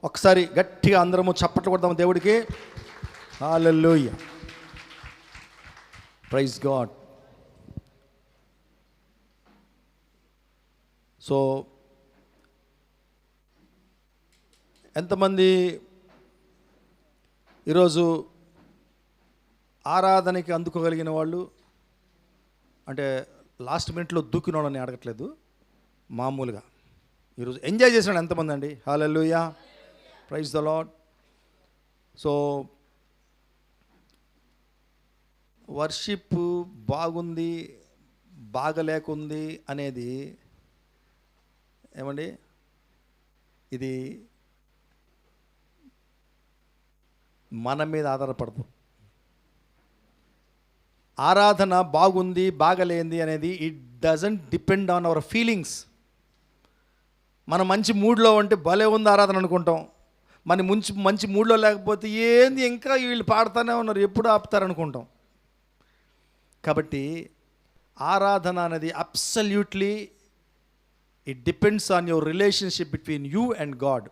ఒకసారి గట్టిగా అందరము చప్పట్లు కొడదాము దేవుడికి. హల్లెలూయా, ప్రైజ్ గాడ్. సో ఎంతమంది ఈరోజు ఆరాధనకి అందుకోగలిగిన వాళ్ళు, అంటే లాస్ట్ మినిట్లో దూకిన వాళ్ళని అడగట్లేదు, మామూలుగా ఈరోజు ఎంజాయ్ చేసిన ఎంతమంది అండి? Hallelujah, praise the Lord. So worship బాగుంది బాగలేకుంది అనేది ఏమండి, ఇది మన మీద ఆధారపడదు. ఆరాధన బాగుంది బాగలేంది అనేది it doesn't depend on our feelings. మనం మంచి మూడ్లో ఉంటే భలే ఉంది ఆరాధన అనుకుంటాం. మన మంచి మూడ్లో లేకపోతే ఏంది ఇంకా వీళ్ళు పాడుతూనే ఉన్నారు, ఎప్పుడు ఆపుతారనుకుంటాం. కాబట్టి ఆరాధన అనేది absolutely it depends on your relationship between you and God.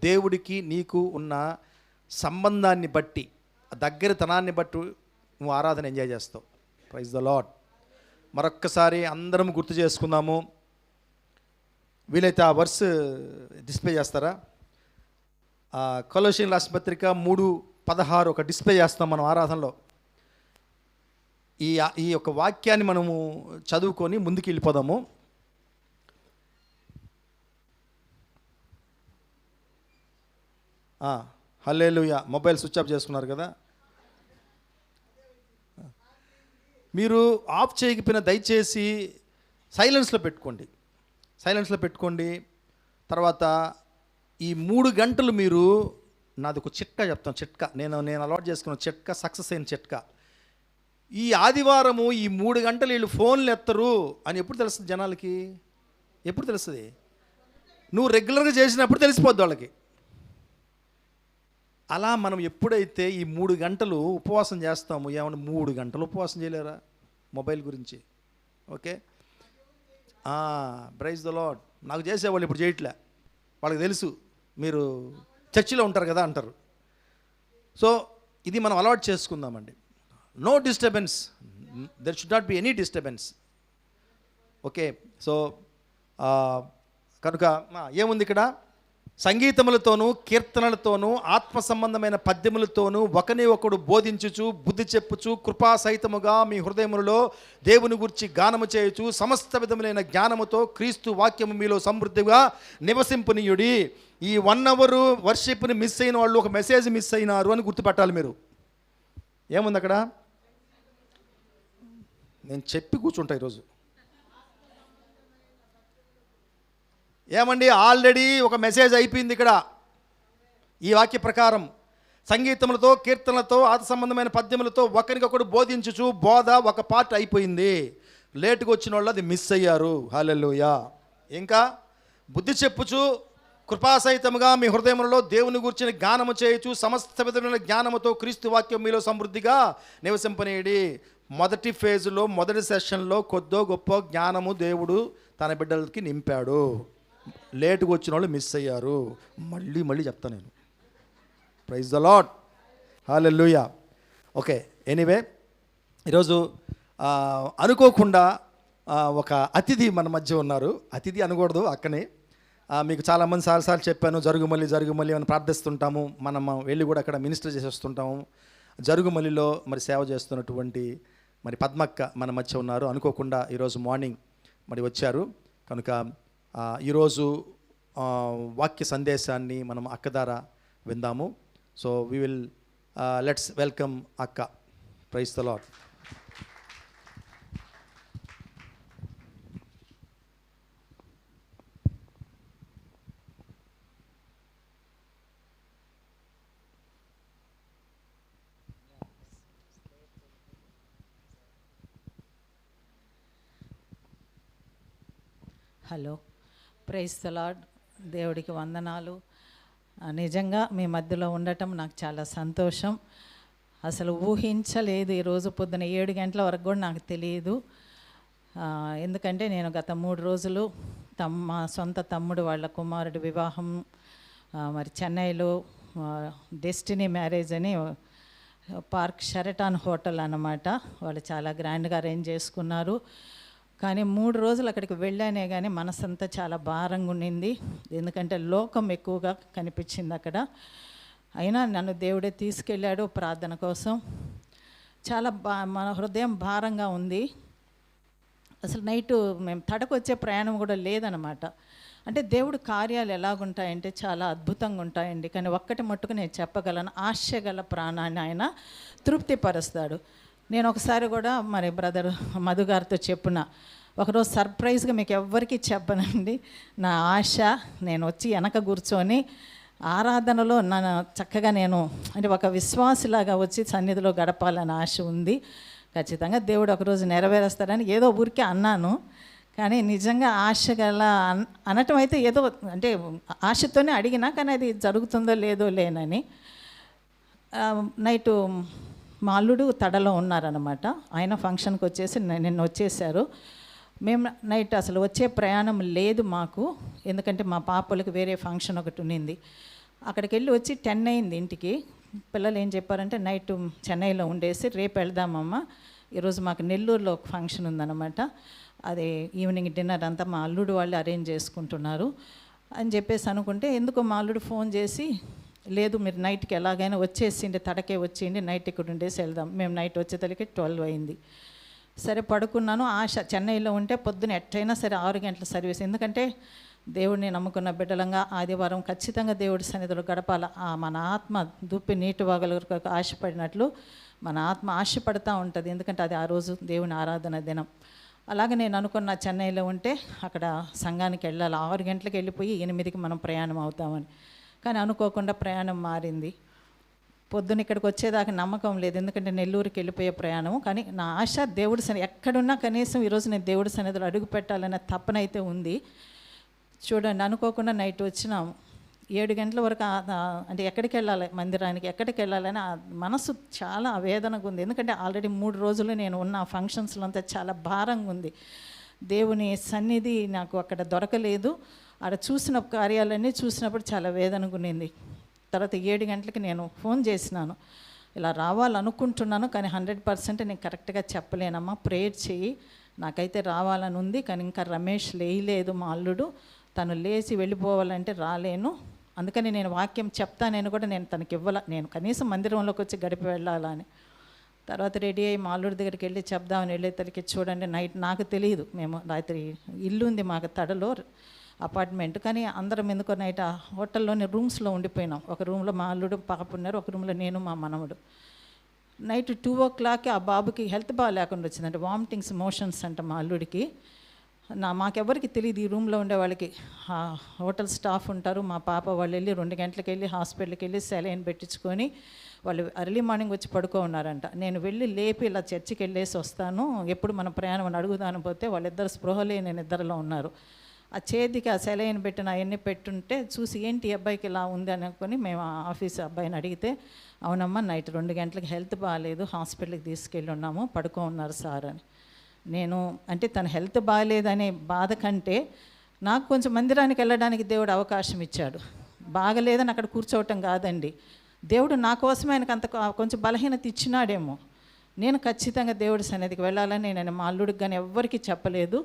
దేవుడికి నీకు ఉన్న సంబంధాన్ని బట్టి, దగ్గరతనాన్ని బట్టి నువ్వు ఆరాధన ఎంజాయ్ చేస్తావు. Praise the lord. మరొక్కసారి అందరం గుర్తు చేసుకుందాము. వీలైతే ఆ వర్స్ డిస్ప్లే చేస్తారా? కొలొస్సీయుల రాసిన పత్రిక 3:16 ఒక డిస్ప్లే చేస్తాం మనం ఆరాధనలో. ఈ యొక్క వాక్యాన్ని మనము చదువుకొని ముందుకు వెళ్ళిపోదాము. హల్లెలూయా. మొబైల్ స్విచ్ ఆఫ్ చేసుకున్నారు కదా. మీరు ఆఫ్ చేయకపోయినా దయచేసి సైలెన్స్లో పెట్టుకోండి. తర్వాత ఈ 3 గంటలు మీరు, నాది ఒక చిట్కా చెప్తాను. నేను అలవాటు చేసుకున్న చిట్కా, సక్సెస్ అయిన చిట్కా. ఈ ఆదివారము ఈ 3 గంటలు వీళ్ళు ఫోన్లు ఎత్తరు అని ఎప్పుడు తెలుస్తుంది జనాలకి? ఎప్పుడు తెలుస్తుంది? నువ్వు రెగ్యులర్గా చేసినప్పుడు తెలిసిపోద్ది వాళ్ళకి. అలా మనం ఎప్పుడైతే ఈ 3 గంటలు ఉపవాసం చేస్తామో, ఏమన్నా 3 గంటలు ఉపవాసం చేయలేరా మొబైల్ గురించి? Okay, praise the lord. నాకు చేసేవాళ్ళు ఇప్పుడు చేయట్లే, వాళ్ళకి తెలుసు మీరు చర్చిలో ఉంటారు కదా అంటారు. సో ఇది మనం అలవాటు చేసుకుందామండి. No disturbance, there should not be any disturbance. Okay, so కనుక ఏముంది ఇక్కడ? సంగీతములతోనూ కీర్తనలతోనూ ఆత్మ సంబంధమైన పద్యములతోనూ ఒకని ఒకడు బోధించుచు బుద్ధి చెప్పుచు కృపాసహితముగా మీ హృదయములలో దేవుని గురించి గానము చేయుచు సమస్త విధములైన జ్ఞానముతో క్రీస్తు వాక్యము మీలో సమృద్ధిగా నివసింపునీయుడి. ఈ 1 అవర్ వర్షిప్ని మిస్ అయిన వాళ్ళు ఒక మెసేజ్ మిస్ అయినారు అని గుర్తుపెట్టాలి మీరు. ఏముంది అక్కడ? నేను చెప్పి కూర్చుంటా ఈరోజు. ఏమండి, ఆల్రెడీ ఒక మెసేజ్ అయిపోయింది ఇక్కడ. ఈ వాక్య ప్రకారం సంగీతములతో కీర్తనలతో ఆత్మ సంబంధమైన పద్యములతో ఒకరికొకడు బోధించుచు బోధ ఒక పార్ట్ అయిపోయింది. లేటుగా వచ్చిన వాళ్ళు అది మిస్ అయ్యారు. హల్లెలూయా. ఇంకా బుద్ధి చెప్పుచు కృపాసహితముగా మీ హృదయములలో దేవుని గురించిన జ్ఞానము చేయొచ్చు సమస్త విధమైన జ్ఞానముతో క్రీస్తు వాక్యం మీలో సమృద్ధిగా నివసింపనీయుడి. మొదటి ఫేజ్లో, మొదటి సెషన్లో కొద్దో గొప్ప జ్ఞానము దేవుడు తన బిడ్డలకి నింపాడు. లేటుగా వచ్చిన వాళ్ళు మిస్ అయ్యారు. మళ్ళీ చెప్తాను నేను. Praise the lord. Hallelujah. Okay, anyway ఈరోజు అనుకోకుండా ఒక అతిథి మన మధ్య ఉన్నారు. అతిథి అనకూడదు, అక్కనే. మీకు చాలామంది సార్లు చెప్పాను, జరుగుమల్లి అని ప్రార్థిస్తుంటాము. మనం వెళ్ళి కూడా అక్కడ మినిస్టర్ చేసి వస్తుంటాము. జరుగుమల్లిలో మరి సేవ చేస్తున్నటువంటి మరి పద్మక్క మన మధ్య ఉన్నారు. అనుకోకుండా ఈరోజు మార్నింగ్ మరి వచ్చారు. కనుక ఈరోజు వాక్య సందేశాన్ని మనం అక్క ద్వారా విందాము. So we will let's welcome అక్క. Praise the Lord. Hello, praise the Lord. దేవుడికి వందనాలు. నిజంగా మీ మధ్యలో ఉండటం నాకు చాలా సంతోషం. అసలు ఊహించలేదు. ఈరోజు పొద్దున 7 గంటల వరకు కూడా నాకు తెలియదు. ఎందుకంటే నేను గత 3 రోజులు మా సొంత తమ్ముడు వాళ్ళ కుమారుడి వివాహం మరి చెన్నైలో డెస్టినీ మ్యారేజ్ అని పార్క్ షెరటాన్ హోటల్ అన్నమాట. వాళ్ళు చాలా గ్రాండ్గా అరేంజ్ చేసుకున్నారు. కానీ 3 రోజులు అక్కడికి వెళ్ళానే కానీ మనసంతా చాలా భారంగా ఉండింది. ఎందుకంటే లోకం ఎక్కువగా కనిపించింది అక్కడ. అయినా నన్ను దేవుడే తీసుకెళ్ళాడు ప్రార్థన కోసం. చాలా మన హృదయం భారంగా ఉంది. అసలు నైటు మేము తడకొచ్చే ప్రయాణం కూడా లేదనమాట. అంటే దేవుడు కార్యాలు ఎలాగుంటాయంటే చాలా అద్భుతంగా ఉంటాయండి. కానీ ఒక్కటి మట్టుకు నేను చెప్పగలను, ఆశగల ప్రాణాన్ని ఆయన తృప్తిపరుస్తాడు. నేను ఒకసారి కూడా మరి బ్రదర్ మధు గారితో చెప్పిన, ఒకరోజు సర్ప్రైజ్గా మీకు ఎవ్వరికీ చెప్పనండి, నా ఆశ నేను వచ్చి వెనక కూర్చొని ఆరాధనలో చక్కగా నేను అంటే ఒక విశ్వాసిలాగా వచ్చి సన్నిధిలో గడపాలని ఆశ ఉంది. ఖచ్చితంగా దేవుడు ఒకరోజు నెరవేరుస్తాడని ఏదో ఊరికే అన్నాను. కానీ నిజంగా ఆశ గల అనటం అయితే ఏదో అంటే ఆశతోనే అడిగినా, కానీ అది జరుగుతుందో లేదో లేనని. నైటు మా అల్లుడు తడలో ఉన్నారనమాట. ఆయన ఫంక్షన్కి వచ్చేసి నిన్న వచ్చేసారు. మేము నైట్ అసలు వచ్చే ప్రయాణం లేదు మాకు, ఎందుకంటే మా పాపలకు వేరే ఫంక్షన్ ఒకటి ఉన్నింది. అక్కడికి వెళ్ళి వచ్చి 10 అయింది ఇంటికి. పిల్లలు ఏం చెప్పారంటే నైట్ చెన్నైలో ఉండేసి రేపు వెళ్దామమ్మ, ఈరోజు మాకు నెల్లూరులో ఒక ఫంక్షన్ ఉందన్నమాట, అదే ఈవినింగ్ డిన్నర్ అంతా మా అల్లుడు వాళ్ళు అరేంజ్ చేసుకుంటున్నారు అని చెప్పేసి అనుకుంటే, ఎందుకో మా అల్లుడు ఫోన్ చేసి, లేదు మీరు నైట్కి ఎలాగైనా వచ్చేసిండి, తడకే వచ్చేయండి, నైట్ ఇక్కడ ఉండేసి వెళ్దాం. మేము నైట్ వచ్చేతలకి 12 అయింది. సరే పడుకున్నాను. ఆశ చెన్నైలో ఉంటే పొద్దున ఎట్టయినా సరే 6 గంటల సర్వీస్, ఎందుకంటే దేవుడిని నమ్ముకున్న బిడ్డలంగా ఆదివారం ఖచ్చితంగా దేవుడి సన్నిధిలో గడపాల. మన ఆత్మ దుప్పి నీటి వాగలకు ఆశపడినట్లు మన ఆత్మ ఆశపడుతూ ఉంటుంది, ఎందుకంటే అది ఆ రోజు దేవుని ఆరాధన దినం. అలాగే నేను అనుకున్న చెన్నైలో ఉంటే అక్కడ సంఘానికి వెళ్ళాలి, 6 గంటలకు వెళ్ళిపోయి 8కి మనం ప్రయాణం అవుతామని. కానీ అనుకోకుండా ప్రయాణం మారింది. పొద్దున ఇక్కడికి వచ్చేదాకా నమ్మకం లేదు, ఎందుకంటే నెల్లూరుకి వెళ్ళిపోయే ప్రయాణం. కానీ నా ఆశ దేవుడి సన్నిధి ఎక్కడున్నా కనీసం ఈరోజు నేను దేవుడి సన్నిధిలో అడుగు పెట్టాలనే తప్పనైతే ఉంది. చూడండి, అనుకోకుండా నైట్ వచ్చినాము. 7 గంటల వరకు అంటే ఎక్కడికి వెళ్ళాలి, మందిరానికి ఎక్కడికి వెళ్ళాలని మనసు చాలా ఆవేదనగా ఉంది. ఎందుకంటే ఆల్రెడీ 3 రోజులు నేను ఉన్న ఫంక్షన్స్లో అంతా చాలా భారంగా ఉంది. దేవుని సన్నిధి నాకు అక్కడ దొరకలేదు. ఆడ చూసిన కార్యాలన్నీ చూసినప్పుడు చాలా వేదనగా ఉన్నింది. తర్వాత 7 గంటలకి నేను ఫోన్ చేసినాను, ఇలా రావాలనుకుంటున్నాను కానీ 100% నేను కరెక్ట్గా చెప్పలేనమ్మా, ప్రేయర్ చెయ్యి, నాకైతే రావాలని ఉంది. కానీ ఇంకా రమేష్ లేయలేదు, మా అల్లుడు, తను లేచి వెళ్ళిపోవాలంటే రాలేను, అందుకని నేను వాక్యం చెప్తానని కూడా నేను తనకి ఇవ్వాల, నేను కనీసం మందిరంలోకి వచ్చి గడిపి వెళ్ళాలని. తర్వాత రెడీ అయ్యి మా అల్లుడి దగ్గరికి వెళ్ళి చెప్దామని వెళ్ళేసరికి చూడండి నైట్, నాకు తెలియదు, మేము రాత్రి ఇల్లు ఉంది మాకు తడలో అపార్ట్మెంట్, కానీ అందరం ఎందుకో నైట్ ఆ హోటల్లోని రూమ్స్లో ఉండిపోయినాం. ఒక రూమ్లో మా అల్లుడు పాప ఉన్నారు, ఒక రూమ్లో నేను మా మనవడు. నైట్ 2 o'clock ఆ బాబుకి హెల్త్ బాగాలేకుండా వచ్చిందంటే వామిటింగ్స్ మోషన్స్ అంట మా అల్లుడికి. మాకెవరికి తెలియదు, ఈ రూమ్లో ఉండే వాళ్ళకి హోటల్ స్టాఫ్ ఉంటారు. మా పాప వాళ్ళు వెళ్ళి 2 గంటలకు వెళ్ళి హాస్పిటల్కి వెళ్ళి సెలైన్ పెట్టించుకొని వాళ్ళు ఎర్లీ మార్నింగ్ వచ్చి పడుకో ఉన్నారంట. నేను వెళ్ళి లేపి ఇలా చర్చికి వెళ్ళేసి వస్తాను, ఎప్పుడు మన ప్రయాణం అని అడుగుదాను పోతే వాళ్ళిద్దరు స్పృహలే నేను ఇద్దరిలో ఉన్నారు. ఆ చేతికి ఆ సెలైన్ పెట్టిన అవన్నీ పెట్టుంటే చూసి ఏంటి అబ్బాయికి ఇలా ఉంది అనుకొని మేము ఆఫీస్ అబ్బాయిని అడిగితే, అవునమ్మా నైట్ 2 గంటలకు హెల్త్ బాగాలేదు, హాస్పిటల్కి తీసుకెళ్ళి ఉన్నాము, పడుకో ఉన్నారు సార్ అని. నేను అంటే తన హెల్త్ బాగాలేదనే బాధ కంటే నాకు కొంచెం మందిరానికి వెళ్ళడానికి దేవుడు అవకాశం ఇచ్చాడు. బాగలేదని అక్కడ కూర్చోవటం కాదండి, దేవుడు నా కోసమే ఆయనకు అంత కొంచెం బలహీనత ఇచ్చినాడేమో. నేను ఖచ్చితంగా దేవుడి సన్నిధికి వెళ్ళాలని నేను మా అల్లుడికి కానీ ఎవ్వరికీ చెప్పలేదు.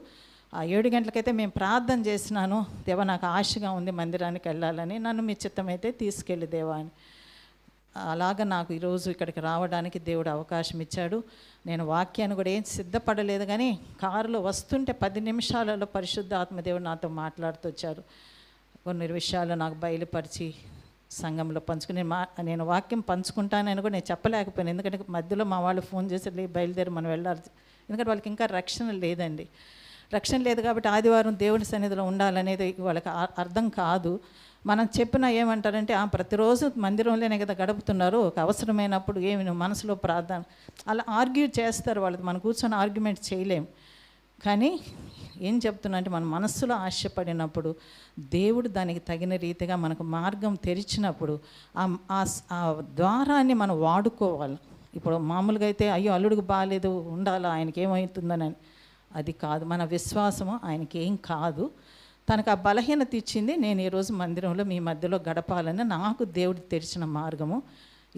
ఆ 7 గంటలకైతే మేము ప్రార్థన చేసినాను, దేవా నాకు ఆశగా ఉంది మందిరానికి వెళ్ళాలని, నన్ను మీ చిత్తమైతే తీసుకెళ్ళి దేవా అని. అలాగా నాకు ఈరోజు ఇక్కడికి రావడానికి దేవుడు అవకాశం ఇచ్చాడు. నేను వాక్యాన్ని కూడా ఏం సిద్ధపడలేదు, కానీ కారులో వస్తుంటే 10 నిమిషాలలో పరిశుద్ధ ఆత్మదేవుడు నాతో మాట్లాడుతూ వచ్చారు. కొన్ని విషయాలు నాకు బయలుపరిచి సంఘంలో పంచుకుని నేను వాక్యం పంచుకుంటానని కూడా నేను చెప్పలేకపోయాను, ఎందుకంటే మధ్యలో మా వాళ్ళు ఫోన్ చేసి బయలుదేరి మనం వెళ్ళాలి, ఎందుకంటే వాళ్ళకి ఇంకా రక్షణ లేదండి. రక్షణ లేదు కాబట్టి ఆదివారం దేవుని సన్నిధిలో ఉండాలనేది వాళ్ళకి అర్థం కాదు. మనం చెప్పినా ఏమంటారంటే ప్రతిరోజు మందిరంలోనే కదా గడుపుతున్నారు, ఒక అవసరమైనప్పుడు ఏమి నువ్వు మనసులో ప్రార్థన, అలా ఆర్గ్యూ చేస్తారు వాళ్ళు, మనం కూర్చొని ఆర్గ్యుమెంట్ చేయలేం. కానీ ఏం చెప్తున్నా అంటే మన మనస్సులో ఆశపడినప్పుడు దేవుడు దానికి తగిన రీతిగా మనకు మార్గం తెరిచినప్పుడు ఆ ద్వారాన్ని మనం వాడుకోవాలి. ఇప్పుడు మామూలుగా అయితే అయ్యో అల్లుడికి బాగాలేదు ఉండాలా, ఆయనకి ఏమవుతుందని, అది కాదు. మన విశ్వాసము ఆయనకి ఏం కాదు, తనకు ఆ బలహీనత ఇచ్చింది. నేను ఈరోజు మందిరంలో మీ మధ్యలో గడపాలని నాకు దేవుడు తెరిచిన మార్గము,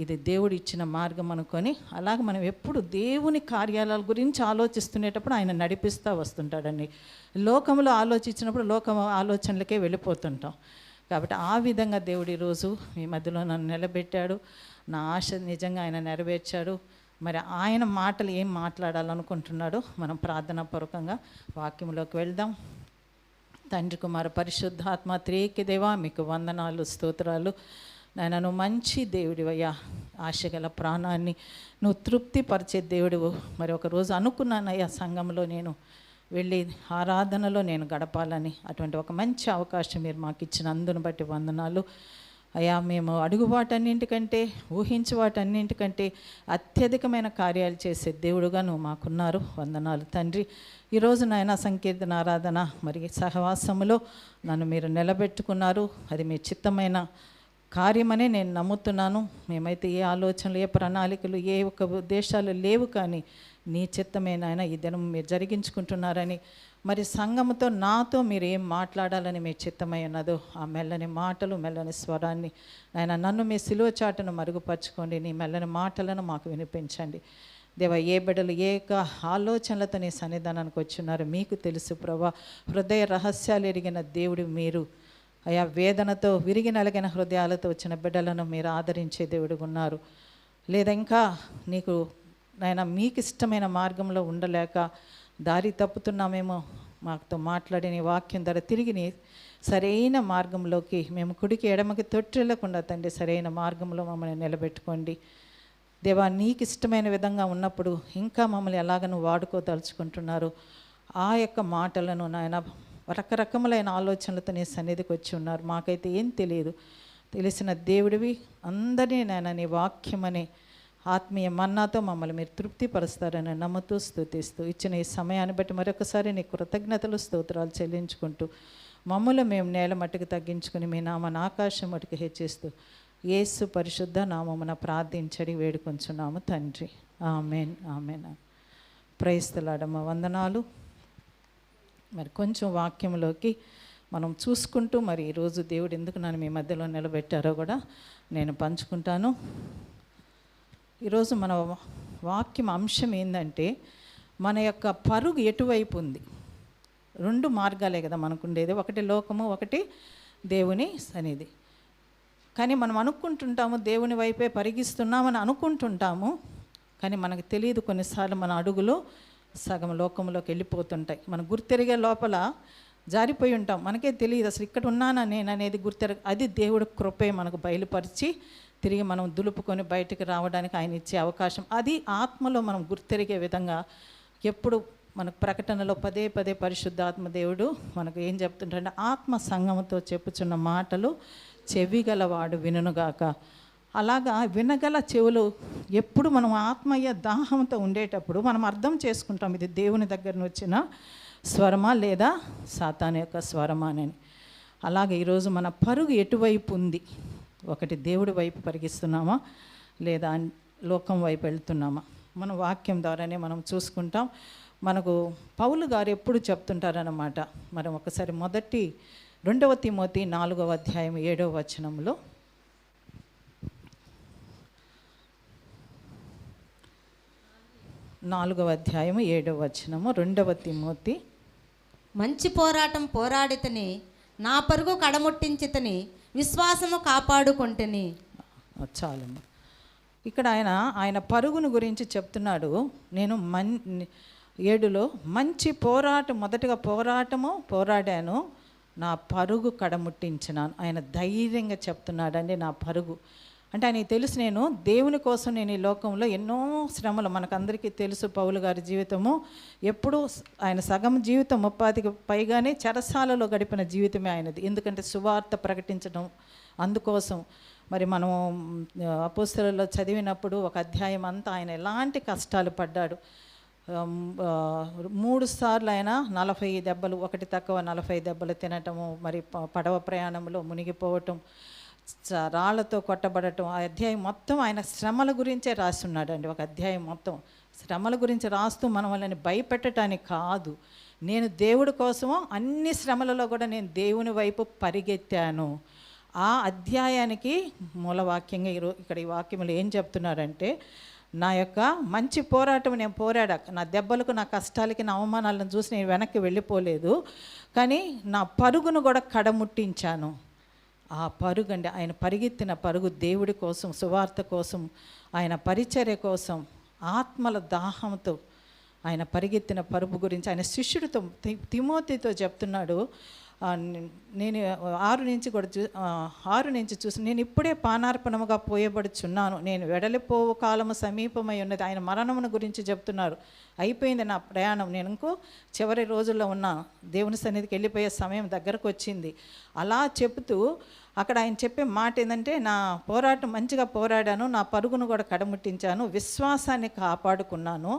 ఇది దేవుడు ఇచ్చిన మార్గం అనుకొని, అలాగ మనం ఎప్పుడు దేవుని కార్యాల గురించి ఆలోచిస్తునేటప్పుడు ఆయన నడిపిస్తూ వస్తుంటాడండి. లోకంలో ఆలోచించినప్పుడు లోకం ఆలోచనలకే వెళ్ళిపోతుంటాం. కాబట్టి ఆ విధంగా దేవుడు ఈరోజు మీ మధ్యలో నన్ను నిలబెట్టాడు. నా ఆశ నిజంగా ఆయన నెరవేర్చాడు. మరి ఆయన మాటలు ఏం మాట్లాడాలనుకుంటున్నాడో మనం ప్రార్థనాపూర్వకంగా వాక్యంలోకి వెళ్దాం. తండ్రి, కుమార, పరిశుద్ధాత్మ త్రియేక దేవా, మీకు వందనాలు, స్తోత్రాలు. నాయన, నువ్వు మంచి దేవుడివయ్యా. ఆశగల ప్రాణాన్ని నువ్వు తృప్తిపరిచే దేవుడివు. మరి ఒకరోజు అనుకున్నానయ్యా, సంఘంలో నేను వెళ్ళి ఆరాధనలో నేను గడపాలని. అటువంటి ఒక మంచి అవకాశం మీరు మాకు ఇచ్చిన అందును బట్టి వందనాలు అయ్యా. మేము అడుగు వాటన్నింటికంటే, ఊహించే వాటన్నింటికంటే అత్యధికమైన కార్యాలు చేసే దేవుడుగా నువ్వు మాకున్నారు. వందనాలు తండ్రి. ఈరోజు నాయన సంకీర్తన ఆరాధన మరి సహవాసములో నన్ను మీరు నిలబెట్టుకున్నారు. అది మీ చిత్తమైన కార్యమనే నేను నమ్ముతున్నాను. మేమైతే ఏ ఆలోచనలు, ఏ ప్రణాళికలు, ఏ ఒక ఉద్దేశాలు లేవు, కానీ నీ చిత్తమే నాయన ఈ దినం మీరు జరిగించుకుంటున్నారని, మరి సంఘముతో నాతో మీరు ఏం మాట్లాడాలని మీ చిత్తమై ఉన్నదో ఆ మెల్లని మాటలు, మెల్లని స్వరాన్ని నాయన నన్ను మీ సిలువ చాటును మరుగుపరచుకోండి. నీ మెల్లని మాటలను మాకు వినిపించండి దేవా. ఏ బిడ్డలు ఏక ఆలోచనలతో నీ సన్నిధానానికి వచ్చిన్నారు మీకు తెలుసు ప్రభా. హృదయ రహస్యాలు ఎరిగిన దేవుడు మీరు అయా. వేదనతో విరిగి నలిగిన హృదయాలతో వచ్చిన బిడ్డలను మీరు ఆదరించే దేవుడుగా ఉన్నారు. లేదా ఇంకా నీకు నాయన మీకు ఇష్టమైన మార్గంలో ఉండలేక దారి తప్పుతున్నామేమో, మాతో మాట్లాడి నీ వాక్యం ద్వారా తిరిగి నీ సరైన మార్గంలోకి, మేము కుడికి ఎడమకి తొట్టిల్లకుండా తండ్రి సరైన మార్గంలో మమ్మల్ని నిలబెట్టుకోండి దేవా. నీకు ఇష్టమైన విధంగా ఉన్నప్పుడు ఇంకా మమ్మల్ని ఎలాగ నువ్వు వాడుకోదలుచుకుంటున్నారు ఆ యొక్క మాటలను నాయన రకరకములైన ఆలోచనలతో నీ సన్నిధికి వచ్చి ఉన్నారు. మాకైతే ఏం తెలియదు, తెలిసిన దేవుడివి. అందరినీ నాయన నీ వాక్యమని ఆత్మీయ మన్నాతో మమ్మల్ని మీరు తృప్తిపరుస్తారని నమ్ముతూ స్తుతిస్తూ ఇచ్చిన ఈ సమయాన్ని బట్టి మరొకసారి నీ కృతజ్ఞతలు, స్తోత్రాలు చెల్లించుకుంటూ మమ్మల్ని మేము నేల మట్టుకు తగ్గించుకుని మీ నామను ఆకాశం మట్టుకు హెచ్చిస్తూ యేసు పరిశుద్ధ నామమున ప్రార్థించడి వేడుకొంచున్నాము తండ్రి. Amen, amen. Praise the lord. వందనాలు. మరి కొంచెం వాక్యంలోకి మనం చూసుకుంటూ, మరి ఈరోజు దేవుడు ఎందుకు నన్ను మీ మధ్యలో నిలబెట్టారో కూడా నేను పంచుకుంటాను. ఈరోజు మన వాక్యం అంశం ఏంటంటే, మన యొక్క పరుగు ఎటువైపు ఉంది. రెండు మార్గాలే కదా మనకు ఉండేది, ఒకటి లోకము, ఒకటి దేవుని సన్నిధి. కానీ మనం అనుకుంటుంటాము దేవుని వైపే పరిగిస్తున్నామని అనుకుంటుంటాము, కానీ మనకు తెలియదు కొన్నిసార్లు మన అడుగులు సగం లోకంలోకి వెళ్ళిపోతుంటాయి. మనం గుర్తెరిగే లోపల జారిపోయి ఉంటాం, మనకే తెలియదు అసలు ఇక్కడ ఉన్నానా నేను అనేది అది దేవుడి కృపే మనకు బయలుపరిచి తిరిగి మనం దులుపుకొని బయటికి రావడానికి ఆయన ఇచ్చే అవకాశం. అది ఆత్మలో మనం గుర్తెరిగే విధంగా ఎప్పుడు మనకు ప్రకటనలో పదే పదే పరిశుద్ధాత్మ దేవుడు మనకు ఏం చెప్తుంటాడంటే, ఆత్మ సంగముతో చెప్పుచున్న మాటలు చెవిగలవాడు వినుగాక. అలాగా వినగల చెవులు ఎప్పుడు మనం ఆత్మయ్య దాహంతో ఉండేటప్పుడు మనం అర్థం చేసుకుంటాం ఇది దేవుని దగ్గర నుంచి వచ్చిన స్వరమా లేదా సాతాను యొక్క స్వరమా అని. అలాగే ఈరోజు మన పరుగు ఎటువైపు ఉంది, ఒకటి దేవుడి వైపు పరిగిస్తున్నామా లేదా లోకం వైపు వెళ్తున్నామా, మన వాక్యం ద్వారానే మనం చూసుకుంటాం. మనకు పౌలు గారు ఎప్పుడు చెప్తుంటారన్నమాట. మనం ఒకసారి 2 తిమోతి 4వ అధ్యాయం 7వ వచనంలో, 4వ అధ్యాయం 7వ వచనము, 2 తిమోతి. మంచి పోరాటం పోరాడితని, నా పరుగు కడముట్టించితని, విశ్వాసము కాపాడుకొంటిని. చాలమ్మ. ఇక్కడ ఆయన పరుగును గురించి చెప్తున్నాడు. నేను 7లో మంచి పోరాటం, మొదటగా పోరాడాను, నా పరుగు కడముట్టించినాను. ఆయన ధైర్యంగా చెప్తున్నాడండి. నా పరుగు అంటే ఆయనకి తెలుసు, నేను దేవుని కోసం నేను ఈ లోకంలో ఎన్నో శ్రమలు, మనకందరికీ తెలుసు పౌలు గారి జీవితము. ఎప్పుడూ ఆయన సగం జీవితం 30కి పైగానే చెరసాలలో గడిపిన జీవితమే ఆయనది. ఎందుకంటే సువార్త ప్రకటించడం, అందుకోసం. మరి మనం అపోస్తలులలో చదివినప్పుడు ఒక అధ్యాయం అంతా ఆయన ఎలాంటి కష్టాలు పడ్డాడు. 3 సార్లు ఆయన 40 దెబ్బలు, ఒకటి తక్కువ 40 దెబ్బలు తినటము, మరి పడవ ప్రయాణంలో మునిగిపోవటం, రాళ్లతో కొట్టబడటం. ఆ అధ్యాయం మొత్తం ఆయన శ్రమల గురించే రాస్తున్నాడండి. ఒక అధ్యాయం మొత్తం శ్రమల గురించి రాస్తూ మనం వాళ్ళని భయపెట్టడానికి కాదు, నేను దేవుడి కోసము అన్ని శ్రమలలో కూడా నేను దేవుని వైపు పరిగెత్తాను. ఆ అధ్యాయానికి మూలవాక్యంగా ఇక్కడ ఈ వాక్యములు ఏం చెప్తున్నారంటే, నా యొక్క మంచి పోరాటం నేను పోరాడా. నా దెబ్బలకు, నా కష్టాలకి, నా అవమానాలను చూసి నేను వెనక్కి వెళ్ళిపోలేదు, కానీ నా పరుగును కూడా కడముట్టించాను. ఆ పరుగు అండి, ఆయన పరిగెత్తిన పరుగు దేవుడి కోసం, సువార్త కోసం, ఆయన పరిచర్య కోసం, ఆత్మల దాహంతో ఆయన పరిగెత్తిన పరుగు గురించి ఆయన శిష్యుడితో తిమోతితో చెప్తున్నాడు. నేను 6 నుంచి చూసి, నేను ఇప్పుడే పానార్పణముగా పోయబడుచున్నాను, నేను వెడలిపోవు కాలము సమీపమై ఉన్నది. ఆయన మరణమును గురించి చెప్తున్నారు. అయిపోయింది నా ప్రయాణం, నేను ఇంకో చివరి రోజుల్లో ఉన్నాను, దేవుని సన్నిధికి వెళ్ళిపోయే సమయం దగ్గరకు వచ్చింది. అలా చెబుతూ అక్కడ ఆయన చెప్పే మాట ఏంటంటే, నా పోరాటం మంచిగా పోరాడాను, నా పరుగును కూడా కడముట్టించాను, విశ్వాసాన్ని కాపాడుకున్నాను,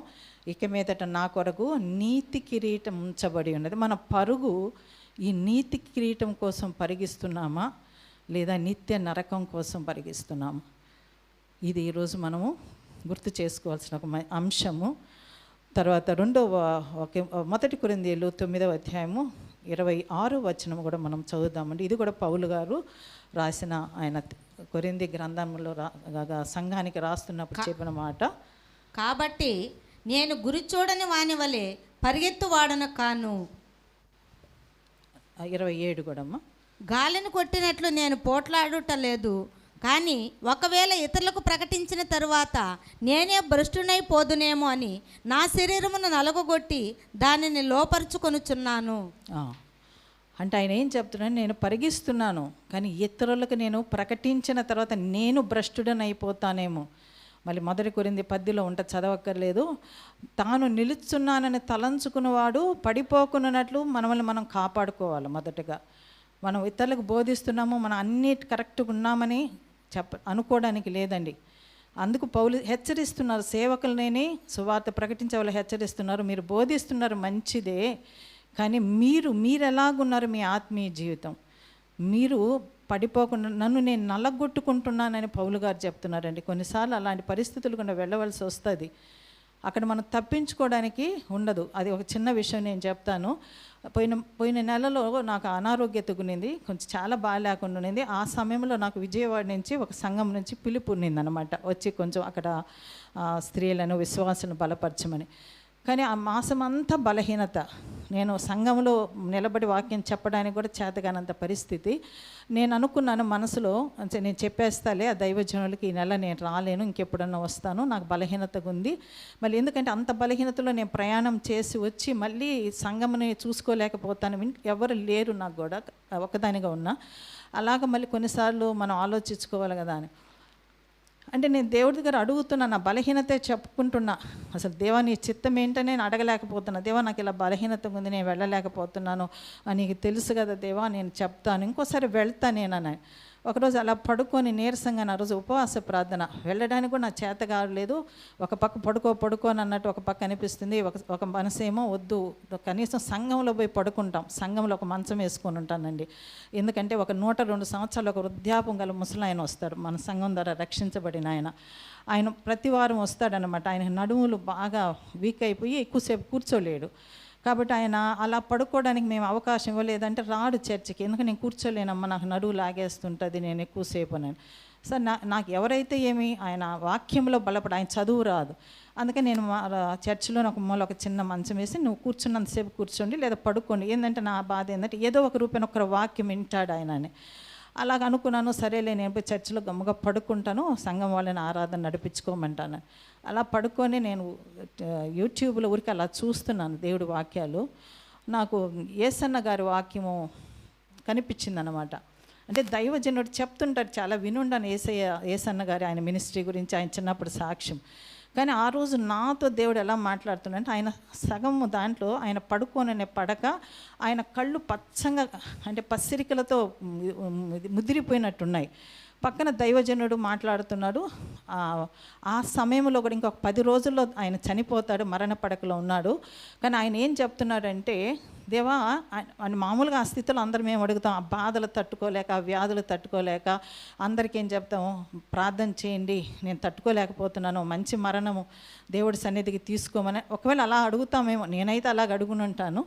ఇక మీదట నా కొరకు నీతి కిరీటం ఉంచబడి ఉన్నది. మన పరుగు ఈ నీతి కిరీటం కోసం పరిగిస్తున్నామా, లేదా నిత్య నరకం కోసం పరిగిస్తున్నామా? ఇది ఈరోజు మనము గుర్తు చేసుకోవాల్సిన ఒక అంశము. తర్వాత 1 కొరింథీయులు 9వ అధ్యాయము 26వ వచనం కూడా మనం చదువుదామండి. ఇది కూడా పౌలు గారు రాసిన, ఆయన కొరింథీ గ్రంథంలో సంఘానికి రాస్తున్నప్పుడు చెప్పిన మాట. కాబట్టి నేను గురి చూడని వాని వలె పరిగెత్తువాడను కాను. 27 కూడా అమ్మ. గాలిని కొట్టినట్లు నేను పోట్లాడుట లేదు, కానీ ఒకవేళ ఇతరులకు ప్రకటించిన తరువాత నేనే భ్రష్టునైపోదునేమో అని నా శరీరమును నలగొట్టి దానిని లోపరుచుకొనుచున్నాను. అంటే ఆయన ఏం చెప్తున్నాను, నేను పరిగిస్తున్నాను, కానీ ఇతరులకు నేను ప్రకటించిన తర్వాత నేను భ్రష్టుడనైపోతానేమో. మళ్ళీ 1 కొరింథీ 10లో ఉంట, చదవక్కర్లేదు. తాను నిలుచున్నానని తలంచుకున్నవాడు పడిపోకున్నట్లు మనల్ని మనం కాపాడుకోవాలి. మొదటగా మనం ఇతరులకు బోధిస్తున్నాము, మనం అన్నీ కరెక్ట్గా ఉన్నామని అనుకోవడానికి లేదండి. అందుకు పౌలు హెచ్చరిస్తున్నారు, సేవకులనేని సువార్త ప్రకటించే వాళ్ళు హెచ్చరిస్తున్నారు, మీరు బోధిస్తున్నారు మంచిదే, కానీ మీరు ఎలాగున్నారు, మీ ఆత్మీయ జీవితం మీరు పడిపోకుండా నన్ను నేను నల్లగొట్టుకుంటున్నానని పౌలు గారు చెప్తున్నారండి. కొన్నిసార్లు అలాంటి పరిస్థితులు కూడా వెళ్ళవలసి వస్తుంది. అక్కడ మనం తప్పించుకోవడానికి ఉండదు. అది ఒక చిన్న విషయం నేను చెప్తాను. పోయిన నెలలో నాకు అనారోగ్యత గునింది, కొంచెం చాలా బాగా లేకుండా ఉండింది. ఆ సమయంలో నాకు విజయవాడ నుంచి ఒక సంఘం నుంచి పిలుపు ఉన్నింది అనమాట, వచ్చి కొంచెం అక్కడ స్త్రీలను, విశ్వాసాలను బలపరచమని. కానీ ఆ మాసం అంతా బలహీనత, నేను సంఘంలో నిలబడి వాక్యం చెప్పడానికి కూడా చేతగానంత పరిస్థితి. నేను అనుకున్నాను మనసులో, నేను చెప్పేస్తాలే ఆ దైవజనులకి, ఈ నెల నేను రాలేను, ఇంకెప్పుడన్నా వస్తాను, నాకు బలహీనతగా ఉంది. మళ్ళీ ఎందుకంటే అంత బలహీనతలో నేను ప్రయాణం చేసి వచ్చి మళ్ళీ సంఘంని చూసుకోలేకపోతాను, ఎవరు లేరు నాకు కూడా, ఒకదానిగా ఉన్నా. అలాగ మళ్ళీ కొన్నిసార్లు మనం ఆలోచించుకోవాలి కదా అని. అంటే నేను దేవుడి దగ్గర అడుగుతున్నా, నా బలహీనతే చెప్పుకుంటున్నా, అసలు దేవా నీ చిత్తం ఏంటని నేను అడగలేకపోతున్నా. దేవా నాకు ఇలా బలహీనత ఉంది, నేను వెళ్ళలేకపోతున్నాను, నీకు తెలుసు కదా దేవా, నేను చెప్తాను, ఇంకోసారి వెళ్తా నేనని. ఒకరోజు అలా పడుకొని నీరసంగా, ఆ రోజు ఉపవాస ప్రార్థన, వెళ్ళడానికి కూడా నా చేత కావలేదు. ఒక పక్క పడుకోని అన్నట్టు ఒక పక్క అనిపిస్తుంది, ఒక మనసేమో వద్దు, కనీసం సంఘంలో పోయి పడుకుంటాం, సంఘంలో ఒక మంచం వేసుకొని ఉంటానండి. ఎందుకంటే ఒక 102 సంవత్సరాలు ఒక వృద్ధాపం గల ముసలాయన వస్తాడు, మన సంఘం ద్వారా రక్షించబడిన ఆయన ప్రతి వారం వస్తాడనమాట. ఆయన నడుములు బాగా వీక్ అయిపోయి ఎక్కువసేపు కూర్చోలేడు. కాబట్టి ఆయన అలా పడుకోవడానికి మేము అవకాశం ఇవ్వలేదంటే రాడు చర్చికి, ఎందుకంటే నేను కూర్చోలేనమ్మా, నాకు నడువు లాగేస్తుంటుంది, నేను ఎక్కువసేపు అని. సార్ నాకు ఎవరైతే ఏమి, ఆయన వాక్యంలో బలపడి, ఆయన చదువు రాదు, అందుకని నేను చర్చిలో ఒక మూల ఒక చిన్న మంచం వేసి, నువ్వు కూర్చున్నంతసేపు కూర్చోండి లేదా పడుకోండి, ఏంటంటే నా బాధ ఏంటంటే ఏదో ఒక రూపాయన ఒక వాక్యం వింటాడు ఆయన అని. అలాగ అనుకున్నాను, సరేలే నేను పోయి చర్చిలో గమ్ముగా పడుకుంటాను, సంఘం వాళ్ళని ఆరాధన నడిపించుకోమంటాను. అలా పడుకొని నేను యూట్యూబ్లో ఊరికి అలా చూస్తున్నాను దేవుడి వాక్యాలు. నాకు యేసన్న గారి వాక్యము కనిపించింది అనమాట. అంటే దైవజనుడు చెప్తుంటాడు, చాలా వినుండాను యేసన్న గారి ఆయన మినిస్ట్రీ గురించి, ఆయన చిన్నప్పుడు సాక్ష్యం. కానీ ఆ రోజు నాతో దేవుడు ఎలా మాట్లాడుతున్నాడంటే, ఆయన సగము దాంట్లో ఆయన పడుకోననే పడక, ఆయన కళ్ళు పచ్చంగా అంటే పసిరికలతో ముదిరిపోయినట్టున్నాయి. పక్కన దైవజనుడు మాట్లాడుతున్నాడు. ఆ సమయంలో కూడా ఇంకొక 10 రోజుల్లో ఆయన చనిపోతాడు, మరణ పడకలో ఉన్నాడు. కానీ ఆయన ఏం చెప్తున్నాడంటే, దేవా ఆయన మామూలుగా ఆ స్థితిలో అందరం మేము అడుగుతాం, ఆ బాధలు తట్టుకోలేక, ఆ వ్యాధులు తట్టుకోలేక అందరికీ ఏం చెప్తాము, ప్రార్థన చేయండి, నేను తట్టుకోలేకపోతున్నాను, మంచి మరణము దేవుడి సన్నిధికి తీసుకోమని ఒకవేళ అలా అడుగుతామేమో, నేనైతే అలాగ అడుగునుంటాను.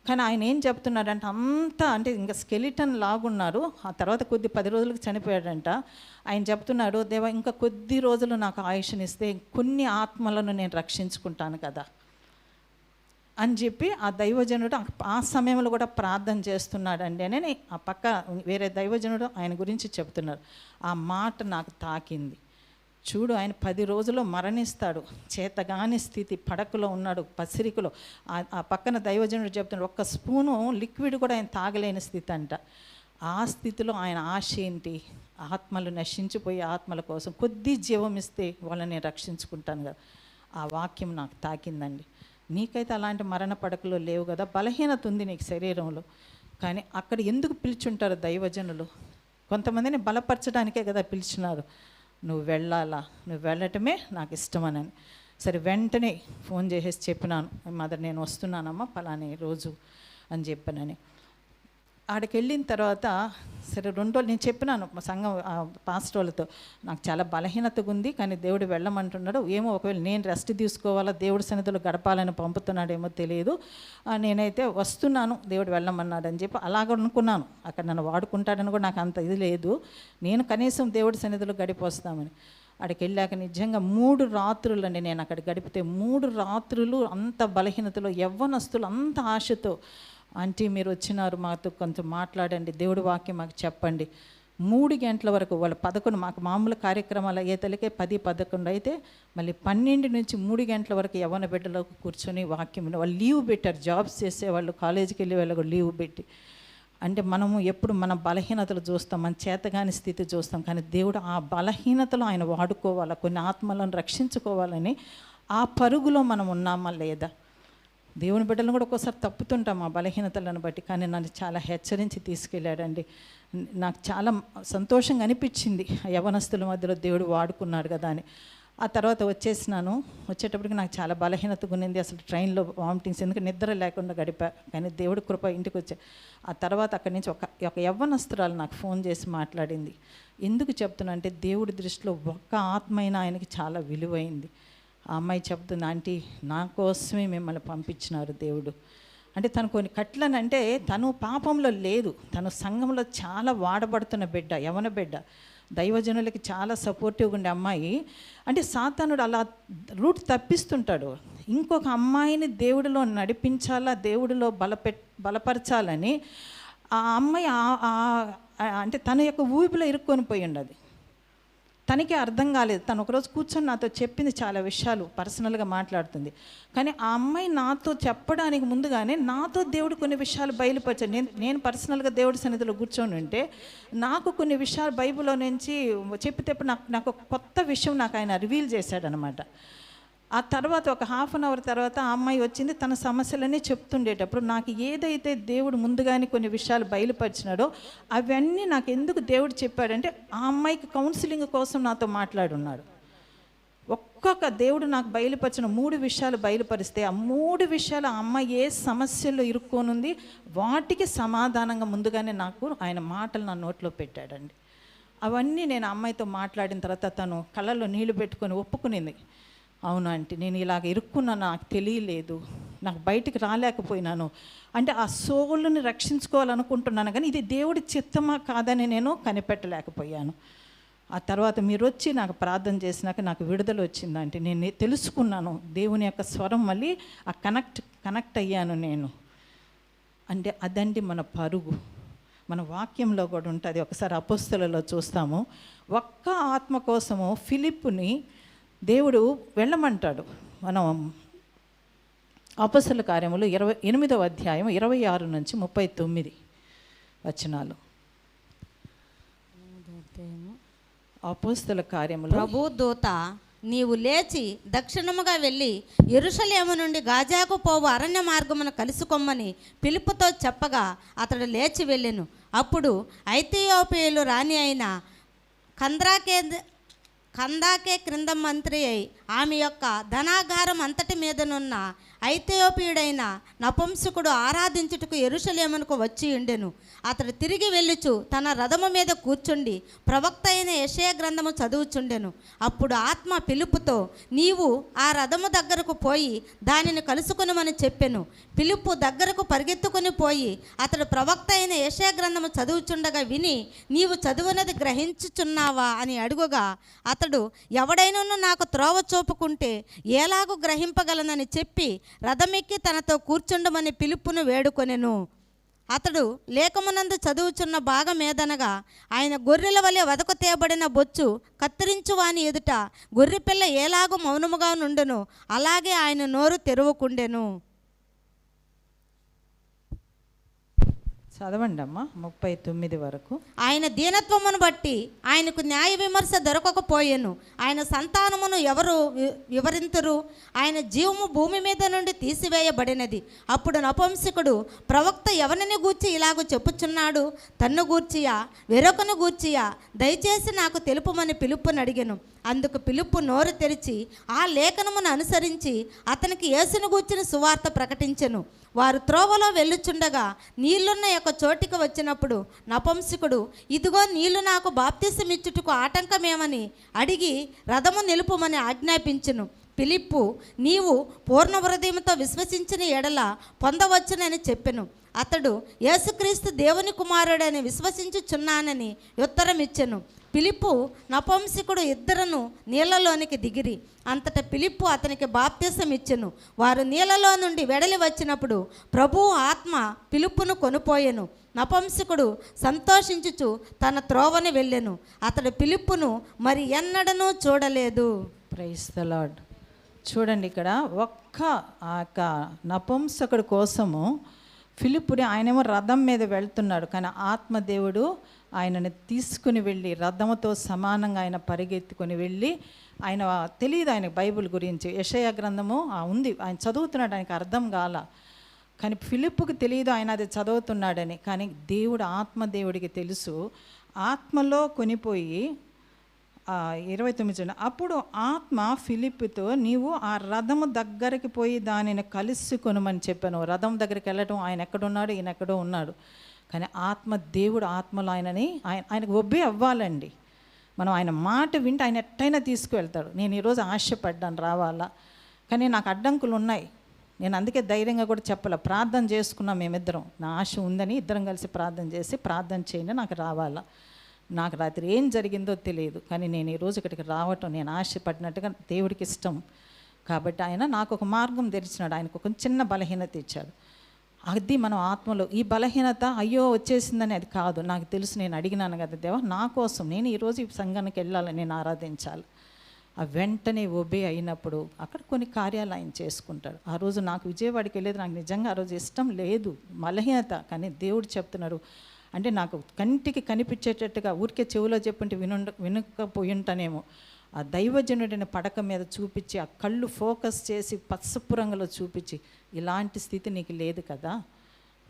కానీ ఆయన ఏం చెప్తున్నాడంటే, అంతా అంటే ఇంకా స్కెలిటన్ లాగున్నారు. ఆ తర్వాత 10 రోజులకు చనిపోయాడంట. ఆయన చెప్తున్నాడు, దేవా ఇంకా కొద్ది రోజులు నాకు ఆయుష్నిస్తే కొన్ని ఆత్మలను నేను రక్షించుకుంటాను కదా అని చెప్పి ఆ దైవజనుడు ఆ సమయంలో కూడా ప్రార్థన చేస్తున్నాడండి అని ఆ పక్క వేరే దైవజనుడు ఆయన గురించి చెప్తున్నారు. ఆ మాట నాకు తాకింది. చూడు, ఆయన 10 రోజుల్లో మరణిస్తాడు, చేతగాని స్థితి, పడకలో ఉన్నాడు, పసిరికలో. ఆ పక్కన దైవజనుడు చెప్తున్నాడు, ఒక్క స్పూను లిక్విడ్ కూడా ఆయన తాగలేని స్థితి అంట. ఆ స్థితిలో ఆయన ఆశ ఏంటి, ఆత్మలు నశించిపోయే ఆత్మల కోసం కొద్ది జీవం ఇస్తే వాళ్ళని నేను రక్షించుకుంటాను కదా. ఆ వాక్యం నాకు తాకిందండి. నీకైతే అలాంటి మరణ పడకలో లేవు కదా, బలహీనత ఉంది నీకు శరీరంలో. కానీ అక్కడ ఎందుకు పిలుచుంటారు దైవజనులు? కొంతమందిని బలపరచడానికే కదా పిలిచినారు. నువ్వు వెళ్ళాలా, నువ్వు వెళ్ళటమే నాకు ఇష్టమని. సరే, వెంటనే ఫోన్ చేసేసి చెప్పినాను, మదర్ నేను వస్తున్నానమ్మా పలానే రోజు అని చెప్పానని. ఆడికి వెళ్ళిన తర్వాత సరే 2 రోజులు నేను చెప్పినాను మా సంఘం పాస్టర్ వాళ్ళతో, నాకు చాలా బలహీనతగా ఉంది, కానీ దేవుడు వెళ్ళమంటున్నాడు, ఏమో ఒకవేళ నేను రెస్ట్ తీసుకోవాలా, దేవుడి సన్నిధిలో గడపాలని పంపుతున్నాడేమో తెలియదు, నేనైతే వస్తున్నాను, దేవుడు వెళ్ళమన్నాడు అని చెప్పి అలాగ అనుకున్నాను. అక్కడ నన్ను వాడుకుంటాడని కూడా నాకు అంత ఇది లేదు, నేను కనీసం దేవుడి సన్నిధిలో గడిపొస్తామని. అక్కడికి వెళ్ళాక నిజంగా 3 రాత్రులు అండి నేను అక్కడ గడిపితే, 3 రాత్రులు అంత బలహీనతలో, యవ్వనస్తులు అంత ఆశతో, ఆంటీ మీరు వచ్చినారు, మాతో కొంచెం మాట్లాడండి, దేవుడి వాక్యం మాకు చెప్పండి. 3 గంటల వరకు వాళ్ళు 11, మాకు మామూలు కార్యక్రమాలు అయ్యేతలకే 10-11 అయితే మళ్ళీ 12 నుంచి 3 గంటల వరకు యవ్వన బిడ్డలకు కూర్చొని వాక్యం. వాళ్ళు లీవ్ పెట్టారు, జాబ్స్ చేసేవాళ్ళు, కాలేజీకి వెళ్ళే వాళ్ళకు లీవ్ పెట్టి. అంటే మనము ఎప్పుడు మన బలహీనతలు చూస్తాం, మన చేతగాని స్థితి చూస్తాం, కానీ దేవుడు ఆ బలహీనతలో ఆయన వాడుకోవాలా, కొన్ని ఆత్మలను రక్షించుకోవాలని ఆ పరుగులో మనం ఉన్నామా లేదా? దేవుని బిడ్డలను కూడా ఒక్కోసారి తప్పుతుంటాం ఆ బలహీనతలను బట్టి. కానీ నన్ను చాలా హెచ్చరించి తీసుకెళ్ళాడండి. నాకు చాలా సంతోషంగా అనిపించింది, యవనస్తుల మధ్యలో దేవుడు వాడుకున్నాడు కదా అని. ఆ తర్వాత వచ్చేసినాను. వచ్చేటప్పటికి నాకు చాలా బలహీనత ఉన్నింది, అసలు ట్రైన్లో వామిటింగ్స్, ఎందుకంటే నిద్ర లేకుండా గడిపా. కానీ దేవుడి కృప ఇంటికి వచ్చా. ఆ తర్వాత అక్కడి నుంచి ఒక యవ్వనస్తురాలు నాకు ఫోన్ చేసి మాట్లాడింది. ఎందుకు చెప్తున్నా అంటే, దేవుడి దృష్టిలో ఒక్క ఆత్మ అయినా ఆయనకి చాలా విలువైంది. ఆ అమ్మాయి చెప్తుంది, ఆంటీ నా కోసమే మిమ్మల్ని పంపించినారు దేవుడు. అంటే తను కొన్ని కట్లనంటే తను పాపంలో లేదు, తను సంఘంలో చాలా వాడబడుతున్న బిడ్డ, యవన బిడ్డ, దైవజనులకి చాలా సపోర్టివ్గా ఉండే అమ్మాయి. అంటే సాతానుడు అలా రూట్ తప్పిస్తుంటాడు. ఇంకొక అమ్మాయిని దేవుడిలో నడిపించాలా, దేవుడిలో బలపరచాలని ఆ అమ్మాయి అంటే తన యొక్క ఊపిలో ఇరుక్కొని పోయి ఉండదు. తనకే అర్థం కాలేదు. తను ఒకరోజు కూర్చొని నాతో చెప్పింది, చాలా విషయాలు పర్సనల్గా మాట్లాడుతుంది. కానీ ఆ అమ్మాయి నాతో చెప్పడానికి ముందుగానే నాతో దేవుడు కొన్ని విషయాలు బయలుపరిచాడు. నేను పర్సనల్గా దేవుడి సన్నిధిలో కూర్చొని ఉంటే నాకు కొన్ని విషయాలు బైబిల్లో నుంచి చెప్పితే నాకు కొత్త విషయం నాకు ఆయన రివీల్ చేశాడనమాట. ఆ తర్వాత ఒక 1/2 అవర్ తర్వాత ఆ అమ్మాయి వచ్చింది. తన సమస్యలన్నీ చెప్తుండేటప్పుడు నాకు ఏదైతే దేవుడు ముందుగానే కొన్ని విషయాలు బయలుపరిచినాడో అవన్నీ నాకు ఎందుకు దేవుడు చెప్పాడంటే, ఆ అమ్మాయికి కౌన్సిలింగ్ కోసం నాతో మాట్లాడున్నాడు. ఒక్కొక్క దేవుడు నాకు బయలుపరిచిన 3 విషయాలు బయలుపరిస్తే ఆ 3 విషయాలు ఆ అమ్మాయి ఏ సమస్యల్లో ఇరుక్కోనుంది వాటికి సమాధానంగా ముందుగానే నాకు ఆయన మాటలు నా నోట్లో పెట్టాడండి. అవన్నీ నేను అమ్మాయితో మాట్లాడిన తర్వాత తను కళ్ళల్లో నీళ్లు పెట్టుకొని ఒప్పుకునింది. అవును ఆంటీ, నేను ఇలాగ ఇరుక్కున్నాను, నాకు తెలియలేదు, నాకు బయటికి రాలేకపోయినాను. అంటే ఆ సోలుని రక్షించుకోవాలనుకుంటున్నాను, కానీ ఇది దేవుడి చిత్తమా కాదని నేను కనిపెట్టలేకపోయాను. ఆ తర్వాత మీరు వచ్చి నాకు ప్రార్థన చేసినాక నాకు విడుదల వచ్చిందంటే నేను తెలుసుకున్నాను దేవుని యొక్క స్వరం, మళ్ళీ ఆ కనెక్ట్ అయ్యాను నేను. అంటే అదండి మన పరుగు. మన వాక్యంలో కూడా ఉంటుంది. ఒకసారి అపోస్తలులలో చూస్తాము, ఒక్క ఆత్మ కోసము ఫిలిప్పుని దేవుడు వెళ్ళమంటాడు. మనం అపోస్తల కార్యములు 28వ అధ్యాయం 26 నుంచి 39 వచనాలు. అపోస్తల కార్యములు. ప్రభు దూత, నీవు లేచి దక్షిణముగా వెళ్ళి యెరూషలేము నుండి గాజాకు పోవు అరణ్య మార్గమును కలుసుకొమ్మని ఫిలిప్పుతో చెప్పగా అతడు లేచి వెళ్ళెను. అప్పుడు ఐథియోపియలు రాణి అయిన కందాకే క్రింద మంత్రి అయి ఆమె యొక్క ధనాగారం అంతటి మీదనున్న ఐథియోపియుడైన నపుంసకుడు ఆరాధించుటకు యెరూషలేమునకు వచ్చి ఉండెను. అతడు తిరిగి వెళ్ళుచు తన రథము మీద కూర్చుండి ప్రవక్త అయిన యెషయా గ్రంథము చదువుచుండెను. అప్పుడు ఆత్మ ఫిలిప్పుతో, నీవు ఆ రథము దగ్గరకు పోయి దానిని కలుసుకొనుమని చెప్పెను. ఫిలిప్పు దగ్గరకు పరిగెత్తుకుని పోయి అతడు ప్రవక్త అయిన యెషయా గ్రంథము చదువుచుండగా విని, నీవు చదువునది గ్రహించుచున్నావా అని అడుగుగా, అతడు, ఎవడైనను నాకు త్రోవ చూపుకుంటే ఎలాగూ గ్రహింపగలనని చెప్పి రథమెక్కి తనతో కూర్చుండమని ఫిలిప్పును వేడుకొనెను. అతడు లేఖమునందు చదువుచున్న భాగమేదనగా, ఆయన గొర్రెల వలె వదకు తేబడిన బొచ్చు కత్తిరించు వాని ఎదుట గొర్రెపిల్ల ఎలాగూ మౌనముగా నుండును, అలాగే ఆయన నోరు తెరువకుండెను. చదవండి అమ్మా 39 వరకు. ఆయన దీనత్వమును బట్టి ఆయనకు న్యాయ విమర్శ దొరకకపోయెను. ఆయన సంతానమును ఎవరు వివరింతురు? ఆయన జీవము భూమి మీద నుండి తీసివేయబడినది. అప్పుడు నపుంసకుడు, ప్రవక్త ఎవరిని గూర్చి ఇలాగూ చెప్పుచున్నాడు? తన్ను గూర్చియా వేరొకను గూర్చియా? దయచేసి నాకు తెలుపుమని ఫిలిప్పును అడిగెను. అందుకు ఫిలిప్పు నోరు తెరిచి ఆ లేఖనమును అనుసరించి అతనికి యేసును గూర్చిన సువార్త ప్రకటించెను. వారు త్రోవలో వెళ్ళుచుండగా నీళ్లున్న యొక్క చోటికి వచ్చినప్పుడు నపుంసకుడు, ఇదిగో నీళ్లు నాకు బాప్తిసమిచ్చుటకు ఆటంకమేమని అడిగి రథము నిలుపుమని ఆజ్ఞాపించెను. ఫిలిప్పు, నీవు పూర్ణ హృదయంతో విశ్వసించిన ఎడల పొందవచ్చునని చెప్పెను. అతడు, యేసుక్రీస్తు దేవుని కుమారుడని విశ్వసించుచున్నానని ఉత్తరం ఇచ్చెను. ఫిలిప్పు నపుంసకుడు ఇద్దరును నీళ్లలోనికి దిగిరి. అంతటా ఫిలిప్పు అతనికి బాప్తిసం ఇచ్చెను. వారు నీళ్లలో నుండి వెడలి వచ్చినప్పుడు ప్రభువు ఆత్మ ఫిలిప్పును కొనిపోయెను. నపుంసకుడు సంతోషించుచు తన త్రోవని వెళ్ళెను. అతడు ఫిలిప్పును మరి ఎన్నడనూ చూడలేదు. Praise the lord. చూడండి, ఇక్కడ ఒక్క నపుంసకుడి కోసము ఫిలిప్పుని, ఆయనేమో రథం మీద వెళ్తున్నాడు, కానీ ఆత్మదేవుడు ఆయనని తీసుకుని వెళ్ళి రథముతో సమానంగా ఆయన పరిగెత్తుకొని వెళ్ళి, ఆయన తెలియదు ఆయన బైబిల్ గురించి, యెషయా గ్రంథము ఉంది, ఆయన చదువుతున్నాడు, ఆయనకు అర్థం కాల. కానీ ఫిలిప్పుకి తెలియదు ఆయన అది చదువుతున్నాడని. కానీ ఆత్మదేవుడికి తెలుసు. ఆత్మలో కొనిపోయి 29 అప్పుడు ఆత్మ ఫిలిప్పుతో, నీవు ఆ రథము దగ్గరికి పోయి దానిని కలుసుకొనుమని చెప్పాను. రథం దగ్గరికి వెళ్ళటం, ఆయన ఎక్కడున్నాడు, ఈయన ఎక్కడో ఉన్నాడు. కానీ దేవుడు ఆత్మలో ఆయనకు ఒబ్బే అవ్వాలండి. మనం ఆయన మాట వింటే ఆయన ఎట్టయినా తీసుకువెళ్తాడు. నేను ఈరోజు ఆశపడ్డాను రావాలా, కానీ నాకు అడ్డంకులు ఉన్నాయి. నేను అందుకే ధైర్యంగా కూడా చెప్పాల. ప్రార్థన చేసుకున్నాం మేమిద్దరం, నా ఆశ ఉందని ఇద్దరం కలిసి ప్రార్థన చేసి, ప్రార్థన చేయండి నాకు రావాలా. నాకు రాత్రి ఏం జరిగిందో తెలియదు, కానీ నేను ఈరోజు ఇక్కడికి రావటం నేను ఆశపడినట్టుగా దేవుడికి ఇష్టం కాబట్టి ఆయన నాకు ఒక మార్గం తెరిచినాడు. ఆయనకు ఒక చిన్న బలహీనత ఇచ్చాడు. అది మనం ఆత్మలో ఈ బలహీనత అయ్యో వచ్చేసిందని అది కాదు. నాకు తెలుసు, నేను అడిగినాను కదా దేవా, నా కోసం నేను ఈరోజు ఈ సంఘానికి వెళ్ళాలని, నేను ఆరాధించాలి. ఆ వెంటనే ఒబే అయినప్పుడు అక్కడ కొన్ని కార్యాలు ఆయన చేసుకుంటాడు. ఆ రోజు నాకు విజయవాడకి వెళ్ళేది నాకు నిజంగా ఆ రోజు ఇష్టం లేదు, బలహీనత. కానీ దేవుడు చెప్తున్నాడు, అంటే నాకు కంటికి కనిపించేటట్టుగా ఊరికే చెవిలో చెప్పుంటే వినకపోయి ఉంటానేమో. ఆ దైవజనుడిని పడక మీద చూపించి, ఆ కళ్ళు ఫోకస్ చేసి పసుపు రంగులో చూపించి, ఇలాంటి స్థితి నీకు లేదు కదా,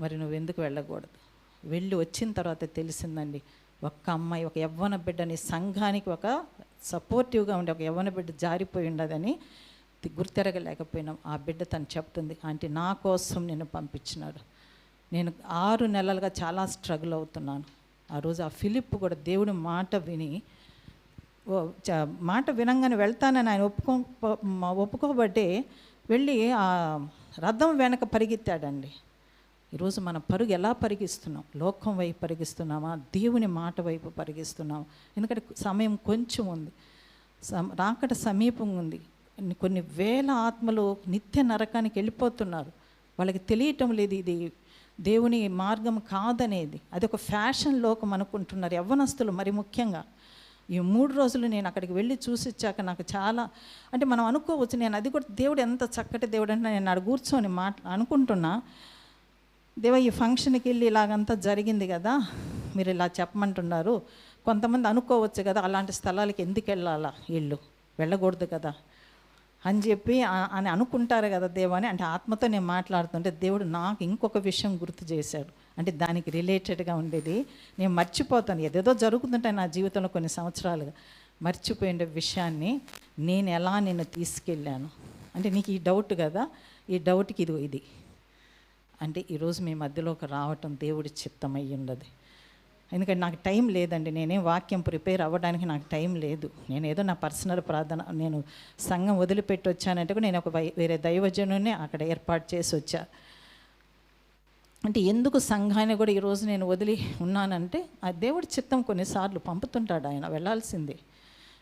మరి నువ్వెందుకు వెళ్ళకూడదు? వెళ్ళి వచ్చిన తర్వాత తెలిసిందండి, ఒక్క అమ్మాయి, ఒక యవ్వన బిడ్డని, సంఘానికి ఒక సపోర్టివ్గా ఉండే ఒక యవ్వన బిడ్డ జారిపోయి ఉండదని గుర్తెరగలేకపోయినాం. ఆ బిడ్డ తను చెప్తుంది, ఆంటీ నా కోసం నేను పంపించినాడు. నేను 6 నెలలుగా చాలా స్ట్రగుల్ అవుతున్నాను. ఆ రోజు ఆ ఫిలిప్పు కూడా దేవుడి మాట విని, మాట వినంగానే వెళ్తానని ఆయన ఒప్పుకోబట్టే వెళ్ళి ఆ రథం వెనక పరిగెత్తాడండి. ఈరోజు మన పరుగు ఎలా పరిగిస్తున్నాం? లోకం వైపు పరిగిస్తున్నామా, దేవుని మాట వైపు పరిగిస్తున్నామా? ఎందుకంటే సమయం కొంచెం ఉంది, రాకడ సమీపం ఉంది. కొన్ని వేల ఆత్మలు నిత్య నరకానికి వెళ్ళిపోతున్నారు. వాళ్ళకి తెలియటం లేదు ఇది దేవుని మార్గం కాదనేది. అది ఒక ఫ్యాషన్ లోకం అనుకుంటున్నారు యవ్వనస్తులు. మరి ముఖ్యంగా ఈ 3 రోజులు నేను అక్కడికి వెళ్ళి చూసి వచ్చాక నాకు చాలా, అంటే మనం అనుకోవచ్చు, నేను అది కూడా దేవుడు ఎంత చక్కటి దేవుడు అంటే, నేను అక్కడ కూర్చొని అనుకుంటున్నా, దేవా ఈ ఫంక్షన్కి వెళ్ళి ఇలాగంతా జరిగింది కదా, మీరు ఇలా చెప్పమంటున్నారు. కొంతమంది అనుకోవచ్చు కదా, అలాంటి స్థలాలకి ఎందుకు వెళ్ళాలా, వీళ్ళు వెళ్ళకూడదు కదా అని చెప్పి అని అనుకుంటారు కదా దేవా అని. అంటే ఆత్మతో నేను మాట్లాడుతుంటే దేవుడు నాకు ఇంకొక విషయం గుర్తు చేశాడు. అంటే దానికి రిలేటెడ్గా ఉండేది. నేను మర్చిపోతాను, ఏదేదో జరుగుతుంటాయి నా జీవితంలో కొన్ని సంవత్సరాలుగా. మర్చిపోయిన విషయాన్ని నేను ఎలా నిన్ను తీసుకెళ్ళాను అంటే నీకు ఈ డౌట్ కదా, ఈ డౌట్కి ఇది అంటే ఈరోజు మీ మధ్యలోకి రావటం దేవుడి చిత్తం అయ్యి ఉండదు. ఎందుకంటే నాకు టైం లేదండి, నేనేం వాక్యం ప్రిపేర్ అవ్వడానికి నాకు టైం లేదు. నేను ఏదో నా పర్సనల్ ప్రార్థన, నేను సంఘం వదిలిపెట్టి వచ్చానంటే కూడా నేను ఒక వేరే దైవజనుని అక్కడ ఏర్పాటు చేసి వచ్చా. అంటే ఎందుకు సంఘాన్ని కూడా ఈరోజు నేను వదిలి ఉన్నానంటే ఆ దేవుడి చిత్తం కొన్నిసార్లు పంపుతుంటాడు, ఆయన వెళ్ళాల్సిందే.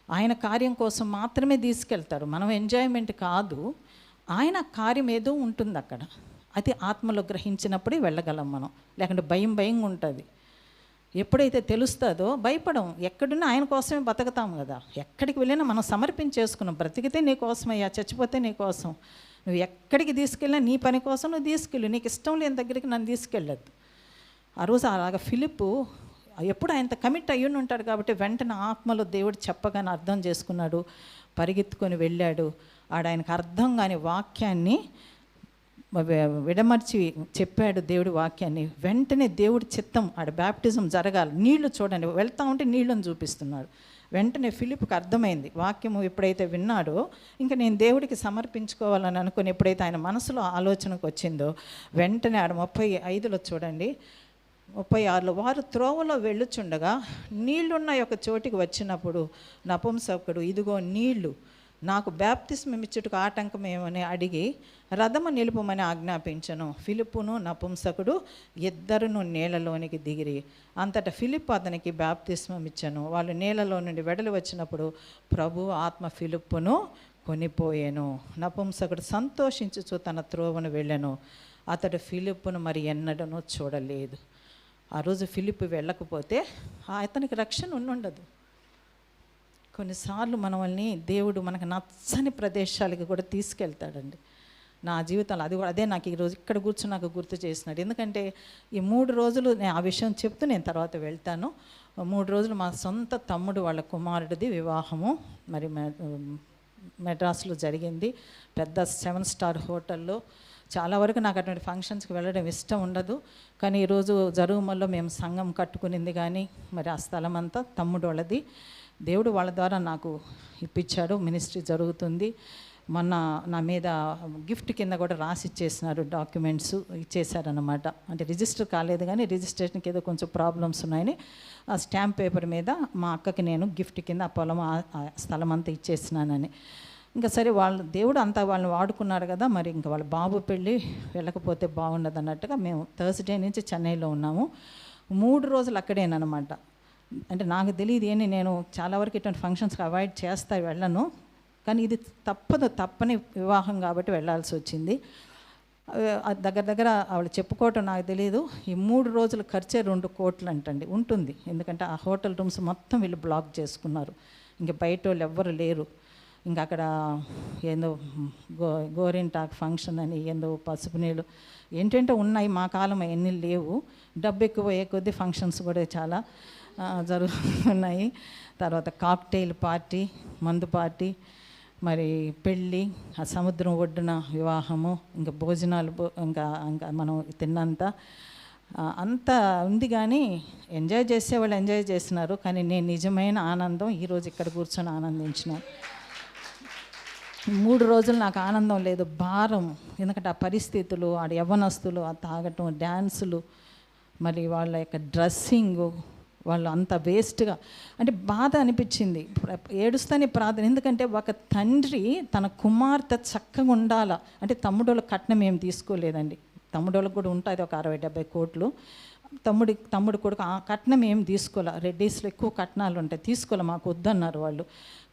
ఆయన కార్యం కోసం మాత్రమే తీసుకెళ్తారు, మనం ఎంజాయ్మెంట్ కాదు. ఆయన కార్యం ఏదో ఉంటుంది అక్కడ, అది ఆత్మలో గ్రహించినప్పుడే వెళ్ళగలం మనం. లేకుంటే భయంగా ఉంటుంది. ఎప్పుడైతే తెలుస్తుందో భయపడం. ఎక్కడున్నా ఆయన కోసమే బతుకుతాం కదా. ఎక్కడికి వెళ్ళినా మనం సమర్పించేసుకున్నాం. బ్రతికితే నీ కోసమయ్యా, చచ్చిపోతే నీ కోసం. నువ్వు ఎక్కడికి తీసుకెళ్ళినా నీ పని కోసం నువ్వు తీసుకెళ్ళు, నీకు ఇష్టం లేని దగ్గరికి నన్ను తీసుకెళ్ళద్దు. ఆ రోజు అలాగ ఫిలిప్పు ఎప్పుడు ఆయనతో కమిట్ అయ్యి ఉంటాడు కాబట్టి వెంటనే ఆత్మలో దేవుడు చెప్పగానే అర్థం చేసుకున్నాడు, పరిగెత్తుకొని వెళ్ళాడు. ఆయనకు అర్థం కాని వాక్యాన్ని విడమర్చి చెప్పాడు దేవుడి వాక్యాన్ని. వెంటనే దేవుడి చిత్తం, ఆడ బ్యాప్టిజం జరగాలి. నీళ్లు చూడండి, వెళ్తా ఉంటే నీళ్ళని చూపిస్తున్నాడు. వెంటనే ఫిలిప్కి అర్థమైంది, వాక్యము ఎప్పుడైతే విన్నాడో ఇంకా నేను దేవుడికి సమర్పించుకోవాలని అనుకుని ఎప్పుడైతే ఆయన మనసులో ఆలోచనకు వచ్చిందో వెంటనే ఆడ 35లో చూడండి, 36లో వారు త్రోవలో వెళ్ళుచుండగా నీళ్లున్న ఒక చోటికి వచ్చినప్పుడు నపుంసకుడు, ఇదిగో నీళ్లు, నాకు బ్యాప్తిస్మం ఇచ్చుటకు ఆటంకమేమని అడిగి రథము నిలుపుమని ఆజ్ఞాపించను. ఫిలిప్పును నపుంసకుడు ఇద్దరును నీళ్ళలోనికి దిగిరి. అంతటా ఫిలిప్పు అతనికి బ్యాప్తిస్మం ఇచ్చను. వాళ్ళు నీళ్ళలో నుండి వెడలి వచ్చినప్పుడు ప్రభు ఆత్మ ఫిలిప్పును కొనిపోయాను. నపుంసకుడు సంతోషించుచు తన త్రోవను వెళ్ళాను. అతడు ఫిలిప్పును మరి ఎన్నడనూ చూడలేదు. ఆ రోజు ఫిలిప్పు వెళ్ళకపోతే అతనికి రక్షణ ఉండదు. కొన్నిసార్లు మనల్ని దేవుడు మనకు నచ్చని ప్రదేశాలకి కూడా తీసుకెళ్తాడండి. నా జీవితంలో అది కూడా అదే నాకు ఈరోజు ఇక్కడ కూర్చొని నాకు గుర్తు చేసినాడు. ఎందుకంటే ఈ 3 రోజులు నేను ఆ విషయం చెప్తూ నేను తర్వాత వెళ్తాను. 3 రోజులు మా సొంత తమ్ముడు వాళ్ళ కుమారుడిది వివాహము మరి మెడ్రాస్లో జరిగింది. పెద్ద 7 స్టార్ హోటల్లో. చాలా వరకు నాకు అటువంటి ఫంక్షన్స్కి వెళ్ళడం ఇష్టం ఉండదు. కానీ ఈరోజు జరుగుమల్లో మేము సంఘం కట్టుకునింది కానీ మరి ఆ స్థలం అంతా తమ్ముడు వాళ్ళది. దేవుడు వాళ్ళ ద్వారా నాకు ఇప్పించాడు. మినిస్ట్రీ జరుగుతుంది. మొన్న నా మీద గిఫ్ట్ కింద కూడా రాసి ఇచ్చేసినారు, డాక్యుమెంట్స్ ఇచ్చేసారనమాట. అంటే రిజిస్టర్ కాలేదు కానీ రిజిస్ట్రేషన్కి ఏదో కొంచెం ప్రాబ్లమ్స్ ఉన్నాయని ఆ స్టాంప్ పేపర్ మీద మా అక్కకి నేను గిఫ్ట్ కింద ఆ పొలం ఆ స్థలం అంతా ఇచ్చేసినానని. ఇంకా సరే వాళ్ళు దేవుడు అంతా వాళ్ళని వాడుకున్నాడు కదా, మరి ఇంకా వాళ్ళ బాబు పెళ్ళి వెళ్ళకపోతే బాగుండదు అన్నట్టుగా మేము థర్స్డే నుంచి చెన్నైలో ఉన్నాము. 3 రోజులు అక్కడేనమాట. అంటే నాకు తెలియదు ఏంటి, నేను చాలా వరకు ఇటువంటి ఫంక్షన్స్కి అవాయిడ్ చేస్తా, వెళ్ళను. కానీ ఇది తప్పని వివాహం కాబట్టి వెళ్ళాల్సి వచ్చింది. దగ్గర వాళ్ళు చెప్పుకోవటం నాకు తెలియదు. ఈ 3 రోజుల ఖర్చే 2 కోట్లు అంటండి ఉంటుంది. ఎందుకంటే ఆ హోటల్ రూమ్స్ మొత్తం వీళ్ళు బ్లాక్ చేసుకున్నారు. ఇంకా బయట వాళ్ళు ఎవ్వరు లేరు. ఇంకా అక్కడ ఏందో గోరింటాకు ఫంక్షన్ అని ఏందో పసుపు నీళ్ళు ఏంటంటే ఉన్నాయి. మా కాలం ఎన్ని లేవు. డబ్బు ఎక్కువ అయ్యే కొద్దీ ఫంక్షన్స్ కూడా చాలా జరుగుతున్నాయి. తర్వాత కాక్టైల్ పార్టీ, మందు పార్టీ, మరి పెళ్ళి, ఆ సముద్రం ఒడ్డున వివాహము, ఇంకా భోజనాలు, ఇంకా మనం తిన్నంత అంతా ఉంది. కానీ ఎంజాయ్ చేసేవాళ్ళు ఎంజాయ్ చేస్తున్నారు. కానీ నేను నిజమైన ఆనందం ఈరోజు ఇక్కడ కూర్చొని ఆనందించినాను. 3 రోజులు నాకు ఆనందం లేదు, భారం. ఎందుకంటే ఆ పరిస్థితులు, ఆ యవ్వనస్తులు, ఆ తాగటం, డ్యాన్సులు, మరి వాళ్ళ యొక్క డ్రెస్సింగు, వాళ్ళు అంత వేస్ట్గా, అంటే బాధ అనిపించింది. ఏడుస్తానే ప్రార్థన. ఎందుకంటే ఒక తండ్రి తన కుమార్తె చక్కగా ఉండాలా అంటే తమ్ముడోళ్ళ కట్నం ఏం తీసుకోలేదండి. తమ్ముడోళ్ళకి కూడా ఉంటుంది ఒక 60-70 కోట్లు. తమ్ముడు కొడుకు ఆ కట్నం ఏం తీసుకోలే. రెడ్డీస్లో ఎక్కువ కట్నాలు ఉంటాయి, తీసుకోలే, మాకు వద్దన్నారు వాళ్ళు.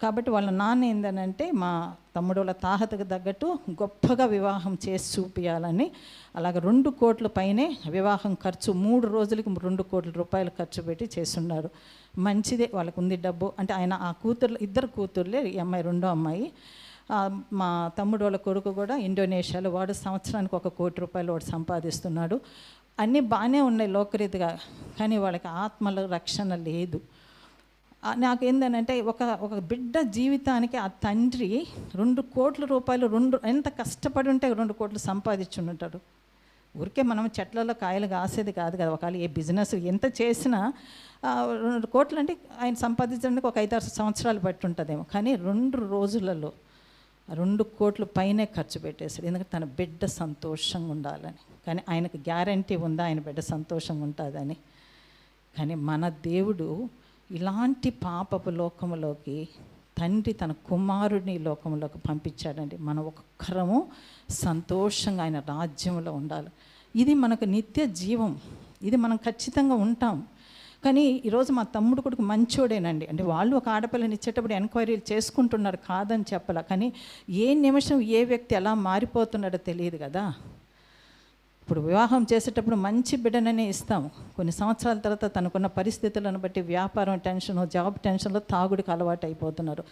కాబట్టి వాళ్ళ నాన్న ఏందనంటే మా తమ్ముడోళ్ళ తాహతకు తగ్గట్టు గొప్పగా వివాహం చేసి చూపించాలని అలాగ 2 కోట్ల పైనే వివాహం ఖర్చు, 3 రోజులకి 2 కోట్ల రూపాయలు ఖర్చు పెట్టి చేస్తున్నారు. మంచిదే, వాళ్ళకు ఉంది డబ్బు. అంటే ఆయన ఆ కూతుర్లు, 2 కూతుర్లే, ఈ అమ్మాయి రెండో అమ్మాయి. మా తమ్ముడు వాళ్ళ కొడుకు కూడా ఇండోనేషియాలో, వాడు సంవత్సరానికి 1 కోటి రూపాయలు వాడు సంపాదిస్తున్నాడు. అన్నీ బాగానే ఉన్నాయి లోకరీతిగా, కానీ వాళ్ళకి ఆత్మలో రక్షణ లేదు. నాకేందనంటే ఒక బిడ్డ జీవితానికి ఆ తండ్రి 2 కోట్ల రూపాయలు ఎంత కష్టపడి ఉంటే 2 కోట్లు సంపాదించుంటాడు. ఊరికే మనం చెట్లలో కాయలు కాసేది కాదు కదా. ఒకవేళ ఏ బిజినెస్ ఎంత చేసినా 2 కోట్లు అంటే ఆయన సంపాదించడానికి ఒక 5-6 సంవత్సరాలు బట్టి ఉంటుందేమో. కానీ 2 రోజులలో 2 కోట్ల పైనే ఖర్చు పెట్టేశాడు. ఎందుకంటే తన బిడ్డ సంతోషంగా ఉండాలని. కానీ ఆయనకు గ్యారంటీ ఉందా ఆయన బిడ్డ సంతోషంగా ఉంటుందని? కానీ మన దేవుడు ఇలాంటి పాపపు లోకములోకి తండ్రి తన కుమారుడిని లోకంలోకి పంపించాడండి. మనం ఒక్కరము సంతోషంగా ఆయన రాజ్యంలో ఉండాలి. ఇది మనకు నిత్య జీవం, ఇది మనం ఖచ్చితంగా ఉంటాం. కానీ ఈరోజు మా తమ్ముడు కొడుకు మంచోడేనండి. అంటే వాళ్ళు ఒక ఆడపిల్లని ఇచ్చేటప్పుడు ఎంక్వైరీలు చేసుకుంటున్నారు, కాదని చెప్పాల. కానీ ఏ నిమిషం ఏ వ్యక్తి ఎలా మారిపోతున్నాడో తెలియదు కదా. ఇప్పుడు వివాహం చేసేటప్పుడు మంచి బిడ్డననే ఇస్తాము. కొన్ని సంవత్సరాల తర్వాత తనకున్న పరిస్థితులను బట్టి వ్యాపారం టెన్షను, జాబ్ టెన్షన్లో తాగుడికి అలవాటు అయిపోతున్నారు.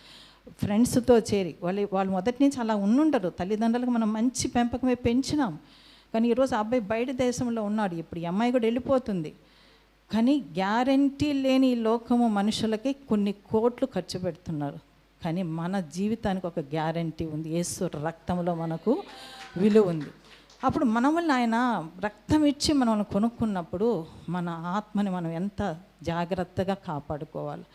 ఫ్రెండ్స్తో చేరి వాళ్ళు మొదటి నుంచి అలా ఉండుండరు. తల్లిదండ్రులకు మనం మంచి పెంపకమే పెంచినాం. కానీ ఈరోజు అబ్బాయి బయట దేశంలో ఉన్నాడు, ఇప్పుడు ఈ అమ్మాయి కూడా వెళ్ళిపోతుంది. కానీ గ్యారంటీ లేని ఈ లోకము మనుషులకి కొన్ని కోట్లు ఖర్చు పెడుతున్నారు. కానీ మన జీవితానికి ఒక గ్యారంటీ ఉంది. యేసు రక్తంలో మనకు విలువ ఉంది. అప్పుడు మన వల్ల ఆయన రక్తం ఇచ్చి మనల్ని కొనుక్కున్నప్పుడు మన ఆత్మని మనం ఎంత జాగ్రత్తగా కాపాడుకోవాలి.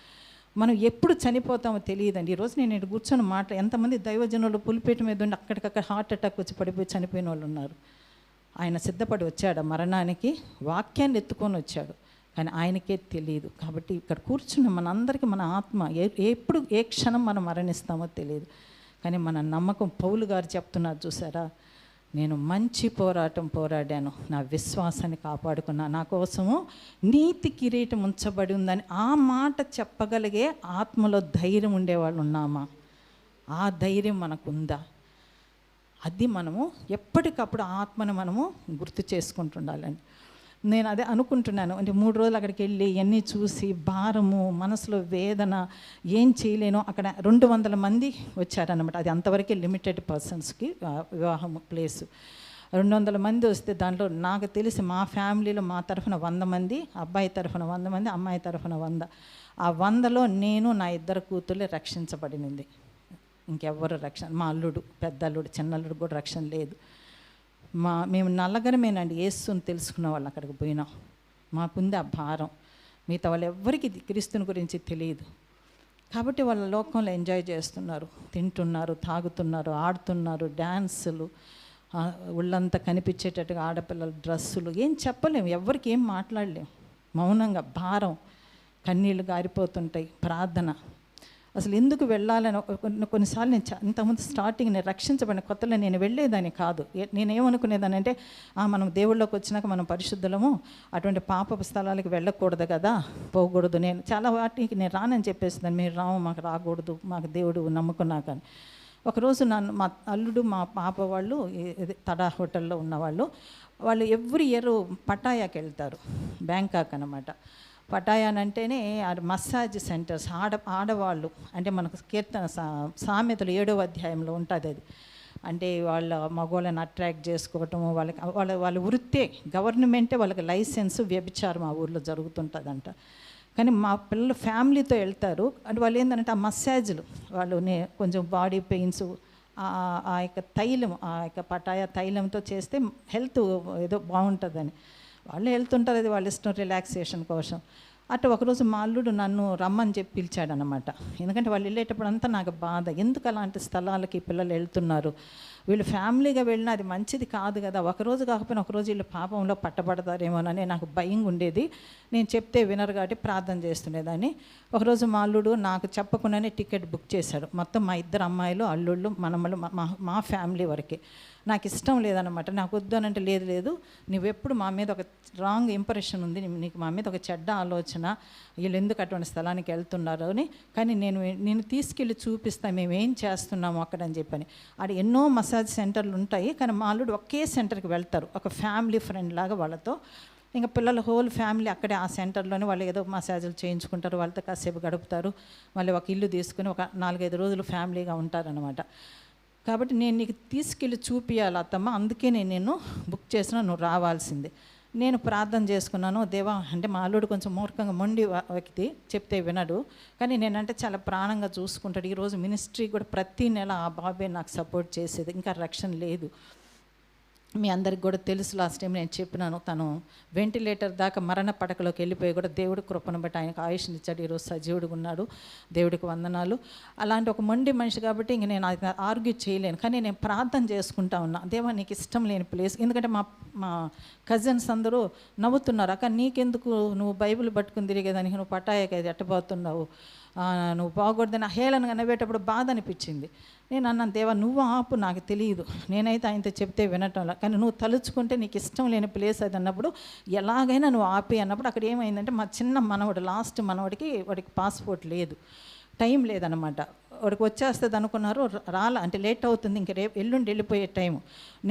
మనం ఎప్పుడు చనిపోతామో తెలియదండి. ఈరోజు నేను ఇక్కడ కూర్చొని ఎంతమంది దైవజనులు పులిపేట మీద ఉండి అక్కడికక్కడ హార్ట్ అటాక్ వచ్చి పడిపోయి చనిపోయిన వాళ్ళు ఉన్నారు. ఆయన సిద్ధపడి వచ్చాడు మరణానికి, వాక్యాన్ని ఎత్తుకొని వచ్చాడు. కానీ ఆయనకే తెలియదు. కాబట్టి ఇక్కడ కూర్చున్న మనందరికీ మన ఆత్మ ఎప్పుడు ఏ క్షణం మనం మరణిస్తామో తెలియదు. కానీ మన నమ్మకం పౌలు గారు చెప్తున్నారు చూసారా, నేను మంచి పోరాటం పోరాడాను, నా విశ్వాసాన్ని కాపాడుకున్నా, నా కోసము నీతి కిరీటం ఉంచబడి ఉందని ఆ మాట చెప్పగలిగే ఆత్మలో ధైర్యం ఉండేవాళ్ళు ఉన్నామా? ఆ ధైర్యం మనకుందా? అది మనము ఎప్పటికప్పుడు ఆత్మను మనము గుర్తు చేసుకుంటుండాలండి. నేను అదే అనుకుంటున్నాను. అంటే 3 రోజులు అక్కడికి వెళ్ళి ఇవన్నీ చూసి భారము, మనసులో వేదన, ఏం చేయలేను. అక్కడ 200 మంది వచ్చారనమాట. అది అంతవరకే లిమిటెడ్ పర్సన్స్కి వివాహం ప్లేసు. 200 మంది వస్తే దాంట్లో నాకు తెలిసి మా ఫ్యామిలీలో మా తరఫున 100 మంది, అబ్బాయి తరఫున 100 మంది, అమ్మాయి తరఫున 100. ఆ 100లో నేను, నా 2 కూతుర్లే రక్షించబడినది. ఇంకెవ్వరు రక్షణ, మా అల్లుడు, పెద్ద అల్లుడు, చిన్న అల్లుడు కూడా రక్షణ లేదు. మేము నల్లగరమేనండి యేసుని తెలుసుకున్న వాళ్ళు అక్కడికి పోయినాం. మాకుంది ఆ భారం. మిగతా వాళ్ళు ఎవ్వరికి క్రీస్తుని గురించి తెలియదు. కాబట్టి వాళ్ళ లోకంలో ఎంజాయ్ చేస్తున్నారు, తింటున్నారు, తాగుతున్నారు, ఆడుతున్నారు, డ్యాన్సులు, ఒళ్ళంతా కనిపించేటట్టుగా ఆడపిల్లల డ్రెస్సులు. ఏం చెప్పలేము, ఎవరికి ఏం మాట్లాడలేము. మౌనంగా భారం, కన్నీళ్ళు గారిపోతుంటాయి. ప్రార్థన అసలు ఎందుకు వెళ్ళాలని కొన్నిసార్లు నేను ఇంతకుముందు స్టార్టింగ్ నేను రక్షించబడిన కొత్తలో నేను వెళ్ళేదాన్ని కాదు. నేనేమనుకునేదాన్ని అంటే మనం దేవుళ్ళలోకి వచ్చినాక మనం పరిశుద్ధులము, అటువంటి పాపపు స్థలాలకు వెళ్ళకూడదు కదా, పోకూడదు. నేను చాలా వాటికి నేను రానని చెప్పేసిందాన్ని. మీరు రాము, మాకు రాకూడదు, మాకు దేవుడు నమ్ముకున్నాకని. ఒకరోజు మా అల్లుడు, మా పాప వాళ్ళు తడా హోటల్లో ఉన్నవాళ్ళు, వాళ్ళు ఎవ్రీ ఇయర్ పటాయాకి వెళ్తారు, బ్యాంకాక్ అనమాట. పటాయాన్ అంటేనే మసాజ్ సెంటర్స్, ఆడవాళ్ళు. అంటే మనకు కీర్తన సామెతలు 7వ అధ్యాయంలో ఉంటుంది అది. అంటే వాళ్ళ మగవాళ్ళని అట్రాక్ట్ చేసుకోవటము, వాళ్ళ వృత్తే, గవర్నమెంటే వాళ్ళకి లైసెన్స్, వ్యభిచారం ఆ ఊర్లో జరుగుతుంటుందంట. కానీ మా పిల్లలు ఫ్యామిలీతో వెళ్తారు. అంటే వాళ్ళు ఏంటంటే ఆ మసాజ్లు, వాళ్ళు కొంచెం బాడీ పెయిన్స్, ఆ యొక్క తైలం, ఆ యొక్క పటాయా తైలంతో చేస్తే హెల్త్ ఏదో బాగుంటుందని వాళ్ళు వెళ్తుంటారు. అది వాళ్ళ ఇష్టం, రిలాక్సేషన్ కోసం. అటు ఒకరోజు మా అల్లుడు నన్ను రమ్మని చెప్పి పిలిచాడనమాట. ఎందుకంటే వాళ్ళు వెళ్ళేటప్పుడు అంతా నాకు బాధ, ఎందుకు అలాంటి స్థలాలకి పిల్లలు వెళ్తున్నారు, వీళ్ళు ఫ్యామిలీగా వెళ్ళినా అది మంచిది కాదు కదా, ఒకరోజు కాకపోయినా ఒకరోజు వీళ్ళు పాపంలో పట్టబడతారేమోనని నాకు భయం ఉండేది. నేను చెప్తే వినరు కాబట్టి ప్రార్థన చేస్తుండేదాన్ని. ఒకరోజు మా అల్లుడు నాకు చెప్పకుండానే టికెట్ బుక్ చేశాడు. మొత్తం మా 2 అమ్మాయిలు, అల్లుళ్ళు, మనమలు, మా ఫ్యామిలీ వరకే. నాకు ఇష్టం లేదనమాట. నాకు వద్దు అని అంటే, లేదు నువ్వెప్పుడు మా మీద ఒక రాంగ్ ఇంప్రెషన్ ఉంది, నీకు మా మీద ఒక చెడ్డ ఆలోచన, వీళ్ళు ఎందుకు అటువంటి స్థలానికి వెళ్తున్నారు అని. కానీ నేను తీసుకెళ్ళి చూపిస్తాను మేము ఏం చేస్తున్నాము అక్కడ అని చెప్పని. ఆడ ఎన్నో మసాజ్ సెంటర్లు ఉంటాయి. కానీ మా అల్లుడు ఒకే సెంటర్కి వెళ్తారు, ఒక ఫ్యామిలీ ఫ్రెండ్ లాగా వాళ్ళతో. ఇంకా పిల్లల హోల్ ఫ్యామిలీ అక్కడే ఆ సెంటర్లోనే వాళ్ళు ఏదో మసాజులు చేయించుకుంటారు, వాళ్ళతో కాసేపు గడుపుతారు. మళ్ళీ ఒక ఇల్లు తీసుకుని ఒక 4-5 రోజులు ఫ్యామిలీగా ఉంటారనమాట. కాబట్టి నేను నీకు తీసుకెళ్ళి చూపించాలి అత్తమ్మ, అందుకే నేను బుక్ చేసిన, నువ్వు రావాల్సిందే. నేను ప్రార్థన చేసుకున్నాను, దేవా అంటే మా అల్లుడు కొంచెం మూర్ఖంగా మొండి వ్యక్తి, చెప్తే వినడు. కానీ నేనంటే చాలా ప్రాణంగా చూసుకుంటాడు. ఈరోజు మినిస్ట్రీ కూడా ప్రతి నెల ఆ బాబే నాకు సపోర్ట్ చేసేది. ఇంకా రక్షణ లేదు. మీ అందరికి కూడా తెలుసు, లాస్ట్ టైం నేను చెప్పినాను, తను వెంటిలేటర్ దాకా మరణ పడకలోకి వెళ్ళిపోయి కూడా దేవుడి కృపను బట్టి ఆయనకు ఆయుష్ని ఇచ్చాడు. ఈరోజు సజీవుడిగా ఉన్నాడు. దేవుడికి వందనాలు. అలాంటి ఒక మొండి మనిషి కాబట్టి ఇంక నేను అది ఆర్గ్యూ చేయలేను. కానీ నేను ప్రార్థన చేసుకుంటా ఉన్నా, దేవా నీకు ఇష్టం లేని ప్లేస్. ఎందుకంటే మా కజిన్స్ అందరూ నవ్వుతున్నారు, అక్క నీకెందుకు, నువ్వు బైబిల్ పట్టుకుని తిరిగేదానికి నువ్వు పటాయకి అది ఎట్టబోతున్నావు, నువ్వు బాగూడదని హేళనగా నవ్వేటప్పుడు బాధ అనిపించింది. నేను అన్నాను, దేవా నువ్వు ఆపు, నాకు తెలియదు, నేనైతే ఆయనతో చెప్తే వినటంలా, కానీ నువ్వు తలుచుకుంటే నీకు ఇష్టం లేని ప్లేస్ అది అన్నప్పుడు ఎలాగైనా నువ్వు ఆపి అన్నప్పుడు అక్కడ ఏమైందంటే మా చిన్న మనవడు, లాస్ట్ మనవడికి, వాడికి పాస్పోర్ట్ లేదు, టైం లేదనమాట. వాడికి వచ్చేస్తుంది అనుకున్నారు, రాలా, అంటే లేట్ అవుతుంది, ఇంక రేపు ఎల్లుండి వెళ్ళిపోయే టైం.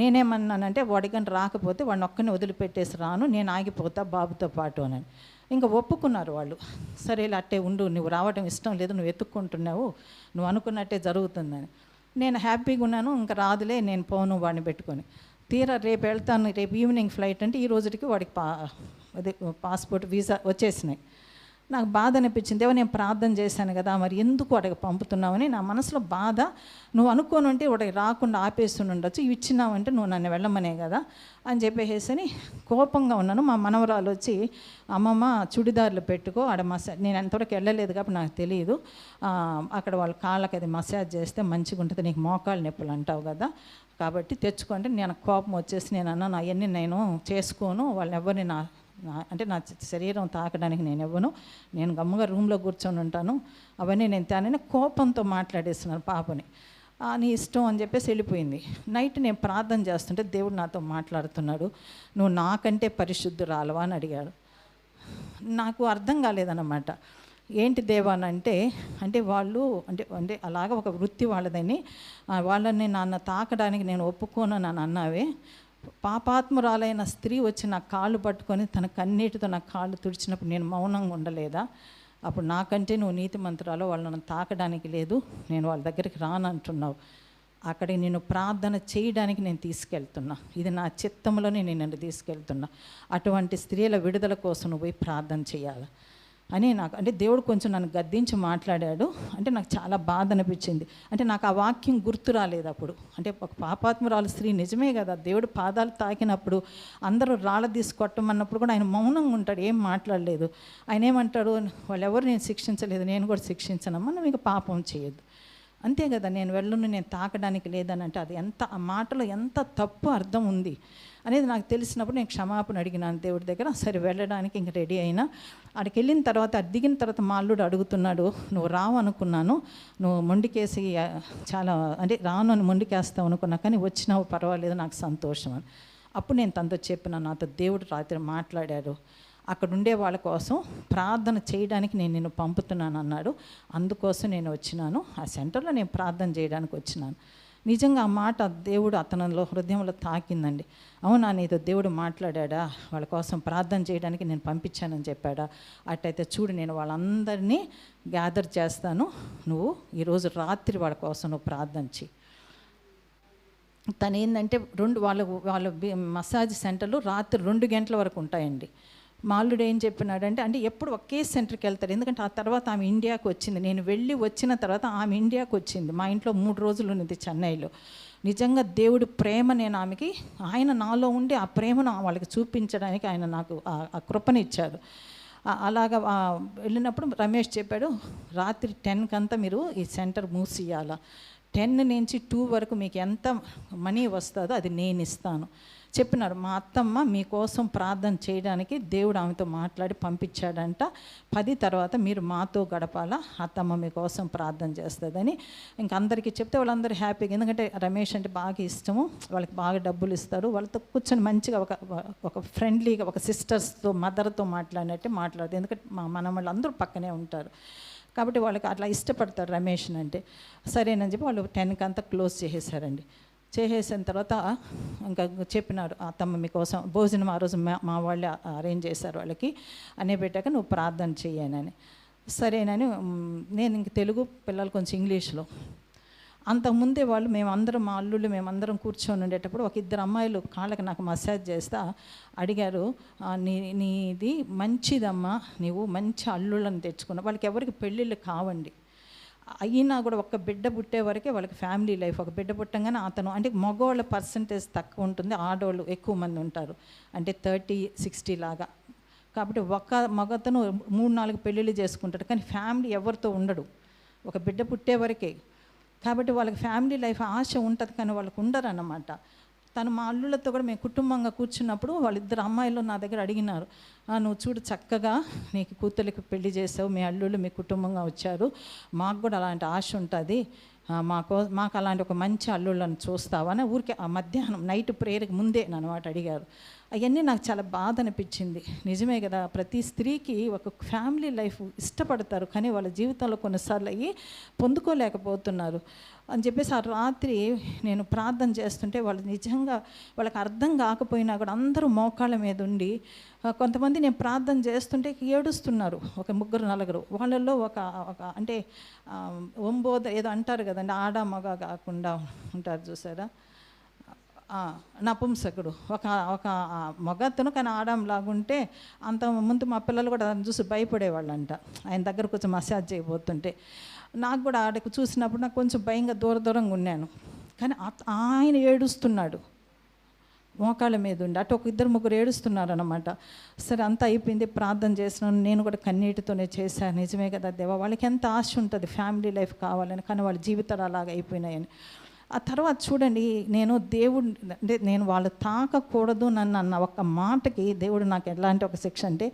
నేనేమన్నానంటే వాడికని రాకపోతే వాడిని ఒక్కని వదిలిపెట్టేసి రాను, నేను ఆగిపోతా బాబుతో పాటు అని. ఇంకా ఒప్పుకున్నారు వాళ్ళు. సరే ఇలా అట్టే ఉండు, నువ్వు రావడం ఇష్టం లేదు, నువ్వు వెతుక్కుంటున్నావు, నువ్వు అనుకున్నట్టే జరుగుతుందని. నేను హ్యాపీగా ఉన్నాను, ఇంకా రాదులే నేను పోను వాడిని పెట్టుకొని. తీరా రేపు వెళ్తాను, రేపు ఈవినింగ్ ఫ్లైట్ అంటే ఈ రోజుకి వాడికి అదే పాస్పోర్ట్ వీసా వచ్చేసినాయి. నాకు బాధ అనిపించింది, ఏమో నేను ప్రార్థన చేశాను కదా, మరి ఎందుకు వాడికి పంపుతున్నావని నా మనసులో బాధ. నువ్వు అనుకోని ఉంటే వాడికి రాకుండా ఆపేస్తూ ఉండొచ్చు, ఇవి ఇచ్చినావంటే నువ్వు నన్ను వెళ్ళమనే కదా అని చెప్పేసి కోపంగా ఉన్నాను. మా మనవరాలు వచ్చి, అమ్మమ్మ చుడిదార్లు పెట్టుకో, ఆడ మసాజ్, నేను అంతవరకు వెళ్ళలేదు కాబట్టి నాకు తెలియదు, అక్కడ వాళ్ళ కాళ్ళకి అది మసాజ్ చేస్తే మంచిగా ఉంటుంది, నీకు మోకాలు నొప్పులు అంటావు కదా కాబట్టి తెచ్చుకుంటే, నేను కోపం వచ్చేసి నేను అన్నాను అవన్నీ నేను చేసుకోను, వాళ్ళని ఎవరిని అంటే నా శరీరం తాకడానికి నేను ఇవ్వను, నేను గమ్ముగా రూమ్లో కూర్చొని ఉంటాను, అవన్నీ నేను తానని కోపంతో మాట్లాడేస్తున్నాను పాపని. నీ ఇష్టం అని చెప్పేసి వెళ్ళిపోయింది. నైట్ నేను ప్రార్థన చేస్తుంటే దేవుడు నాతో మాట్లాడుతున్నాడు, నువ్వు నాకంటే పరిశుద్ధురాలవా అని అడిగాడు. నాకు అర్థం కాలేదన్నమాట. ఏంటి దేవానంటే, అంటే వాళ్ళు అంటే అలాగ ఒక వృత్తి వాళ్ళదని, వాళ్ళని నాన్న తాకడానికి నేను ఒప్పుకోను అని అన్నావే. పాపాత్మురాలైన స్త్రీ వచ్చి నా కాళ్ళు పట్టుకొని తన కన్నీటితో నా కాళ్ళు తుడిచినప్పుడు నేను మౌనంగా ఉండలేదా? అప్పుడు నాకంటే నువ్వు నీతిమంతురాలు, వాళ్ళని తాకడానికి లేదు, నేను వాళ్ళ దగ్గరికి రానంటున్నావు. అక్కడికి నేను ప్రార్థన చేయడానికి నేను తీసుకెళ్తున్నా, ఇది నా చిత్తంలోనే నేను తీసుకెళ్తున్నా. అటువంటి స్త్రీల విడుదల కోసం నువ్వు పోయి ప్రార్థన చేయాలి అని నాకు, అంటే దేవుడు కొంచెం నన్ను గద్దించి మాట్లాడాడు. అంటే నాకు చాలా బాధ అనిపించింది. అంటే నాకు ఆ వాక్యం గుర్తు రాలేదు అప్పుడు. అంటే ఒక పాపాత్మురాలు స్త్రీ నిజమే కదా, దేవుడు పాదాలు తాకినప్పుడు అందరూ రాళ్ళ తీసుకొట్టమన్నప్పుడు కూడా ఆయన మౌనంగా ఉంటాడు, ఏం మాట్లాడలేదు. ఆయన ఏమంటాడు, వాళ్ళు ఎవరు నేను శిక్షించలేదు, నేను కూడా శిక్షించనమ్మా, నువ్వు ఇక పాపం చేయొద్దు, అంతే కదా, నేను వెళ్ళను, నేను తాకడానికి లేదని. అంటే అది ఎంత, ఆ మాటలో ఎంత తప్పు అర్థం ఉంది అనేది నాకు తెలిసినప్పుడు నేను క్షమాపణ అడిగినాను దేవుడి దగ్గర. సరే వెళ్ళడానికి ఇంక రెడీ అయినా. అక్కడికి వెళ్ళిన తర్వాత, దిగిన తర్వాత మా అల్లుడు అడుగుతున్నాడు, నువ్వు రావు అనుకున్నాను, నువ్వు మొండికేసి చాలా, అంటే రాను అని మొండికేస్తావు అనుకున్నా, కానీ వచ్చినావు పర్వాలేదు, నాకు సంతోషం అని. అప్పుడు నేను తనతో చెప్పిన, నాతో దేవుడు రాత్రి మాట్లాడాడు, అక్కడ ఉండే వాళ్ళ కోసం ప్రార్థన చేయడానికి నేను నిన్ను పంపుతున్నాను అన్నాడు, అందుకోసం నేను వచ్చినాను, ఆ సెంటర్లో నేను ప్రార్థన చేయడానికి వచ్చినాను. నిజంగా ఆ మాట దేవుడు అతనిలో హృదయంలో తాకిందండి. అవునా, నీతో దేవుడు మాట్లాడా, వాళ్ళ కోసం ప్రార్థన చేయడానికి నేను పంపించానని చెప్పాడా? అట్టయితే చూడు, నేను వాళ్ళందరినీ గ్యాదర్ చేస్తాను, నువ్వు ఈరోజు రాత్రి వాళ్ళ కోసం నువ్వు ప్రార్థన చేయి. తను ఏంటంటే వాళ్ళ మసాజ్ సెంటర్లు రాత్రి 2 గంటల వరకు ఉంటాయండి. మా అల్లుడు ఏం చెప్పినాడంటే, అంటే ఎప్పుడు ఒకే సెంటర్కి వెళ్తారు, ఎందుకంటే ఆ తర్వాత ఆమె ఇండియాకి వచ్చింది, నేను వెళ్ళి వచ్చిన తర్వాత ఆమె ఇండియాకి వచ్చింది, మా ఇంట్లో 3 రోజులు ఉన్నది చెన్నైలో. నిజంగా దేవుడి ప్రేమ నేను ఆమెకి, ఆయన నాలో ఉండి ఆ ప్రేమను వాళ్ళకి చూపించడానికి ఆయన నాకు ఆ కృపనిచ్చాడు. అలాగా వెళ్ళినప్పుడు రమేష్ చెప్పాడు, రాత్రి 10 మీరు ఈ సెంటర్ మూసియాల, 10 నుంచి 2 వరకు మీకు ఎంత మనీ వస్తుందో అది నేను ఇస్తాను చెప్పినారు. మా అత్తమ్మ మీకోసం ప్రార్థన చేయడానికి దేవుడు ఆమెతో మాట్లాడి పంపించాడంట, 10 తర్వాత మీరు మాతో గడపాలా, అత్తమ్మ మీకోసం ప్రార్థన చేస్తుందని ఇంకందరికీ చెప్తే వాళ్ళందరూ హ్యాపీగా, ఎందుకంటే రమేష్ అంటే బాగా ఇష్టము, వాళ్ళకి బాగా డబ్బులు ఇస్తారు, వాళ్ళతో కూర్చొని మంచిగా ఒక ఫ్రెండ్లీగా ఒక సిస్టర్స్తో మదర్తో మాట్లాడినట్టే మాట్లాడుతుంది, ఎందుకంటే మా మనవాళ్ళు అందరూ పక్కనే ఉంటారు కాబట్టి వాళ్ళకి అట్లా ఇష్టపడతారు రమేష్ని అంటే. సరేనని చెప్పి వాళ్ళు 10 క్లోజ్ చేసేసారండి. చేసేసిన తర్వాత ఇంకా చెప్పినారు, అత్తమ్మ మీకోసం భోజనం ఆ రోజు మా వాళ్ళే అరేంజ్ చేశారు వాళ్ళకి, అనే పెట్టాక నువ్వు ప్రార్థన చేయనని. సరేనని నేను ఇంక తెలుగు, పిల్లలు కొంచెం ఇంగ్లీష్లో. అంతకుముందే వాళ్ళు మేమందరం, మా అల్లుళ్ళు మేమందరం కూర్చొని ఉండేటప్పుడు ఒక 2 అమ్మాయిలు కాళ్ళకి నాకు మసాజ్ చేస్తా అడిగారు, నీది మంచిదమ్మా, నీవు మంచి అల్లుళ్ళని తెచ్చుకున్నావు. వాళ్ళకి ఎవరికి పెళ్ళిళ్ళు కావండి, అయినా కూడా ఒక బిడ్డ పుట్టే వరకే వాళ్ళకి ఫ్యామిలీ లైఫ్. ఒక బిడ్డ పుట్టంగానే అతను అంటే మగవాళ్ళ పర్సంటేజ్ తక్కువ ఉంటుంది, ఆడవాళ్ళు ఎక్కువ మంది ఉంటారు, అంటే 30-60 లాగా. కాబట్టి ఒక మగతను 3-4 పెళ్ళిళ్ళు చేసుకుంటాడు, కానీ ఫ్యామిలీ ఎవరితో ఉండడు, ఒక బిడ్డ పుట్టే వరకే. కాబట్టి వాళ్ళకి ఫ్యామిలీ లైఫ్ ఆశ ఉంటుంది, కానీ వాళ్ళకు ఉండరు అన్నమాట. తను మా అల్లుళ్ళతో కూడా మేము కుటుంబంగా కూర్చున్నప్పుడు వాళ్ళిద్దరు అమ్మాయిలు నా దగ్గర అడిగినారు, నువ్వు చూడు చక్కగా నీకు కూతురికి పెళ్లి చేసావు, మీ అల్లుళ్ళు మీ కుటుంబంగా వచ్చారు, మాకు కూడా అలాంటి ఆశ ఉంటుంది, మాకు అలాంటి ఒక మంచి అల్లుళ్ళని చూస్తావని ఊరికే ఆ మధ్యాహ్నం నైట్ ప్రేయర్కి ముందే నన్నమాట అడిగారు. అవన్నీ నాకు చాలా బాధ అనిపించింది. నిజమే కదా, ప్రతి స్త్రీకి ఒక ఫ్యామిలీ లైఫ్ ఇష్టపడతారు, కానీ వాళ్ళ జీవితంలో కొన్నిసార్లు అయ్యి పొందుకోలేకపోతున్నారు అని చెప్పేసి ఆ రాత్రి నేను ప్రార్థన చేస్తుంటే వాళ్ళు నిజంగా వాళ్ళకి అర్థం కాకపోయినా కూడా అందరూ మోకాళ్ళ మీద ఉండి, కొంతమంది నేను ప్రార్థన చేస్తుంటే ఏడుస్తున్నారు, ఒక 3-4. వాళ్ళల్లో ఒక అంటే ఒంబోద ఏదో అంటారు కదండి, ఆడ మగ కాకుండా ఉంటారు చూసారా, నపుంసకుడు, ఒక మగతను కానీ ఆడంలాగుంటే, అంత ముందు మా పిల్లలు కూడా దాన్ని చూసి భయపడేవాళ్ళంట. ఆయన దగ్గర కొంచెం మసాజ్ చేయబోతుంటే నాకు కూడా ఆడకు చూసినప్పుడు నాకు కొంచెం భయంగా దూరంగా ఉన్నాను. కానీ ఆయన ఏడుస్తున్నాడు మోకాళ్ళ మీద ఉండి, అటు ఒక 2-3 ఏడుస్తున్నారు అనమాట. సరే అంతా అయిపోయింది, ప్రార్థన చేసినాను, నేను కూడా కన్నీటితోనే చేశాను. నిజమే కదా దేవా, వాళ్ళకి ఎంత ఆశ ఉంటుంది ఫ్యామిలీ లైఫ్ కావాలని, కానీ వాళ్ళ జీవితాలు అలాగ అయిపోయినాయని. ఆ తర్వాత చూడండి, దేవుడు అంటే నేను వాళ్ళు తాకకూడదు నన్ను అన్న ఒక మాటకి దేవుడు నాకు ఎలాంటి ఒక శిక్ష అంటే,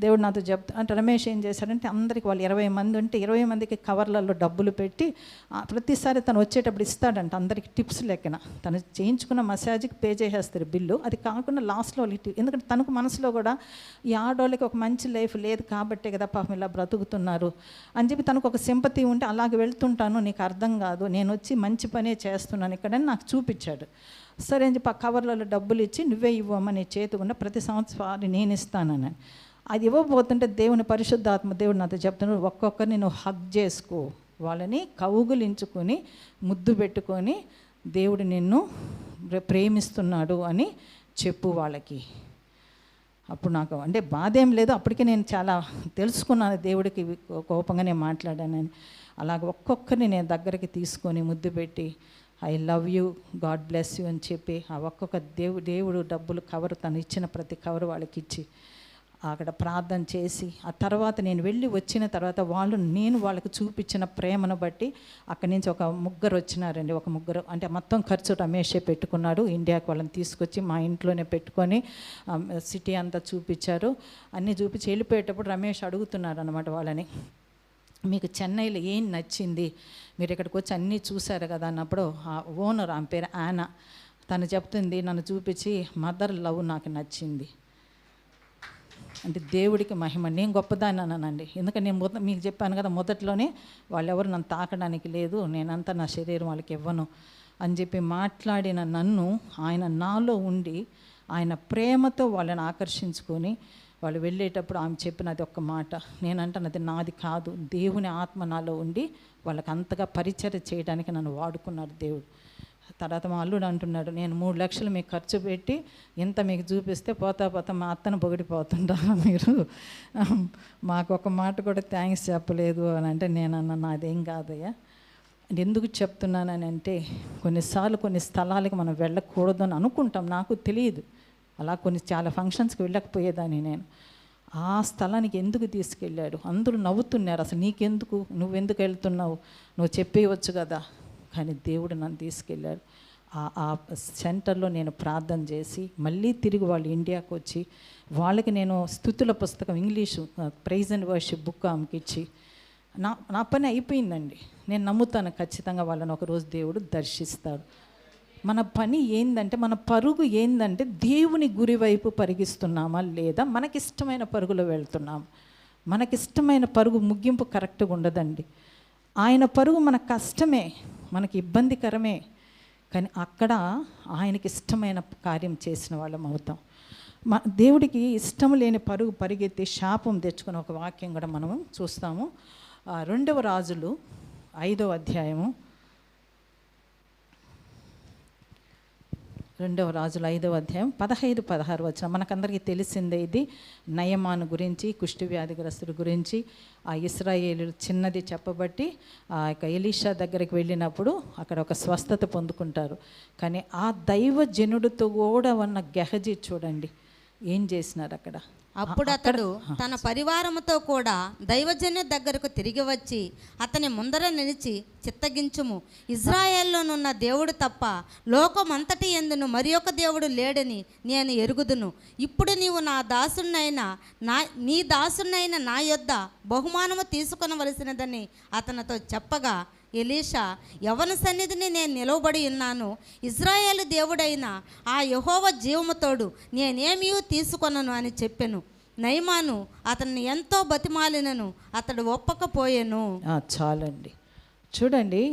దేవుడు నాతో అంటే రమేష్ ఏం చేశాడంటే, అందరికి వాళ్ళు 20 మంది ఉంటే 20 మందికి కవర్లలో డబ్బులు పెట్టి ప్రతిసారి తను వచ్చేటప్పుడు ఇస్తాడంట అందరికి టిప్స్ లెక్కన. తను చేయించుకున్న మసాజ్కి పే చేసేస్తారు బిల్లు, అది కాకుండా లాస్ట్లో వాళ్ళకి, ఎందుకంటే తనకు మనసులో కూడా ఈ ఆడవాళ్ళకి ఒక మంచి లైఫ్ లేదు కాబట్టే కదా పాపం ఇలా బ్రతుకుతున్నారు అని చెప్పి తనకు ఒక సింపతి ఉంటే, అలాగే వెళ్తుంటాను, నీకు అర్థం కాదు, నేను వచ్చి మంచి పనే చేస్తున్నాను ఇక్కడని నాకు చూపించాడు. సరే అని చెప్పి ఆ కవర్లలో డబ్బులు ఇచ్చి, నువ్వే ఇవ్వమని చేతుకున్న ప్రతి సంవత్సరం నేను ఇస్తానని. అది ఇవ్వబోతుంటే దేవుని పరిశుద్ధాత్మ దేవుడు నాతో చెప్తున్నాడు, ఒక్కొక్కరిని నువ్వు హగ్ చేసుకో, వాళ్ళని కౌగులించుకొని ముద్దు పెట్టుకొని దేవుడు నిన్ను ప్రేమిస్తున్నాడు అని చెప్పు వాళ్ళకి. అప్పుడు నాకు అంటే బాధ ఏం లేదు, అప్పటికే నేను చాలా తెలుసుకున్నాను దేవుడికి కోపంగా నేను మాట్లాడానని. అలాగ ఒక్కొక్కరిని నేను దగ్గరికి తీసుకొని ముద్దు పెట్టి, I love you, God bless you అని చెప్పి ఆ ఒక్కొక్క దేవుడు డబ్బులు కవర్, తను ఇచ్చిన ప్రతి కవర్ వాళ్ళకి ఇచ్చి అక్కడ ప్రార్థన చేసి, ఆ తర్వాత నేను వెళ్ళి వచ్చిన తర్వాత నేను వాళ్ళకి చూపించిన ప్రేమను బట్టి అక్కడి నుంచి ఒక 3 వచ్చినారండి. ఒక 3 అంటే మొత్తం ఖర్చు రమేషే పెట్టుకున్నాడు. ఇండియాకి వాళ్ళని తీసుకొచ్చి మా ఇంట్లోనే పెట్టుకొని సిటీ అంతా చూపించారు. అన్నీ చూపించి వెళ్ళిపోయేటప్పుడు రమేష్ అడుగుతున్నారు అనమాట వాళ్ళని, మీకు చెన్నైలో ఏం నచ్చింది, మీరు ఇక్కడికి వచ్చి అన్నీ చూశారు కదా అన్నప్పుడు ఆ ఓనర్, ఆమె పేరు ఆనా, తను చెప్తుంది, నన్ను చూపించి మదర్ లవ్ నాకు నచ్చింది అంటే దేవుడికి మహిమ. నేను గొప్పదాన్ని అన్నానండి, ఎందుకంటే నేను మీకు చెప్పాను కదా మొదట్లోనే, వాళ్ళెవరు నన్ను తాకడానికి లేదు, నేనంతా నా శరీరం వాళ్ళకి ఇవ్వను అని చెప్పి మాట్లాడిన నన్ను ఆయన నాలో ఉండి ఆయన ప్రేమతో వాళ్ళని ఆకర్షించుకొని వాళ్ళు వెళ్ళేటప్పుడు ఆమె చెప్పినది ఒక్క మాట, నేనంటున్నది నాది కాదు, దేవుని ఆత్మ నాలో ఉండి వాళ్ళకి అంతగా పరిచర్య చేయడానికి నన్ను వాడుకున్నాడు దేవుడు. తర్వాత మా అల్లుడు అంటున్నాడు, నేను 3 లక్షలు మీకు ఖర్చు పెట్టి ఇంత మీకు చూపిస్తే పోతా మా అత్తను పొగిడిపోతుంటారా మీరు, మాకు ఒక మాట కూడా థ్యాంక్స్ చెప్పలేదు అని అంటే, నేనన్నా నాదేం కాదయ్యా. ఎందుకు చెప్తున్నానని అంటే, కొన్నిసార్లు కొన్ని స్థలాలకు మనం వెళ్ళకూడదు అని అనుకుంటాం, నాకు తెలియదు, అలా చాలా ఫంక్షన్స్కి వెళ్ళకపోయేదాన్ని నేను. ఆ స్థలానికి ఎందుకు తీసుకెళ్ళాడు, అందరూ నవ్వుతున్నారు, అసలు నీకెందుకు, నువ్వెందుకు వెళ్తున్నావు, నువ్వు చెప్పేయవచ్చు కదా. కానీ దేవుడు నన్ను తీసుకెళ్ళాడు. ఆ సెంటర్లో నేను ప్రార్థన చేసి మళ్ళీ తిరిగి వాళ్ళు ఇండియాకు వచ్చి వాళ్ళకి నేను స్తుతుల పుస్తకం English praise and worship book ఆమెకి ఇచ్చి నా పని అయిపోయిందండి. నేను నమ్ముతాను ఖచ్చితంగా వాళ్ళని ఒకరోజు దేవుడు దర్శిస్తాడు. మన పని ఏందంటే, మన పరుగు ఏందంటే, దేవుని గురి వైపు పరిగిస్తున్నామా లేదా మనకిష్టమైన పరుగులో వెళ్తున్నాం. మనకిష్టమైన పరుగు ముగింపు కరెక్ట్గా ఉండదండి. ఆయన పరుగు మనకు కష్టమే, మనకి ఇబ్బందికరమే, కానీ అక్కడ ఆయనకి ఇష్టమైన కార్యం చేసిన వాళ్ళం అవుతాం. దేవుడికి ఇష్టం లేని పరుగు పరిగెత్తి శాపం తెచ్చుకున్న ఒక వాక్యం కూడా మనము చూస్తాము. 2వ రాజులు 5వ అధ్యాయము రెండవ రాజుల 5వ అధ్యాయం 15-16 వచనం. మనకందరికీ తెలిసిందే ఇది. నయమాను గురించి, కుష్టి వ్యాధిగ్రస్తుడి గురించి, ఆ ఇశ్రాయేలు చిన్నది చెప్పబట్టి ఆ యొక్క ఎలీషా దగ్గరికి వెళ్ళినప్పుడు అక్కడ ఒక స్వస్థత పొందుకుంటారు. కానీ ఆ దైవజనుడితో కూడా ఉన్న గెహజీ చూడండి ఏం చేసినారు అక్కడ. అప్పుడు అతడు తన పరివారముతో కూడా దైవజన్య దగ్గరకు తిరిగి వచ్చి అతని ముందర నిలిచి, చిత్తగించుము, ఇజ్రాయేల్లోనున్న దేవుడు తప్ప లోకమంతటి యందును మరి ఒక దేవుడు లేడని నేను ఎరుగుదును. ఇప్పుడు నీవు నీ దాసునైన నా యొద్ద బహుమానము తీసుకొనవలసినదని అతనితో చెప్పగా, ఎలీషా, యవన సన్నిధిని నేను నిలవబడి ఉన్నాను, ఇజ్రాయేలు దేవుడైన ఆ యెహోవా జీవముతోడు నేనేమీ తీసుకొనను అని చెప్పెను. నయమాను అతన్ని ఎంతో బతిమాలినను అతడు ఒప్పకపోయెను. చాలండి. చూడండి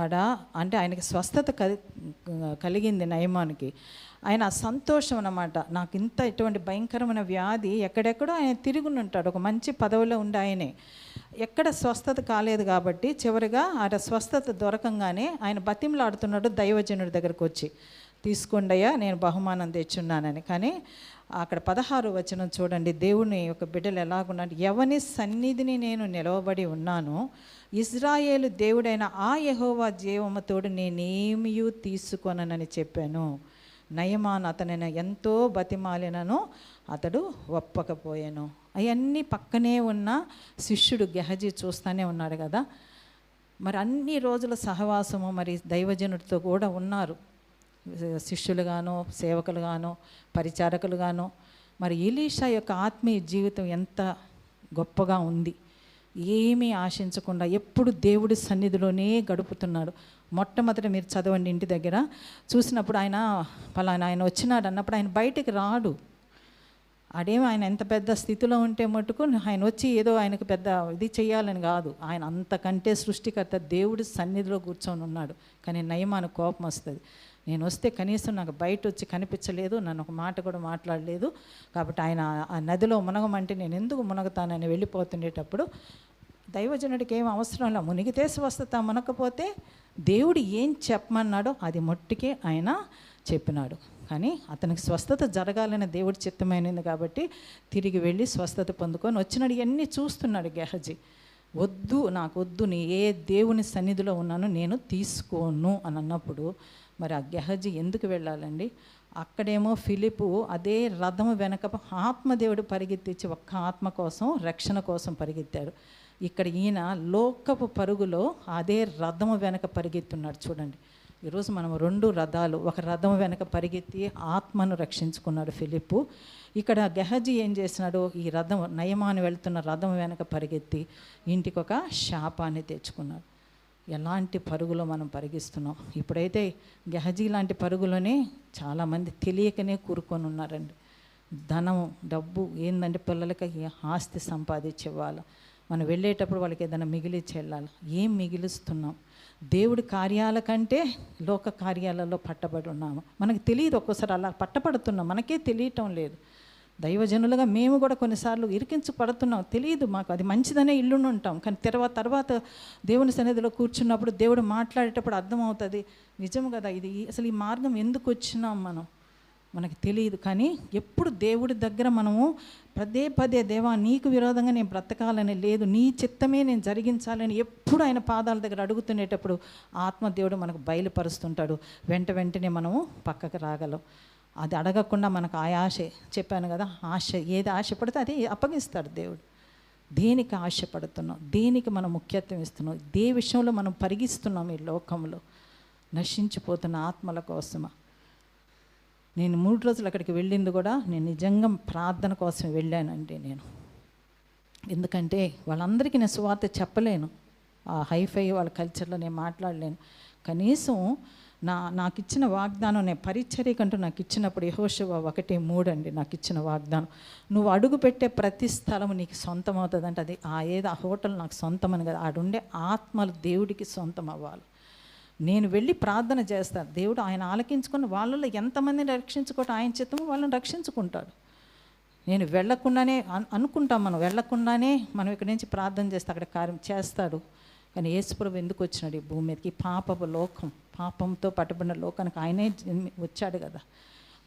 ఆడ అంటే ఆయనకి స్వస్థత కలిగింది నయమానికి. ఆయన సంతోషం అన్నమాట. నాకు ఇంత ఇటువంటి భయంకరమైన వ్యాధి ఎక్కడెక్కడో ఆయన తిరుగుని ఉంటాడు, ఒక మంచి పదవిలో ఉండి ఆయనే ఎక్కడ స్వస్థత కాలేదు కాబట్టి చివరిగా ఆడ స్వస్థత దొరకంగానే ఆయన బతిమలాడుతున్నాడు దైవజనుడి దగ్గరకు వచ్చి, తీసుకోండయ్యా నేను బహుమానం తెచ్చున్నానని. కానీ అక్కడ 16వ వచనం చూడండి, దేవుని యొక్క బిడ్డలు ఎలాగున్నాడు. ఎవని సన్నిధిని నేను నిలవబడి ఉన్నాను, ఇజ్రాయేలు దేవుడైన ఆ యెహోవా జీవముతోడు నేనేమీ తీసుకొననని చెప్పాను. నయమాను అతనిని ఎంతో బతిమాలినను అతడు ఒప్పకపోయాను. అవన్నీ పక్కనే ఉన్న శిష్యుడు గెహజీ చూస్తూనే ఉన్నాడు కదా. మరి అన్ని రోజుల సహవాసము మరి దైవజనుడితో కూడా ఉన్నారు, శిష్యులుగాను, సేవకులుగాను, పరిచారకులుగాను. మరి ఎలీషా యొక్క ఆత్మీయ జీవితం ఎంత గొప్పగా ఉంది. ఏమీ ఆశించకుండా ఎప్పుడు దేవుడి సన్నిధిలోనే గడుపుతున్నాడు. మొట్టమొదట మీరు చదవండి ఇంటి దగ్గర చూసినప్పుడు ఆయన వచ్చినాడు అన్నప్పుడు ఆయన బయటికి రాడు. ఆయన ఎంత పెద్ద స్థితిలో ఉంటే మటుకు ఆయన వచ్చి ఏదో ఆయనకు పెద్ద ఇది చేయాలని కాదు, ఆయన అంతకంటే సృష్టికర్త దేవుడి సన్నిధిలో కూర్చొని ఉన్నాడు. కానీ నయమాను కోపం వస్తుంది, నేను వస్తే కనీసం నాకు బయట వచ్చి కనిపించలేదు, నన్ను ఒక మాట కూడా మాట్లాడలేదు, కాబట్టి ఆయన ఆ నదిలో మునగమంటే నేను ఎందుకు మునగుతానని వెళ్ళిపోతుండేటప్పుడు దైవజనుడికి ఏం అవసరం లేదు, మునిగితే స్వస్థత, మునకపోతే దేవుడు ఏం చెప్పమన్నాడో అది మొట్టికే ఆయన చెప్పినాడు. కానీ అతనికి స్వస్థత జరగాలని దేవుడి చిత్తమైనది కాబట్టి తిరిగి వెళ్ళి స్వస్థత పొందుకొని వచ్చినాడు. ఇవన్నీ చూస్తున్నాడు గెహజీ. వద్దు, నాకు వద్దు, నీ ఏ దేవుని సన్నిధిలో ఉన్నాను నేను తీసుకోను అని అన్నప్పుడు మరి ఆ గెహజీ ఎందుకు వెళ్ళాలండి? అక్కడేమో ఫిలిపు అదే రథం వెనక ఆత్మదేవుడు పరిగెత్తించి ఒక్క ఆత్మ కోసం, రక్షణ కోసం పరిగెత్తాడు. ఇక్కడ ఈయన లోకపు పరుగులో అదే రథము వెనక పరిగెత్తున్నాడు. చూడండి, ఈరోజు మనం 2 రథాలు, ఒక రథం వెనక పరిగెత్తి ఆత్మను రక్షించుకున్నాడు ఫిలిప్పు. ఇక్కడ గెహజీ ఏం చేసినాడు? ఈ రథం, నయమాను వెళ్తున్న రథం వెనక పరిగెత్తి ఇంటికి ఒక శాపాన్ని తెచ్చుకున్నాడు. ఎలాంటి పరుగులో మనం పరిగిస్తున్నాం? ఇప్పుడైతే గెహజీ లాంటి పరుగులోనే చాలామంది తెలియకనే కూరుకొని ఉన్నారండి. ధనం, డబ్బు ఏందంటే పిల్లలకి ఆస్తి సంపాదించి ఇవ్వాలి, మనం వెళ్ళేటప్పుడు వాళ్ళకి ఏదైనా మిగిలిచ్చి వెళ్ళాలి. ఏం మిగిలిస్తున్నాం? దేవుడి కార్యాల కంటే లోక కార్యాలలో పట్టబడి ఉన్నాము. మనకు తెలియదు, ఒక్కోసారి అలా పట్టబడుతున్నాం, మనకే తెలియటం లేదు. దైవజనులుగా మేము కూడా కొన్నిసార్లు ఇరికించబడుతున్నాం, తెలియదు మాకు, అది మంచిదనే ఇల్లుని ఉంటాం. కానీ తర్వాత దేవుని సన్నిధిలో కూర్చున్నప్పుడు దేవుడు మాట్లాడేటప్పుడు అర్థమవుతుంది, నిజం కదా, ఇది అసలు ఈ మార్గం ఎందుకు వచ్చినాం మనకి తెలియదు. కానీ ఎప్పుడు దేవుడి దగ్గర మనము పదే దేవా నీకు విరోధంగా నేను బ్రతకాలని లేదు, నీ చిత్తమే నేను జరిగించాలని ఎప్పుడు ఆయన పాదాల దగ్గర అడుగుతునేటప్పుడు ఆత్మదేవుడు మనకు బయలుపరుస్తుంటాడు. వెంటనే మనము పక్కకు రాగలం. అది అడగకుండా మనకు ఆశ, చెప్పాను కదా, ఆశ, ఏది ఆశపడితే అది అప్పగిస్తాడు దేవుడు. దేనికి ఆశపడుతున్నాం, దేనికి మనం ముఖ్యత్వం ఇస్తున్నాం, దే విషయంలో మనం పరిగిస్తున్నాం ఈ లోకంలో నశించిపోతున్న ఆత్మల కోసమా? నేను 3 రోజులు అక్కడికి వెళ్ళింది కూడా నేను నిజంగా ప్రార్థన కోసం వెళ్ళానండి. ఎందుకంటే వాళ్ళందరికీ నేను సువార్త చెప్పలేను, ఆ హైఫై వాళ్ళ కల్చర్లో నేను మాట్లాడలేను. కనీసం నాకు ఇచ్చిన వాగ్దానం, నేను పరిచర్యకంటూ నాకు ఇచ్చినప్పుడు యెహోషువ 1:3 అండి నాకు ఇచ్చిన వాగ్దానం, నువ్వు అడుగు పెట్టే ప్రతి స్థలము నీకు సొంతం అవుతుంది అంటే అది ఆ హోటల్ నాకు సొంతం అని కదా, ఆడుండే ఆత్మలు దేవుడికి సొంతం అవ్వాలి. నేను వెళ్ళి ప్రార్థన చేస్తాను, దేవుడు ఆయన ఆలకించుకుని వాళ్ళలో ఎంతమందిని రక్షించుకోవటం ఆయన చిత్తమో వాళ్ళని రక్షించుకుంటాడు. నేను వెళ్ళకుండానే అనుకుంటాం, మనం వెళ్ళకుండానే మనం ఇక్కడి నుంచి ప్రార్థన చేస్తే అక్కడ కార్యం చేస్తాడు. కానీ యేసుప్రభు ఎందుకు వచ్చినాడు ఈ భూమి మీదకి? పాపపు లోకం, పాపంతో పట్టుబడిన లోకానికి ఆయనే వచ్చాడు కదా.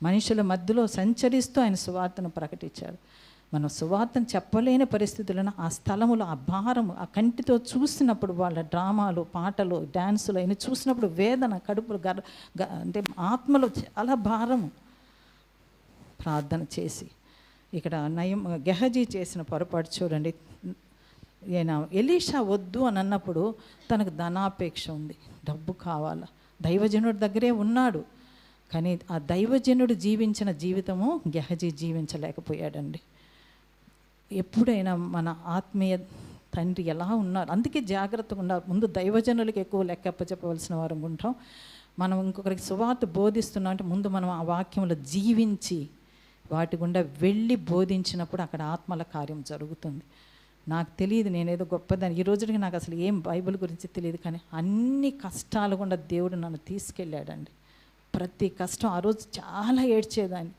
మనుషుల మధ్యలో సంచరిస్తూ ఆయన సువార్తను ప్రకటించాడు. మనం సువార్తను చెప్పలేని పరిస్థితులను ఆ స్థలములో ఆ భారం ఆ కంటితో చూసినప్పుడు, వాళ్ళ డ్రామాలు, పాటలు, డ్యాన్సులు అయినా చూసినప్పుడు వేదన, కడుపులు అంటే ఆత్మలో చాలా భారము. ప్రార్థన చేసి ఇక్కడ గెహజీ చేసిన పొరపాటు చూడండి. ఈయన ఎలీషా వద్దు అని అన్నప్పుడు తనకు ధనాపేక్ష ఉంది, డబ్బు కావాలా. దైవజనుడి దగ్గరే ఉన్నాడు, కానీ ఆ దైవజనుడు జీవించిన జీవితము గెహజీ జీవించలేకపోయాడండి. ఎప్పుడైనా మన ఆత్మీయ తండ్రి ఎలా ఉన్నారు, అందుకే జాగ్రత్తగా ఉండాలి. ముందు దైవజనులకు ఎక్కువ లెక్కప్ప చెప్పవలసిన వారు ఉంటాం. మనం ఇంకొకరికి సువార్త బోధిస్తున్నాం అంటే ముందు మనం ఆ వాక్యంలో జీవించి వాటి గుండా వెళ్ళి బోధించినప్పుడు అక్కడ ఆత్మల కార్యం జరుగుతుంది. నాకు తెలియదు, నేనేదో గొప్పదాన్ని, ఈ రోజుకి నాకు అసలు ఏం బైబిల్ గురించి తెలియదు, కానీ అన్ని కష్టాలు గుండా దేవుడు నన్ను తీసుకెళ్ళాడండి. ప్రతి కష్టం, ఆ రోజు చాలా ఏడ్చేదాన్ని,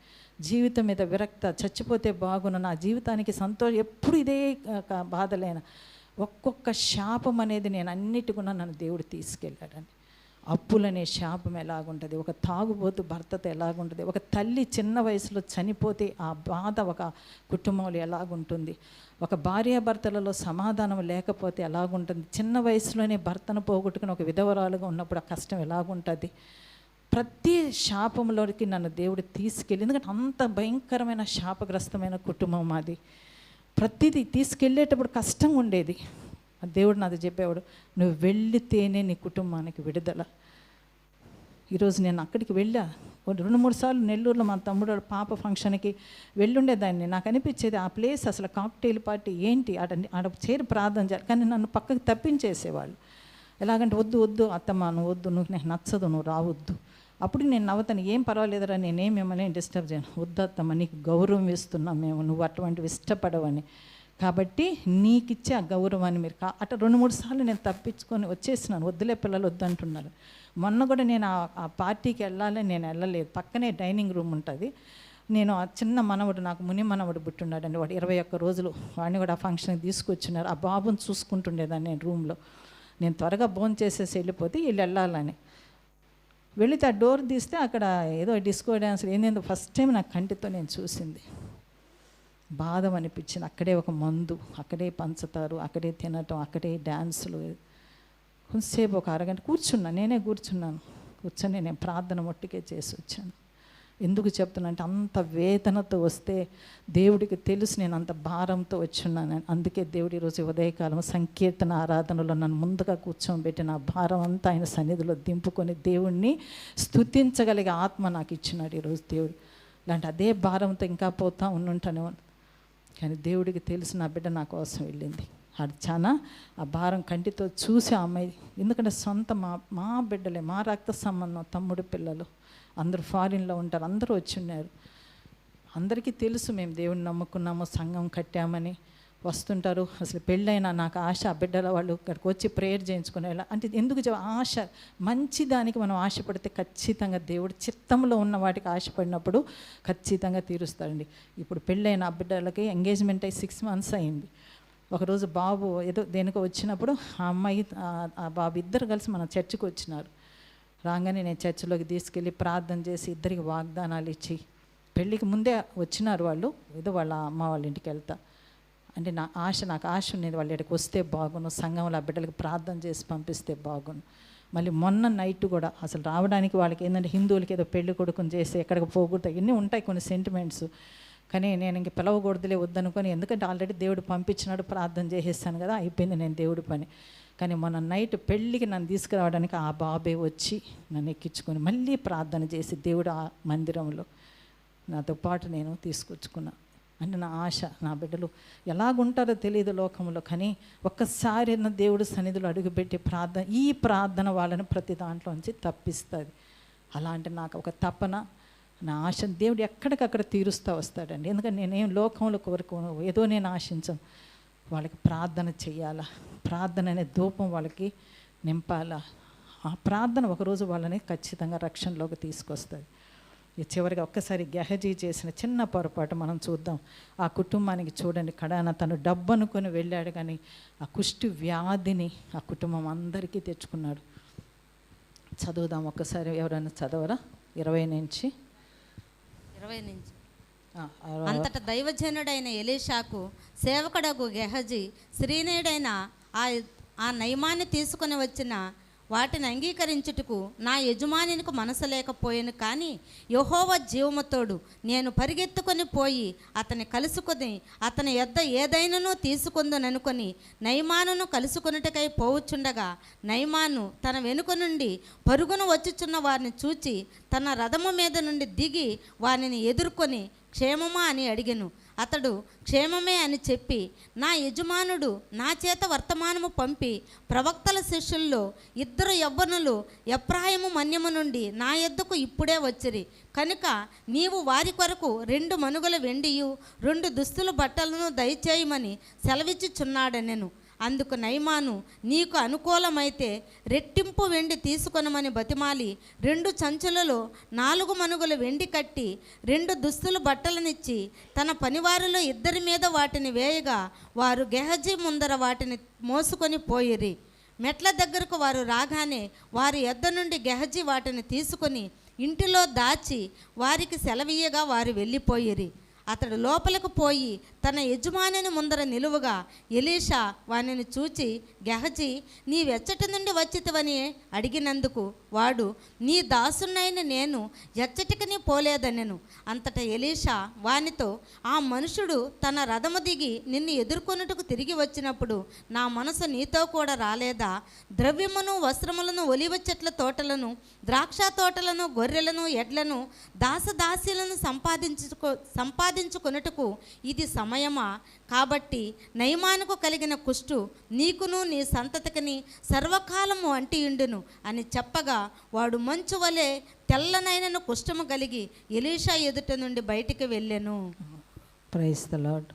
జీవితం మీద విరక్త, చచ్చిపోతే బాగున్న నా జీవితానికి సంతోషం, ఎప్పుడు ఇదే బాధలేనా. ఒక్కొక్క శాపం అనేది నేను అన్నిటికున్నా నన్ను దేవుడు తీసుకెళ్ళాడండి. అప్పులనే శాపం ఎలాగుంటుంది, ఒక తాగుబోతు భర్తతో ఎలాగుంటుంది, ఒక తల్లి చిన్న వయసులో చనిపోతే ఆ బాధ ఒక కుటుంబంలో ఎలాగుంటుంది, ఒక భార్యాభర్తలలో సమాధానం లేకపోతే ఎలాగుంటుంది, చిన్న వయసులోనే భర్తను పోగొట్టుకుని ఒక విధవరాలుగా ఉన్నప్పుడు ఆ కష్టం ఎలాగుంటుంది. ప్రతి శాపంలోకి నన్ను దేవుడు తీసుకెళ్ళి, ఎందుకంటే అంత భయంకరమైన శాపగ్రస్తమైన కుటుంబం మాది. ప్రతిదీ తీసుకెళ్ళేటప్పుడు కష్టంగా ఉండేది. దేవుడు నాది చెప్పేవాడు, నువ్వు వెళితేనే నీ కుటుంబానికి విడుదల. ఈరోజు నేను అక్కడికి వెళ్ళా 2-3 సార్లు. నెల్లూరులో మా తమ్ముడు పాప ఫంక్షన్కి వెళ్ళుండేదాన్ని. నాకు అనిపించేది ఆ ప్లేస్ అసలు కాక్టైల్ పార్టీ ఏంటి, ఆడ చేరి ప్రార్థన చేయాలి, కానీ నన్ను పక్కకి తప్పించేసేవాళ్ళు. ఎలాగంటే వద్దు అత్తమ్మ, నువ్వు వద్దు, నువ్వు నాకు నచ్చదు, నువ్వు రావద్దు. అప్పుడు నేను నవ్వుతాను, ఏం పర్వాలేదురా, నేనేం మిమ్మల్ని డిస్టర్బ్ చేయను. వద్దు అత్తమ్మ, నీకు గౌరవం ఇస్తున్నాం మేము, నువ్వు అటువంటివి ఇష్టపడవని, కాబట్టి నీకు ఇచ్చే ఆ గౌరవాన్ని మీరు అట్లా 2-3 సార్లు నేను తప్పించుకొని వచ్చేసినాను. వద్దులే పిల్లలు వద్దంటున్నారు. మొన్న కూడా నేను ఆ పార్టీకి వెళ్ళాలని నేను వెళ్ళలేదు. పక్కనే డైనింగ్ రూమ్ ఉంటుంది. నేను ఆ చిన్న మనవడు, నాకు ముని మనవడు పుట్టున్నాడండి, వాడు 21 రోజులు, వాడిని కూడా ఆ ఫంక్షన్కి తీసుకొచ్చినారు. ఆ బాబుని చూసుకుంటుండేదాన్ని నేను రూమ్లో. నేను త్వరగా భోజనం చేసేసి వెళ్ళిపోతే వీళ్ళు వెళ్ళాలని వెళితే ఆ డోర్ తీస్తే అక్కడ ఏదో డిస్కో డ్యాన్స్ ఏందేందో ఫస్ట్ టైం నాకు కంటితో నేను చూసింది. బాధ అనిపించింది. అక్కడే ఒక మందు, అక్కడే పంచుతారు, అక్కడే తినటం, అక్కడే డ్యాన్సులు. కొంతసేపు ఒక అరగంట నేనే కూర్చున్నాను. కూర్చొని నేను ప్రార్థన మొట్టికే చేసి వచ్చాను. ఎందుకు చెప్తున్నా అంటే అంత వేదనతో వస్తే దేవుడికి తెలుసు నేను అంత భారంతో వచ్చున్నాను. అందుకే దేవుడు ఈరోజు ఉదయకాలం సంకీర్తన ఆరాధనలో నన్ను ముందుగా కూర్చోబెట్టి నా భారం అంతా ఆయన సన్నిధిలో దింపుకొని దేవుణ్ణి స్తుతించగలిగే ఆత్మ నాకు ఇచ్చినాడు ఈరోజు దేవుడు. ఇలాంటి అదే భారంతో ఇంకా పోతా ఉండుంటాను, కానీ దేవుడికి తెలుసు నా బిడ్డ నా కోసం వెళ్ళింది. అది చాలా ఆ భారం కంటితో చూసి ఆ అమ్మాయి, ఎందుకంటే సొంత మా బిడ్డలే, మా రక్త సంబంధం, తమ్ముడు పిల్లలు అందరూ ఫారిన్లో ఉంటారు, అందరూ వచ్చి ఉన్నారు. అందరికీ తెలుసు మేము దేవుడిని నమ్ముకున్నాము, సంఘం కట్టామని వస్తుంటారు. అసలు పెళ్ళైనా నాకు ఆశ, ఆ బిడ్డల వాళ్ళు ఇక్కడికి వచ్చి ప్రేయర్ చేయించుకునేలా. అంటే ఎందుకు ఆశ, మంచి దానికి మనం ఆశపడితే ఖచ్చితంగా దేవుడు చిత్తంలో ఉన్న వాటికి ఆశపడినప్పుడు ఖచ్చితంగా తీరుస్తాడండి. ఇప్పుడు పెళ్ళైన ఆ బిడ్డలకి ఎంగేజ్మెంట్ అయ్యి 6 months అయింది. ఒకరోజు బాబు ఏదో దేనికో వచ్చినప్పుడు ఆ అమ్మాయి ఆ బాబు ఇద్దరు కలిసి మన చర్చికి వచ్చినారు. రాగానే నేను చర్చిలోకి తీసుకెళ్ళి ప్రార్థన చేసి ఇద్దరికి వాగ్దానాలు ఇచ్చి, పెళ్ళికి ముందే వచ్చినారు వాళ్ళు, ఏదో వాళ్ళ అమ్మ వాళ్ళ ఇంటికి వెళ్తా అంటే నాకు ఆశ ఉండేది, వాళ్ళ ఇక్కడికి వస్తే బాగును, సంఘంలో ఆ బిడ్డలకి ప్రార్థన చేసి పంపిస్తే బాగును. మళ్ళీ మొన్న నైట్ కూడా అసలు రావడానికి వాళ్ళకి ఏంటంటే హిందువులకి ఏదో పెళ్లి కొడుకుని చేసి ఎక్కడికి పోకూడదు, ఇవన్నీ ఉంటాయి కొన్ని సెంటిమెంట్స్. కానీ నేను ఇంక పిలవకూడదులే వద్దనుకొని, ఎందుకంటే ఆల్రెడీ దేవుడు పంపించినాడు, ప్రార్థన చేసేస్తాను కదా, అయిపోయింది నేను దేవుడి పని. కానీ మొన్న నైట్ పెళ్ళికి నన్ను తీసుకురావడానికి ఆ బాబే వచ్చి నన్ను ఎక్కించుకొని మళ్ళీ ప్రార్థన చేసి దేవుడు ఆ మందిరంలో నాతో పాటు నేను తీసుకొచ్చుకున్నా. అంటే నా ఆశ, నా బిడ్డలు ఎలాగుంటారో తెలియదు లోకంలో, కానీ ఒక్కసారి నా దేవుడు సన్నిధిలో అడుగుపెట్టి ఈ ప్రార్థన వాళ్ళని ప్రతి దాంట్లోంచి తప్పిస్తుంది. అలాంటి నాకు ఒక తపన, నా ఆశ దేవుడు ఎక్కడికక్కడ తీరుస్తూ వస్తాడండి. ఎందుకంటే నేనేం లోకంలో కోరుకోను, ఏదో నేను ఆశించను. వాళ్ళకి ప్రార్థన చెయ్యాలా, ప్రార్థన అనే ధూపం వాళ్ళకి నింపాలా. ఆ ప్రార్థన ఒకరోజు వాళ్ళని ఖచ్చితంగా రక్షణలోకి తీసుకొస్తుంది. ఈ చివరిగా ఒక్కసారి గెహజీ చేసిన చిన్న పొరపాటు మనం చూద్దాం. ఆ కుటుంబానికి చూడండి, కడాన తను డబ్బు అనుకొని వెళ్ళాడు, కానీ ఆ కుష్టి వ్యాధిని ఆ కుటుంబం అందరికీ తెచ్చుకున్నాడు. చదువుదాం ఒక్కసారి, ఎవరైనా చదవరా? 20 నుంచి. అంతట దైవజనుడైన ఎలీషాకు సేవకుడగు గెహజీ శ్రీనేడైన ఆ నయమాన్ని తీసుకొని వచ్చిన వాటిని అంగీకరించుటకు నా యజమానికి మనసు లేకపోయాను. కానీ యెహోవా జీవముతోడు నేను పరిగెత్తుకొని పోయి అతని కలుసుకొని అతని యొద్ద ఏదైనానో తీసుకుందననుకొని నయమానును కలుసుకొనుటకై పోవుచుండగా నయమాను తన వెనుక నుండి పరుగున వచ్చుచున్న వారిని చూచి తన రథము మీద నుండి దిగి వారిని ఎదుర్కొని క్షేమమా అని అడిగెను. అతడు క్షేమమే అని చెప్పి, నా యజమానుడు నా చేత వర్తమానము పంపి ప్రవక్తల శిష్యుల్లో 2 యవ్వనులు ఎఫ్రాయిము మన్యము నుండి నా యొద్దకు ఇప్పుడే వచ్చిరి కనుక నీవు వారి కొరకు 2 మనుగుల వెండియు 2 దుస్తుల బట్టలను దయచేయమని సెలవిచ్చుచున్నాడనెను. అందుకు నయమాను నీకు అనుకూలమైతే రెట్టింపు వెండి తీసుకొనమని బతిమాలి 2 సంచులలో 4 మనుగుల వెండి కట్టి 2 దుస్తుల బట్టలనిచ్చి తన పనివారిలో 2 మీద వాటిని వేయగా వారు గెహజీ ముందర వాటిని మోసుకొని పోయిరి. మెట్ల దగ్గరకు వారు రాగానే వారి యొద్ద నుండి గెహజీ వాటిని తీసుకొని ఇంటిలో దాచి వారికి సెలవీయగా వారు వెళ్ళిపోయిరి. అతడు లోపలకు పోయి తన యజమానిని ముందర నిలువగా ఎలీషా వానిని చూచి, గెహజీ నీవెచ్చటి నుండి వచ్చితివని అడిగినందుకు వాడు, నీ దాసునైన నేను ఎచ్చటికి పోలేదనెను. అంతటా ఎలీషా వానితో, ఆ మనుషుడు తన రథము దిగి నిన్ను ఎదుర్కొనుటకు తిరిగి వచ్చినప్పుడు నా మనసు నీతో కూడా రాలేదా? ద్రవ్యమును వస్త్రములను ఒలివ చెట్ల తోటలను ద్రాక్ష తోటలను గొర్రెలను ఎడ్లను దాసదాసీలను సంపాదించుకొనుటకు ఇది సమయమా? కాబట్టి నయమానుకు కలిగిన కుష్టు నీకును నీ సంతతికిని సర్వకాలము అంటియుండును అని చెప్పగా వాడు మంచు వలె తెల్లనైనను కుష్ఠము కలిగి ఎలీషా ఎదుట నుండి బయటికి వెళ్ళెను. Praise the Lord.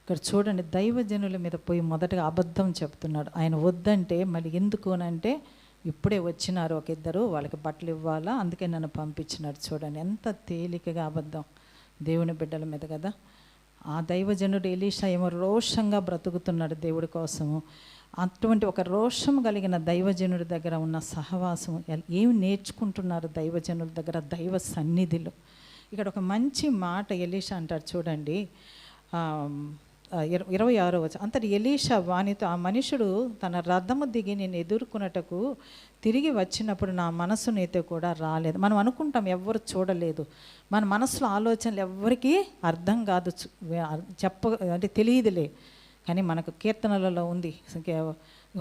ఇక్కడ చూడండి, దైవజనుల మీద పోయి మొదటగా అబద్ధం చెప్తున్నాడు. ఆయన వద్దంటే మళ్ళీ ఎందుకు అంటే, ఇప్పుడే వచ్చినారు ఒక 2, వాళ్ళకి బట్టలు ఇవ్వాలా, అందుకే నన్ను పంపించినాడు. చూడండి ఎంత తేలికగా అబద్ధం దేవుని బిడ్డల మీద కదా. ఆ దైవజనుడు ఎలీషా ఏమో రోషంగా బ్రతుకుతున్నాడు దేవుడి కోసము. అటువంటి ఒక రోషం కలిగిన దైవజనుడి దగ్గర ఉన్న సహవాసం ఏమి నేర్చుకుంటున్నారు దైవజనుల దగ్గర, దైవ సన్నిధిలో. ఇక్కడ ఒక మంచి మాట ఎలీషా అంటాడు చూడండి, 26వ వచనం. అంతటి ఎలీషా వానితో, ఆ మనుషుడు తన రథము దిగి నేను ఎదుర్కొన్నటకు తిరిగి వచ్చినప్పుడు నా మనసు నీతో కూడా రాలేదు. మనం అనుకుంటాం ఎవ్వరు చూడలేదు, మన మనసులో ఆలోచనలు ఎవ్వరికీ అర్థం కాదు, అంటే తెలియదులే. కానీ మనకు కీర్తనలలో ఉంది,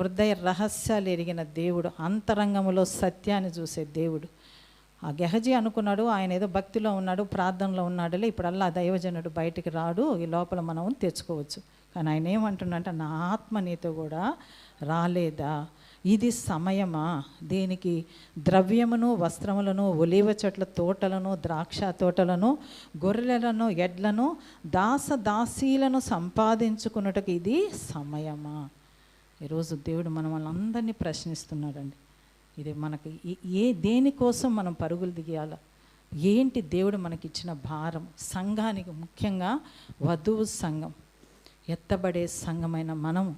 హృదయ రహస్యాలు ఎరిగిన దేవుడు, అంతరంగములో సత్యాన్ని చూసే దేవుడు. ఆ గెహజీ అనుకున్నాడు ఆయన ఏదో భక్తిలో ఉన్నాడు, ప్రార్థనలో ఉన్నాడులే, ఇప్పుడల్లా దైవజనుడు బయటికి రాడు, ఈ లోపల మనం తెచ్చుకోవచ్చు. కానీ ఆయన ఏమంటున్నాడంటే, నా ఆత్మ నీతో కూడా రాలేదా? ఇది సమయమా? దీనికి ద్రవ్యమును వస్త్రములను ఒలీవ చెట్ల తోటలను ద్రాక్ష తోటలను గొర్రెలను ఎడ్లను దాసదాసీలను సంపాదించుకున్నట్టుకు ఇది సమయమా? ఈరోజు దేవుడు మనల్ని అందరినీ ప్రశ్నిస్తున్నాడండి. ఇది మనకి దేనికోసం మనం పరుగులు దిగాల? ఏంటి దేవుడు మనకిచ్చిన భారం? సంఘానికి, ముఖ్యంగా వధువు సంఘం, ఎత్తబడే సంఘమైన మనము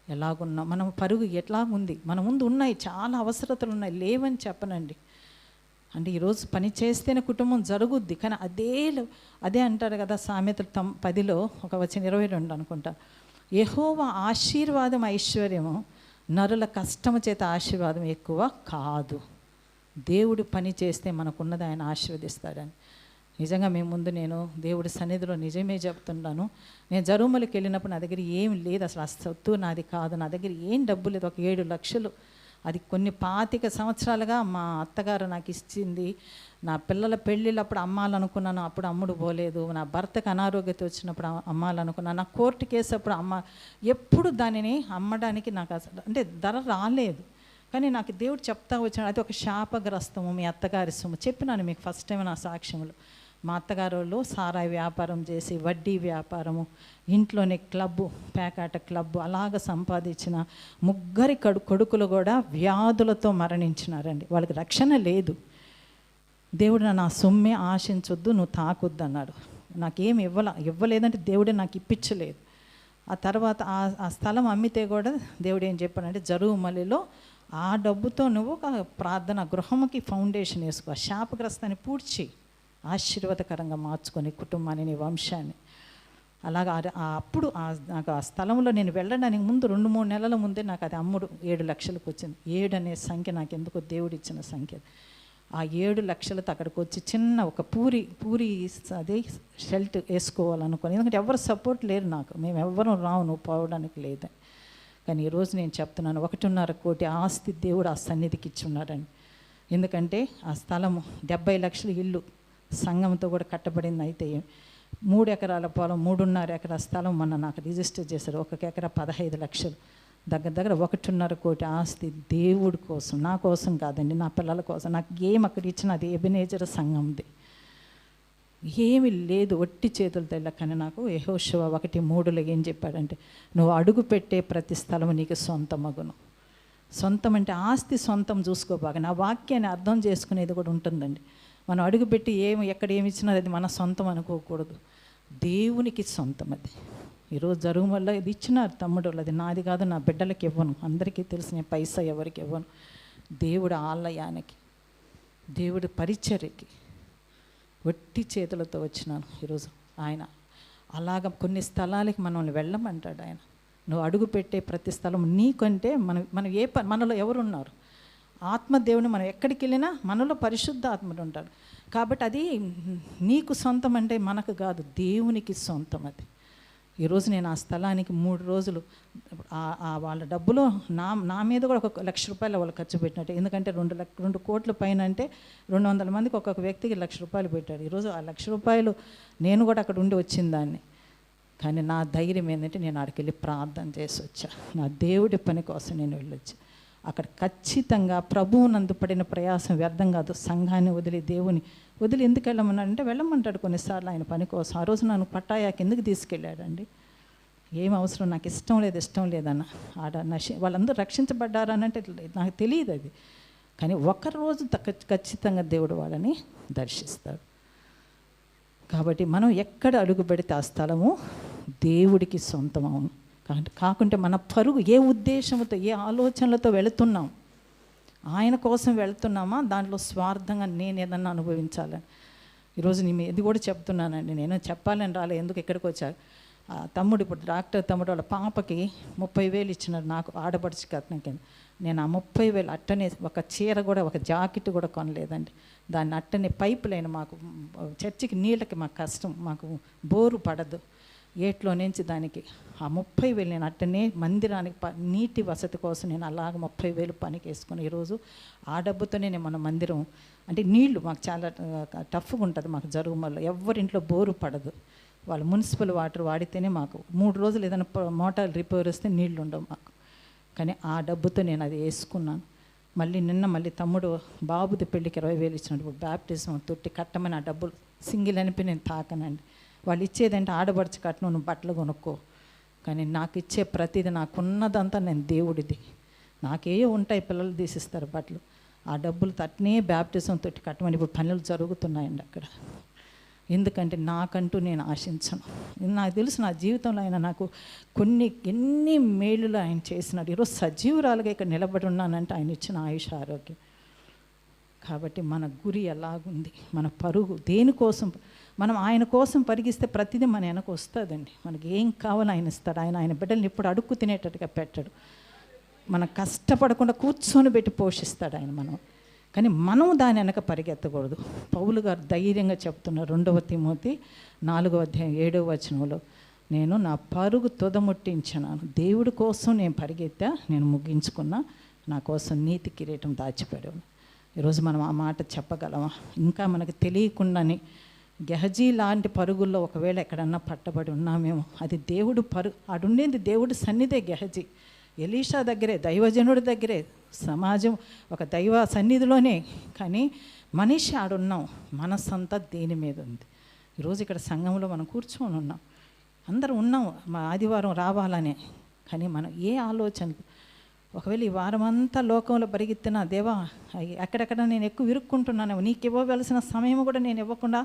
ఎలాగున్నాం? మనం పరుగు ఎట్లా ఉంది? మన ముందు ఉన్నాయి చాలా అవసరతలు ఉన్నాయి, లేవని చెప్పనండి. అంటే ఈరోజు పని చేస్తేనే కుటుంబం జరుగుద్ది, కానీ అదే అంటారు కదా సామెతలు 10లో ఒక వచనం 22 అనుకుంటా, యెహోవా ఆశీర్వాదం ఐశ్వర్యము, నరుల కష్టము చేత ఆశీర్వాదం ఎక్కువ కాదు. దేవుడు పని చేస్తే మనకున్నది ఆయన ఆశీర్వదిస్తాడని. నిజంగా నేను దేవుడి సన్నిధిలో నిజమే చెప్తున్నాను. నేను జరుమలకి వెళ్ళినప్పుడు నా దగ్గర ఏం లేదు, అసలు ఆ సొత్తు నాది కాదు, నా దగ్గర ఏం డబ్బు లేదు. ఒక 7 లక్షలు, అది కొన్ని 25 సంవత్సరాలుగా మా అత్తగారు నాకు ఇచ్చింది. నా పిల్లల పెళ్ళిళ్ళప్పుడు అమ్మాలనుకున్నాను, అప్పుడు అమ్ముడు పోలేదు. నా భర్తకు అనారోగ్యత వచ్చినప్పుడు అమ్మాలనుకున్నాను. నా కోర్టు కేసు అప్పుడు ఎప్పుడు దానిని అమ్మడానికి నాకు అసలు అంటే ధర రాలేదు. కానీ నాకు దేవుడు చెప్తా వచ్చాడు, అది ఒక శాపగ్రస్తము, మీ అత్తగారి సొమ్ము. చెప్పినాను మీకు ఫస్ట్ టైం నా సాక్ష్యములు. మా అత్తగారు వాళ్ళు సారాయి వ్యాపారం చేసి, వడ్డీ వ్యాపారము, ఇంట్లోనే క్లబ్బు, పేకాట క్లబ్బు అలాగ సంపాదించిన 3 కొడుకులు కూడా వ్యాధులతో మరణించినారండి. వాళ్ళకి రక్షణ లేదు. దేవుడు నా సొమ్మే ఆశించొద్దు, నువ్వు తాకొద్దు అన్నాడు. నాకేమి ఇవ్వలేదంటే దేవుడే నాకు ఇప్పించలేదు. ఆ తర్వాత ఆ స్థలం అమ్మితే కూడా దేవుడు ఏం చెప్పాడంటే, జరుగుమల్లిలో ఆ డబ్బుతో నువ్వు ఒక ప్రార్థన గృహంకి ఫౌండేషన్ వేసుకో, ఆ శాపగ్రస్తాన్ని పూడ్చి ఆశీర్వాదకరంగా మార్చుకొని కుటుంబాన్ని, నీ వంశాన్ని. అలాగా అప్పుడు నాకు ఆ స్థలంలో నేను వెళ్ళడానికి ముందు 2-3 నెలల ముందే నాకు అది అమ్ముడు 7 లక్షలకు వచ్చింది. 7 అనే సంఖ్య నాకు ఎందుకో దేవుడు ఇచ్చిన సంఖ్య. ఆ 7 లక్షలతో అక్కడికి వచ్చి చిన్న ఒక పూరి అదే షెల్ట్ వేసుకోవాలనుకోని, ఎందుకంటే ఎవరు సపోర్ట్ లేరు నాకు, మేము ఎవ్వరూ రావు నువ్వు పోవడానికి లేదు. కానీ ఈరోజు నేను చెప్తున్నాను, 1.5 కోటి ఆస్తి దేవుడు ఆ సన్నిధికి ఇచ్చున్నాడండి. ఎందుకంటే ఆ స్థలము 70 లక్షల ఇల్లు సంఘంతో కూడా కట్టబడింది. అయితే 3 ఎకరాల పొలం, 3.5 ఎకరాల స్థలం మొన్న నాకు రిజిస్టర్ చేశారు. 1 ఎకరా 15 లక్షలు, దగ్గర 1.5 కోటి ఆస్తి దేవుడి కోసం, నా కోసం కాదండి, నా పిల్లల కోసం. నాకు ఏం అక్కడ ఇచ్చిన అది ఎబెనేజర్ సంఘంది, ఏమి లేదు, ఒట్టి చేతులతో వెళ్ళ. కానీ నాకు యెహోషువ 1:3 ఏం చెప్పాడంటే, నువ్వు అడుగు పెట్టే ప్రతి స్థలం నీకు సొంతమగును. సొంతం అంటే ఆస్తి సొంతం చూసుకోబాగా, నా వాక్యాన్ని అర్థం చేసుకునేది కూడా ఉంటుందండి. మనం అడుగుపెట్టి ఎక్కడ ఏమి ఇచ్చినా అది మన సొంతం అనుకోకూడదు, దేవునికి సొంతం అది. ఈరోజు జరుగు వల్ల ఇది ఇచ్చినారు తమ్ముడు, అది నాది కాదు, నా బిడ్డలకి ఇవ్వను, అందరికీ తెలిసిన పైసా ఎవరికి ఇవ్వను. దేవుడు ఆలయానికి, దేవుడి పరిచర్యకి వట్టి చేతులతో వచ్చినాను ఈరోజు. ఆయన అలాగ కొన్ని స్థలాలకి మనల్ని వెళ్ళమంటాడు ఆయన. నువ్వు అడుగు పెట్టే ప్రతి స్థలం నీకంటే మనం మనలో ఎవరున్నారు? ఆత్మదేవుని. మనం ఎక్కడికి వెళ్ళినా మనలో పరిశుద్ధ ఆత్మడు ఉంటాడు. కాబట్టి అది నీకు సొంతం అంటే మనకు కాదు, దేవునికి సొంతం అది. ఈరోజు నేను ఆ స్థలానికి 3 రోజులు వాళ్ళ డబ్బులో నా మీద కూడా 1 లక్ష రూపాయలు వాళ్ళు ఖర్చు పెట్టినట్టు. ఎందుకంటే 2 కోట్ల పైన అంటే 200 మందికి ఒక్కొక్క వ్యక్తికి 1 లక్ష రూపాయలు పెట్టాడు. ఈరోజు ఆ 1 లక్ష రూపాయలు నేను కూడా అక్కడ ఉండి వచ్చిందాన్ని. కానీ నా ధైర్యం ఏంటంటే నేను అక్కడికి వెళ్ళి ప్రార్థన చేసి వచ్చా. నా దేవుడి పని కోసం నేను వెళ్ళొచ్చా. అక్కడ ఖచ్చితంగా ప్రభువు నందు పడిన ప్రయాసం వ్యర్థం కాదు. సంఘాన్ని వదిలి, దేవుని వదిలి ఎందుకు వెళ్ళమన్నాడంటే వెళ్ళమంటాడు కొన్నిసార్లు ఆయన పని కోసం. ఆ రోజు నన్ను పట్టాయాకి ఎందుకు తీసుకెళ్ళాడండి? ఏం అవసరం, నాకు ఇష్టం లేదన్న. వాళ్ళందరూ రక్షించబడ్డారా అని అంటే నాకు తెలియదు అది. కానీ ఒకరోజు ఖచ్చితంగా దేవుడు వాళ్ళని దర్శిస్తాడు. కాబట్టి మనం ఎక్కడ అడుగు పెడితే ఆ స్థలము దేవుడికి సొంతం అవును. కాకుంటే మన పరుగు ఏ ఉద్దేశంతో, ఏ ఆలోచనలతో వెళుతున్నాం, ఆయన కోసం వెళుతున్నామా, దాంట్లో స్వార్థంగా నేను ఏదన్నా అనుభవించాలని. ఈరోజు నేను ఇది కూడా చెప్తున్నానండి, నేను చెప్పాలని రాలే, ఎందుకు ఇక్కడికి వచ్చారు. తమ్ముడు ఇప్పుడు డాక్టర్ తమ్ముడు వాళ్ళ పాపకి 30,000 ఇచ్చినారు నాకు ఆడపడిచి కట్నం కింద. నేను ఆ 30,000 అట్టనే ఒక చీర కూడా, ఒక జాకెట్ కూడా కొనలేదండి. దాన్ని అట్టనే పైప్ లైన్, మాకు చర్చికి నీళ్ళకి మాకు కష్టం, మాకు బోరు పడదు, ఏట్లో నుంచి దానికి ఆ 30,000 నేను అట్టనే మందిరానికి నీటి వసతి కోసం నేను అలాగ 30,000 పనికి వేసుకుని ఈరోజు ఆ డబ్బుతోనే నేను మన మందిరం అంటే నీళ్లు మాకు చాలా టఫ్గా ఉంటుంది. మాకు జరుగుమల్లో ఎవరింట్లో బోరు పడదు, వాళ్ళు మున్సిపల్ వాటర్ వాడితేనే మాకు 3 రోజులు ఏదైనా మోటార్ రిపేర్ వస్తే నీళ్లు ఉండవు మాకు. కానీ ఆ డబ్బుతో నేను అది వేసుకున్నాను. మళ్ళీ తమ్ముడు బాబుది పెళ్ళికి 20,000 ఇచ్చినప్పుడు బ్యాప్టిజం తొట్టి కట్టమని ఆ డబ్బులు సింగిల్ అనిపి నేను తాకనండి. వాళ్ళు ఇచ్చేదంటే ఆడబడిచి కట్టను, నువ్వు బట్టలు కొనుక్కో. కానీ నాకు ఇచ్చే ప్రతిదీ, నాకున్నదంతా నేను దేవుడిది. నాకే ఉంటాయి, పిల్లలు తీసిస్తారు బట్టలు, ఆ డబ్బులు తట్నే బ్యాప్టిజం తొట్టి కట్టమని ఇప్పుడు పనులు జరుగుతున్నాయండి అక్కడ. ఎందుకంటే నాకంటూ నేను ఆశించను. నాకు తెలుసు నా జీవితంలో ఆయన నాకు ఎన్ని మేలులు ఆయన చేసినాడు. ఈరోజు సజీవురాలుగా ఇక్కడ నిలబడి ఉన్నానంటే ఆయన ఇచ్చిన ఆయుష ఆరోగ్యం. కాబట్టి మన గురి ఎలాగుంది, మన పరుగు దేనికోసం, మనం ఆయన కోసం పరిగిస్తే ప్రతిదీ మన వెనక వస్తుందండి. మనకి ఏం కావాలో ఆయన ఇస్తాడు. ఆయన బిడ్డల్ని ఇప్పుడు అడుక్కు తినేటట్టుగా పెట్టాడు. మనం కష్టపడకుండా కూర్చొని పెట్టి పోషిస్తాడు ఆయన. కానీ మనం దాని వెనక పరిగెత్తకూడదు. పౌలు గారు ధైర్యంగా చెప్తున్నారు 2 తిమోతి 4:7 నేను నా పరుగు తుదముట్టించినాను, దేవుడి కోసం నేను పరిగెత్తా, నేను ముగించుకున్నా, నా కోసం నీతి కిరీటం దాచిపెట్టాను. ఈరోజు మనం ఆ మాట చెప్పగలమా? ఇంకా మనకు తెలియకుండానే గెహజీ లాంటి పరుగుల్లో ఒకవేళ ఎక్కడన్నా పట్టబడి ఉన్నామేమో. అది దేవుడు ఆడుండేది దేవుడి సన్నిధే గెహజీ. ఎలీషా దగ్గరే, దైవజనుడి దగ్గరే, సమాజం ఒక దైవ సన్నిధిలోనే. కానీ మనిషి ఆడున్నాం, మనసంతా దేని మీద ఉంది. ఈరోజు ఇక్కడ సంఘంలో మనం కూర్చొని ఉన్నాం, అందరూ ఉన్నాం మా ఆదివారం రావాలనే. కానీ మనం ఏ ఆలోచన ఒకవేళ ఈ వారం అంతా లోకంలో పరిగెత్తినా, దేవా ఎక్కడెక్కడ నేను ఎక్కువ ఇరుక్కుంటున్నాను, నీకు ఇవ్వవలసిన సమయం కూడా నేను ఇవ్వకుండా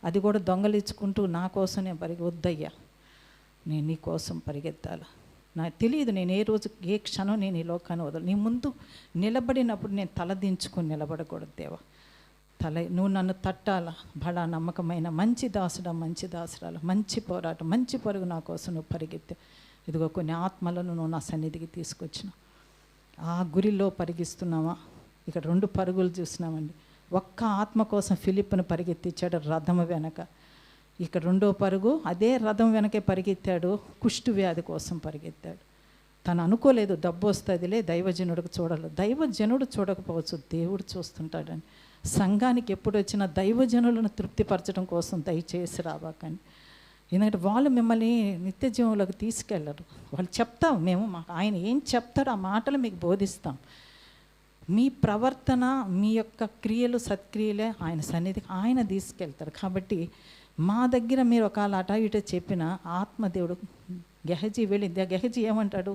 అది కూడా దొంగలించుకుంటూ నా కోసం నేను వద్దయ్యా, నేను నీ కోసం పరిగెత్తాలి. నాకు తెలియదు నేను ఏ రోజు ఏ క్షణం నేను ఈ లోకాన్ని వదలు. నీ ముందు నిలబడినప్పుడు నేను తలదించుకొని నిలబడకూడదు దేవా. నువ్వు నన్ను తట్టాలా, బడా నమ్మకమైన మంచి దాసురాలు, మంచి పోరాటం, మంచి పరుగు నా కోసం నువ్వు పరిగెత్తే. ఇదిగో కొన్ని ఆత్మలను నువ్వు నా సన్నిధికి తీసుకొచ్చిన, ఆ గురిలో పరిగిస్తున్నావా? ఇక్కడ 2 పరుగులు చూసినామండి. ఒక్క ఆత్మ కోసం ఫిలిప్పును పరిగెత్తించాడు రథం వెనక. ఇక్కడ 2వ పరుగు అదే రథం వెనకే పరిగెత్తాడు, కుష్టు వ్యాధి కోసం పరిగెత్తాడు. తను అనుకోలేదు డబ్బు వస్తుందిలే, దైవజనుడికి చూడాలి. దైవజనుడు చూడకపోవచ్చు, దేవుడు చూస్తుంటాడని. సంఘానికి ఎప్పుడు వచ్చినా దైవజనులను తృప్తిపరచడం కోసం దయచేసి రావాకండి. ఎందుకంటే వాళ్ళు మిమ్మల్ని నిత్య జీవంలోకి తీసుకెళ్ళరు. వాళ్ళు చెప్తాం, మేము ఆయన ఏం చెప్తారో ఆ మాటలు మీకు బోధిస్తాం. మీ ప్రవర్తన, మీ యొక్క క్రియలు, సత్క్రియలే ఆయన సన్నిధికి ఆయన తీసుకెళ్తారు. కాబట్టి మా దగ్గర మీరు ఒకవేళ అటా ఇటో చెప్పిన ఆత్మదేవుడు గెహజీ వెళ్ళింది. గెహజీ ఏమంటాడు?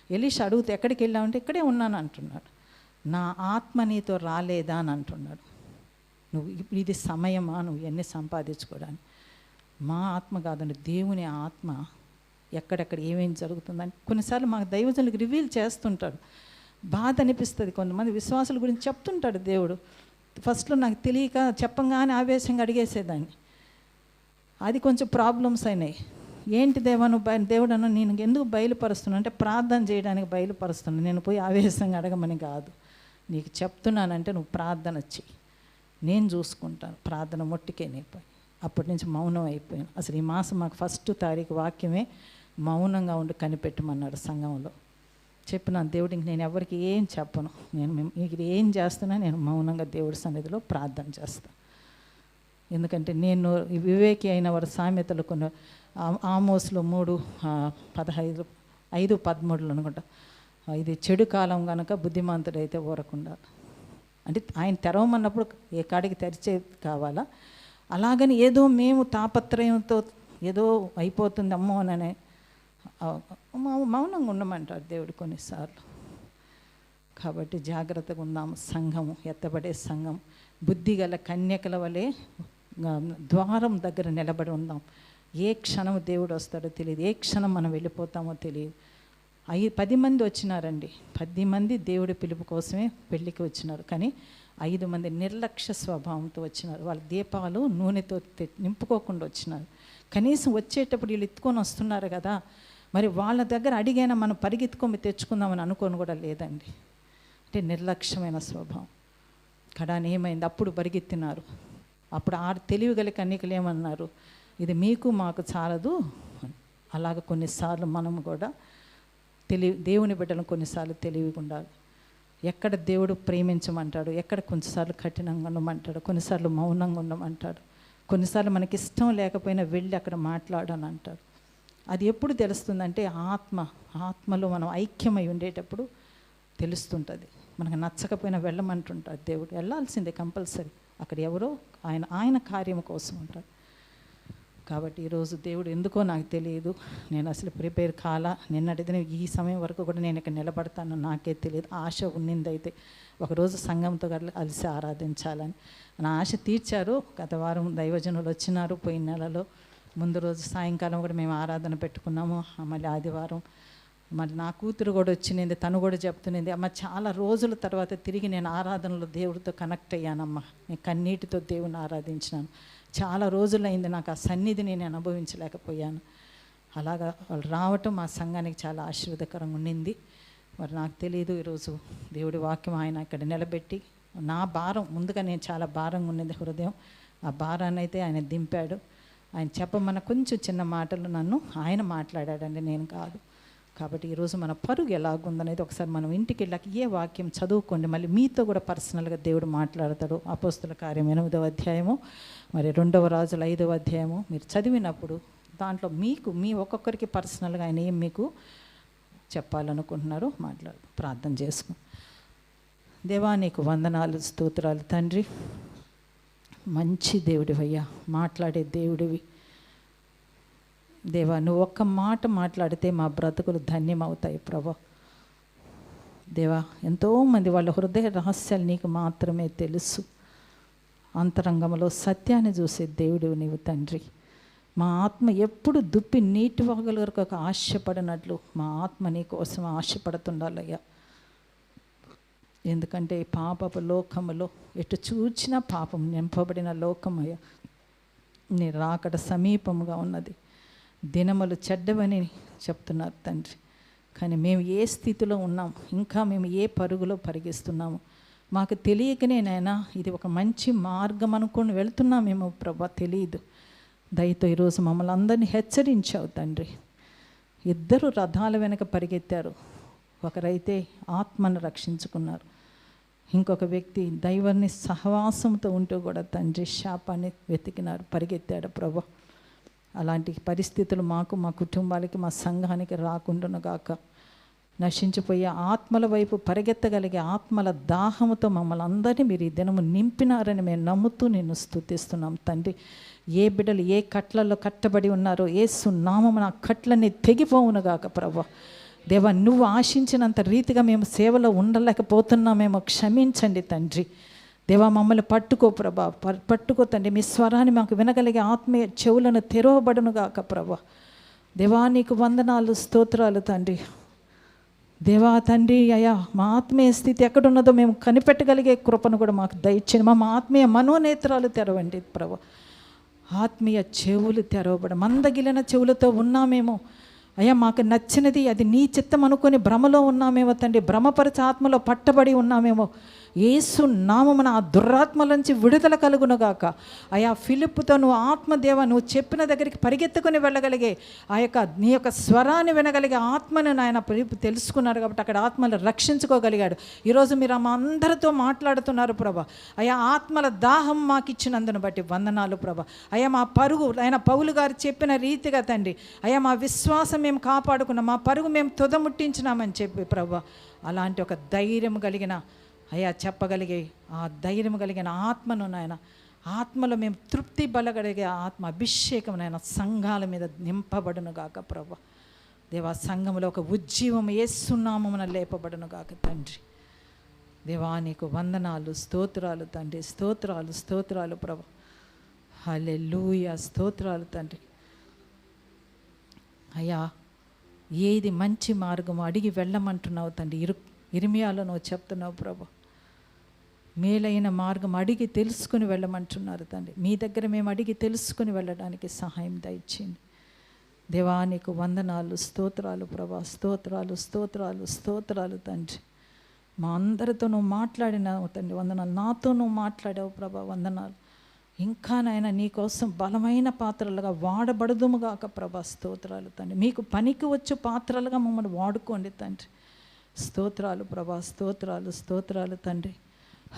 ఎలీషా అడుగుతే ఎక్కడికి వెళ్ళామంటే ఇక్కడే ఉన్నాను అంటున్నాడు. నా ఆత్మ నీతో రాలేదా అని అంటున్నాడు. నువ్వు ఇది సమయమా నువ్వు ఎన్ని సంపాదించుకోవడానికి? మా ఆత్మ కాదండి, దేవుని ఆత్మ ఎక్కడెక్కడ ఏమేమి జరుగుతుందని కొన్నిసార్లు మాకు దైవజనులకు రివీల్ చేస్తుంటాడు. బాధ అనిపిస్తుంది. కొంతమంది విశ్వాసుల గురించి చెప్తుంటాడు దేవుడు. ఫస్ట్లో నాకు తెలియక చెప్పంగానే ఆవేశంగా అడిగేసేదాన్ని. అది కొంచెం ప్రాబ్లమ్స్ అయినాయి. ఏంటి దేవా నువ్వు దేవుడు అన్న నేను ఎందుకు బయలుపరుస్తున్నాను అంటే ప్రార్థన చేయడానికి బయలుపరుస్తున్నాను. నేను పోయి ఆవేశంగా అడగమని కాదు, నీకు చెప్తున్నానంటే నువ్వు ప్రార్థన చెయ్యి, నేను చూసుకుంటాను. ప్రార్థన మొట్టికే నేపోయి అప్పటి నుంచి మౌనం అయిపోయాను. అసలు ఈ మాసం మాకు 1వ తారీఖు వాక్యమే మౌనంగా ఉండి కనిపెట్టమన్నాడు సంఘంలో. చెప్పిన దేవుడు ఇంక నేను ఎవరికి ఏం చెప్పను, నేను మీకు ఏం చేస్తున్నా నేను మౌనంగా దేవుడి సన్నిధిలో ప్రార్థన చేస్తాను. ఎందుకంటే నేను వివేకి అయిన వారు సామెతలు కొన్ని ఆమోస్లో 3:15 5:13 అనుకుంటా, ఇది చెడు కాలం కనుక బుద్ధిమంతుడైతే ఊరకుండా. అంటే ఆయన తెరవమన్నప్పుడు ఏ కాడికి తెరిచే కావాలా? అలాగని ఏదో మేము తాపత్రయంతో ఏదో అయిపోతుంది అమ్మో అనే మౌనంగా ఉండమంటారు దేవుడు కొన్నిసార్లు. కాబట్టి జాగ్రత్తగా ఉందాము. సంఘము ఎత్తబడే సంఘం బుద్ధిగల కన్యకల వలె ద్వారం దగ్గర నిలబడి ఉందాం. ఏ క్షణం దేవుడు వస్తాడో తెలియదు, ఏ క్షణం మనం వెళ్ళిపోతామో తెలియదు. 10 మంది వచ్చినారండి, 10 మంది దేవుడి పిలుపు కోసమే పెళ్ళికి వచ్చినారు. కానీ 5 మంది నిర్లక్ష్య స్వభావంతో వచ్చినారు. వాళ్ళ దీపాలు నూనెతో నింపుకోకుండా వచ్చినారు. కనీసం వచ్చేటప్పుడు వీళ్ళు ఎత్తుకొని వస్తున్నారు కదా, మరి వాళ్ళ దగ్గర అడిగైనా మనం పరిగెత్తుకొని తెచ్చుకుందామని అనుకోని కూడా లేదండి. అంటే నిర్లక్ష్యమైన స్వభావం. కడాని ఏమైంది? అప్పుడు పరిగెత్తినారు. అప్పుడు తెలివిగల కన్యకలు ఏమన్నారు? ఇది మీకు మాకు చాలదు. అలాగ కొన్నిసార్లు మనం కూడా దేవుని బిడ్డలను కొన్నిసార్లు తెలివిగా ఉండాలి. ఎక్కడ దేవుడు ప్రేమించమంటాడు, ఎక్కడ కొన్నిసార్లు కఠినంగా ఉండమంటాడు, కొన్నిసార్లు మౌనంగా ఉండమంటాడు, కొన్నిసార్లు మనకి ఇష్టం లేకపోయినా వెళ్ళి అక్కడ మాట్లాడని అంటాడు. అది ఎప్పుడు తెలుస్తుందంటే ఆత్మలో మనం ఐక్యమై ఉండేటప్పుడు తెలుస్తుంటుంది. మనకు నచ్చకపోయినా వెళ్ళమంటుంటాడు దేవుడు. వెళ్ళాల్సిందే కంపల్సరీ. అక్కడ ఎవరో ఆయన కార్యం కోసం ఉంటాడు. కాబట్టి ఈరోజు దేవుడు ఎందుకో నాకు తెలియదు, నేను అసలు ప్రిపేర్ కాలా. నిన్నటిదిన ఈ సమయం వరకు కూడా నేను ఇక్కడ నిలబడతాను నాకే తెలియదు. ఆశ ఉన్నిందైతే ఒకరోజు సంఘంతో కలిసి ఆరాధించాలని నా ఆశ తీర్చారు. గత వారం దైవజనులు వచ్చినారు. పోయిన నెలలో ముందు రోజు సాయంకాలం కూడా మేము ఆరాధన పెట్టుకున్నాము. మళ్ళీ ఆదివారం మళ్ళీ నా కూతురు కూడా వచ్చింది. తను కూడా చెప్తున్నది, అమ్మ చాలా రోజుల తర్వాత తిరిగి నేను ఆరాధనలో దేవుడితో కనెక్ట్ అయ్యానమ్మా, నేను కన్నీటితో దేవుని ఆరాధించినాను. చాలా రోజులైంది నాకు ఆ సన్నిధిని నేను అనుభవించలేకపోయాను. అలాగా వాళ్ళు రావటం మా సంఘానికి చాలా ఆశీర్వాదకరంగా ఉండింది. మరి నాకు తెలియదు, ఈరోజు దేవుడి వాక్యం ఆయన ఇక్కడ నిలబెట్టి నా భారం ముందుగా నేను చాలా భారంగా ఉన్నది హృదయం. ఆ భారాన్ని అయితే ఆయన దింపాడు. ఆయన చెప్పమన్న కొంచెం చిన్న మాటలు నన్ను ఆయన మాట్లాడాడండి, నేను కాదు. కాబట్టి ఈరోజు మన పరుగు ఎలాగుందనేది ఒకసారి మనం ఇంటికి వెళ్ళాక ఏ వాక్యం చదువుకోండి, మళ్ళీ మీతో కూడా పర్సనల్గా దేవుడు మాట్లాడతాడు. అపోస్తుల కార్యం 8వ అధ్యాయము, మరి 2వ రాజుల 5వ అధ్యాయము మీరు చదివినప్పుడు దాంట్లో మీ ఒక్కొక్కరికి పర్సనల్గా ఆయన ఏం మీకు చెప్పాలనుకుంటున్నారో మాట్లాడు. ప్రార్థన చేసుకో. దేవా నీకు వందనాలు, స్తోత్రాలు తండ్రి. మంచి దేవుడివయ్యా, మాట్లాడే దేవుడివి దేవా. నువ్వు ఒక్క మాట మాట్లాడితే మా బ్రతుకులు ధన్యమవుతాయి ప్రభా. దేవా, ఎంతోమంది వాళ్ళ హృదయ రహస్యాలు నీకు మాత్రమే తెలుసు. అంతరంగంలో సత్యాన్ని చూసే దేవుడు నీవు తండ్రి. మా ఆత్మ ఎప్పుడు దుప్పి నీటి వాగుల వరకు ఆశపడినట్లు మా ఆత్మ నీ కోసం ఆశపడుతుండాలయ్యా. ఎందుకంటే పాపపు లోకములో ఎటు చూచినా పాపం నింపబడిన లోకమయ్యా. నీ రాకడ సమీపముగా ఉన్నది. దినములు చెడ్డవని చెప్తున్నారు తండ్రి. కానీ మేము ఏ స్థితిలో ఉన్నాం, ఇంకా మేము ఏ పరుగులో పరిగిస్తున్నాము మాకు తెలియకనే నాయనా, ఇది ఒక మంచి మార్గం అనుకుని వెళ్తున్నామేమో ప్రభా, తెలియదు. దయతో ఈరోజు మమ్మల్ని అందరినీ హెచ్చరించావు తండ్రి. 2 రథాల వెనక పరిగెత్తారు. ఒకరైతే ఆత్మను రక్షించుకున్నారు, ఇంకొక వ్యక్తి దైవాన్ని సహవాసంతో ఉంటూ కూడా తండ్రి శాపాన్ని వెతికినారు, పరిగెత్తాడు ప్రభా. అలాంటి పరిస్థితులు మాకు, మా కుటుంబాలకి, మా సంఘానికి రాకుండాను గాక. నశించిపోయే ఆత్మల వైపు పరిగెత్తగలిగే ఆత్మల దాహముతో మమ్మల్ని అందరినీ మీరు ఈ దినము నింపినారని మేము నమ్ముతూ నిన్ను స్తుతిస్తున్నాం తండ్రి. ఏ బిడ్డలు ఏ కట్లలో కట్టబడి ఉన్నారో యేసు నామమున ఆ కట్లన్నీ తెగిపోవునుగాక ప్రభా. దేవా, నువ్వు ఆశించినంత రీతిగా మేము సేవలో ఉండలేకపోతున్నామేమో క్షమించండి తండ్రి. దేవా, మమ్మల్ని పట్టుకో ప్రభా, పట్టుకో తండ్రి. మీ స్వరాన్ని మాకు వినగలిగే ఆత్మీయ చెవులను తెరవబడునుగాక ప్రభా. దేవా, నీకు వందనాలు, స్తోత్రాలు తండ్రి. దేవా తండ్రి, అయ్యా, మా ఆత్మీయ స్థితి ఎక్కడున్నదో మేము కనిపెట్టగలిగే కృపను కూడా మాకు దయచేయండి. మా ఆత్మీయ మనోనేత్రాలు తెరవండి ప్రభా. ఆత్మీయ చెవులు తెరవబడ, మందగిలిన చెవులతో ఉన్నామేమో అయ్యా, మాకు నచ్చినది అది నీ చిత్తం అనుకొని భ్రమలో ఉన్నామేమో తండ్రి. భ్రమపరచ ఆత్మలో పట్టబడి ఉన్నామేమో. యేసు నామమున ఆ దురాత్మల నుంచి విడుదల కలుగునుగాక. అయా ఫిలిప్పుతో నువ్వు ఆత్మదేవ, నువ్వు చెప్పిన దగ్గరికి పరిగెత్తుకొని వెళ్ళగలిగే ఆ యొక్క నీ యొక్క స్వరాన్ని వినగలిగే ఆత్మను నాయన ఫిలిప్పు తెలుసుకున్నాడు కాబట్టి అక్కడ ఆత్మలు రక్షించుకోగలిగాడు. ఈరోజు మీరు మా అందరితో మాట్లాడుతున్నారు ప్రభా. అయా ఆత్మల దాహం మాకు ఇచ్చినందును బట్టి వందనాలు ప్రభా. అయా మా పరుగు ఆయన పౌలు గారు చెప్పిన రీతిగా తండ్రి, అయా మా విశ్వాసం మేము కాపాడుకున్నాం, మా పరుగు మేము తుదముట్టించినామని చెప్పి ప్రభా. అలాంటి ఒక ధైర్యం కలిగిన అయ్యా చెప్పగలిగే ఆ ధైర్యం కలిగిన ఆత్మను నాయన, ఆత్మలో మేము తృప్తి బలగలిగే ఆత్మ అభిషేకం నాయన సంఘాల మీద నింపబడును గాక ప్రభా. దేవా, సంఘంలో ఒక ఉజ్జీవం యేసునామమున లేపబడును గాక తండ్రి. దేవా, నీకు వందనాలు, స్తోత్రాలు తండ్రి, స్తోత్రాలు, స్తోత్రాలు ప్రభా. హల్లెలూయా, స్తోత్రాలు తండ్రి. అయ్యా, ఏది మంచి మార్గం అడిగి వెళ్ళమంటున్నావు తండ్రి. ఇర్మియాలో నువ్వు చెప్తున్నావు ప్రభా. మేలైన మార్గం అడిగి తెలుసుకుని వెళ్ళమంటున్నారు తండ్రి. మీ దగ్గర మేము అడిగి తెలుసుకుని వెళ్ళడానికి సహాయం దయచేయండి. దేవా, నీకు వందనాలు, స్తోత్రాలు ప్రభా. స్తోత్రాలు, స్తోత్రాలు, స్తోత్రాలు తండ్రి. మా అందరితో నువ్వు మాట్లాడినావు తండ్రి, వందనాలు. నాతో నువ్వు మాట్లాడావు ప్రభా, వందనాలు. ఇంకా నాయన నీకోసం బలమైన పాత్రలుగా వాడబడదుముగాక ప్రభా. స్తోత్రాలు తండ్రి. మీకు పనికి వచ్చు పాత్రలుగా మమ్మల్ని వాడుకోండి తండ్రి. స్తోత్రాలు ప్రభా, స్తోత్రాలు, స్తోత్రాలు తండ్రి.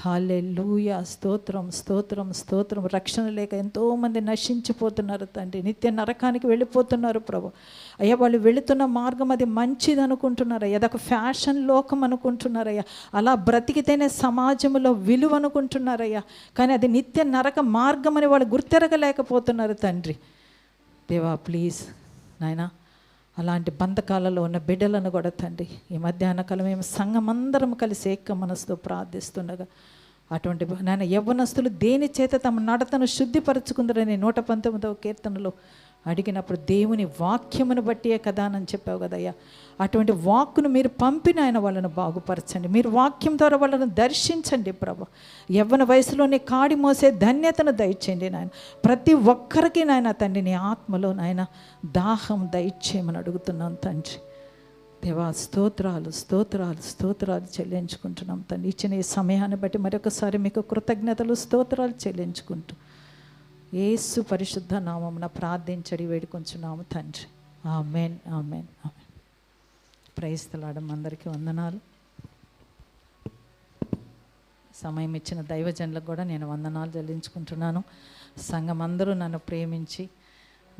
హల్లెలూయా, స్తోత్రం, స్తోత్రం, స్తోత్రం. రక్షణ లేక ఎంతోమంది నశించిపోతున్నారు తండ్రి, నిత్య నరకానికి వెళ్ళిపోతున్నారు ప్రభు. అయ్యా, వాళ్ళు వెళుతున్న మార్గం అది మంచిది అనుకుంటున్నారయ్యా, అదొక ఫ్యాషన్ లోకం అనుకుంటున్నారయ్యా, అలా బ్రతికితేనే సమాజంలో విలువ అనుకుంటున్నారయ్యా. కానీ అది నిత్య నరక మార్గం అని వాళ్ళు గుర్తెరగలేకపోతున్నారు తండ్రి. దేవా, ప్లీజ్ నాయనా, అలాంటి బంధకాలలో ఉన్న బిడ్డలను కూడా తండ్రి, ఈ మధ్యాహ్న కాలం మేము సంఘం అందరం కలిసి ఏక మనసుతో ప్రార్థిస్తుండగా అటువంటి నాయన యవ్వనస్తులు దేని చేత తమ నడతను శుద్ధిపరచుకుందరని 119వ కీర్తనలో అడిగినప్పుడు దేవుని వాక్యమును బట్టియే కదా అని చెప్పావు కదయ్యా. అటువంటి వాక్కును మీరు పంపిన ఆయన వాళ్ళను బాగుపరచండి. మీరు వాక్యం ద్వారా వాళ్ళను దర్శించండి ప్రభు. యవ్వన వయసులోనే కాడి మోసే ధన్యతను దయచేయండి నాయన. ప్రతి ఒక్కరికి నాయన తండ్రి, నీ ఆత్మలో నాయన దాహం దయచేయమని అడుగుతున్నాం తండ్రి. దేవా, స్తోత్రాలు, స్తోత్రాలు, స్తోత్రాలు చెల్లించుకుంటున్నాం తండ్రి. ఇచ్చిన ఈ సమయాన్ని బట్టి మరొకసారి మీకు కృతజ్ఞతలు, స్తోత్రాలు చెల్లించుకుంటూ యేసు పరిశుద్ధ నామమున ప్రార్థించడి వేడుకొంచున్నాము తండ్రి. Amen, amen, amen. Praise the Lord. అందరికీ వందనాలు. సమయం ఇచ్చిన దైవజనులకు కూడా నేను వందనాలు చెల్లించుకుంటున్నాను. సంఘం అందరూ నన్ను ప్రేమించి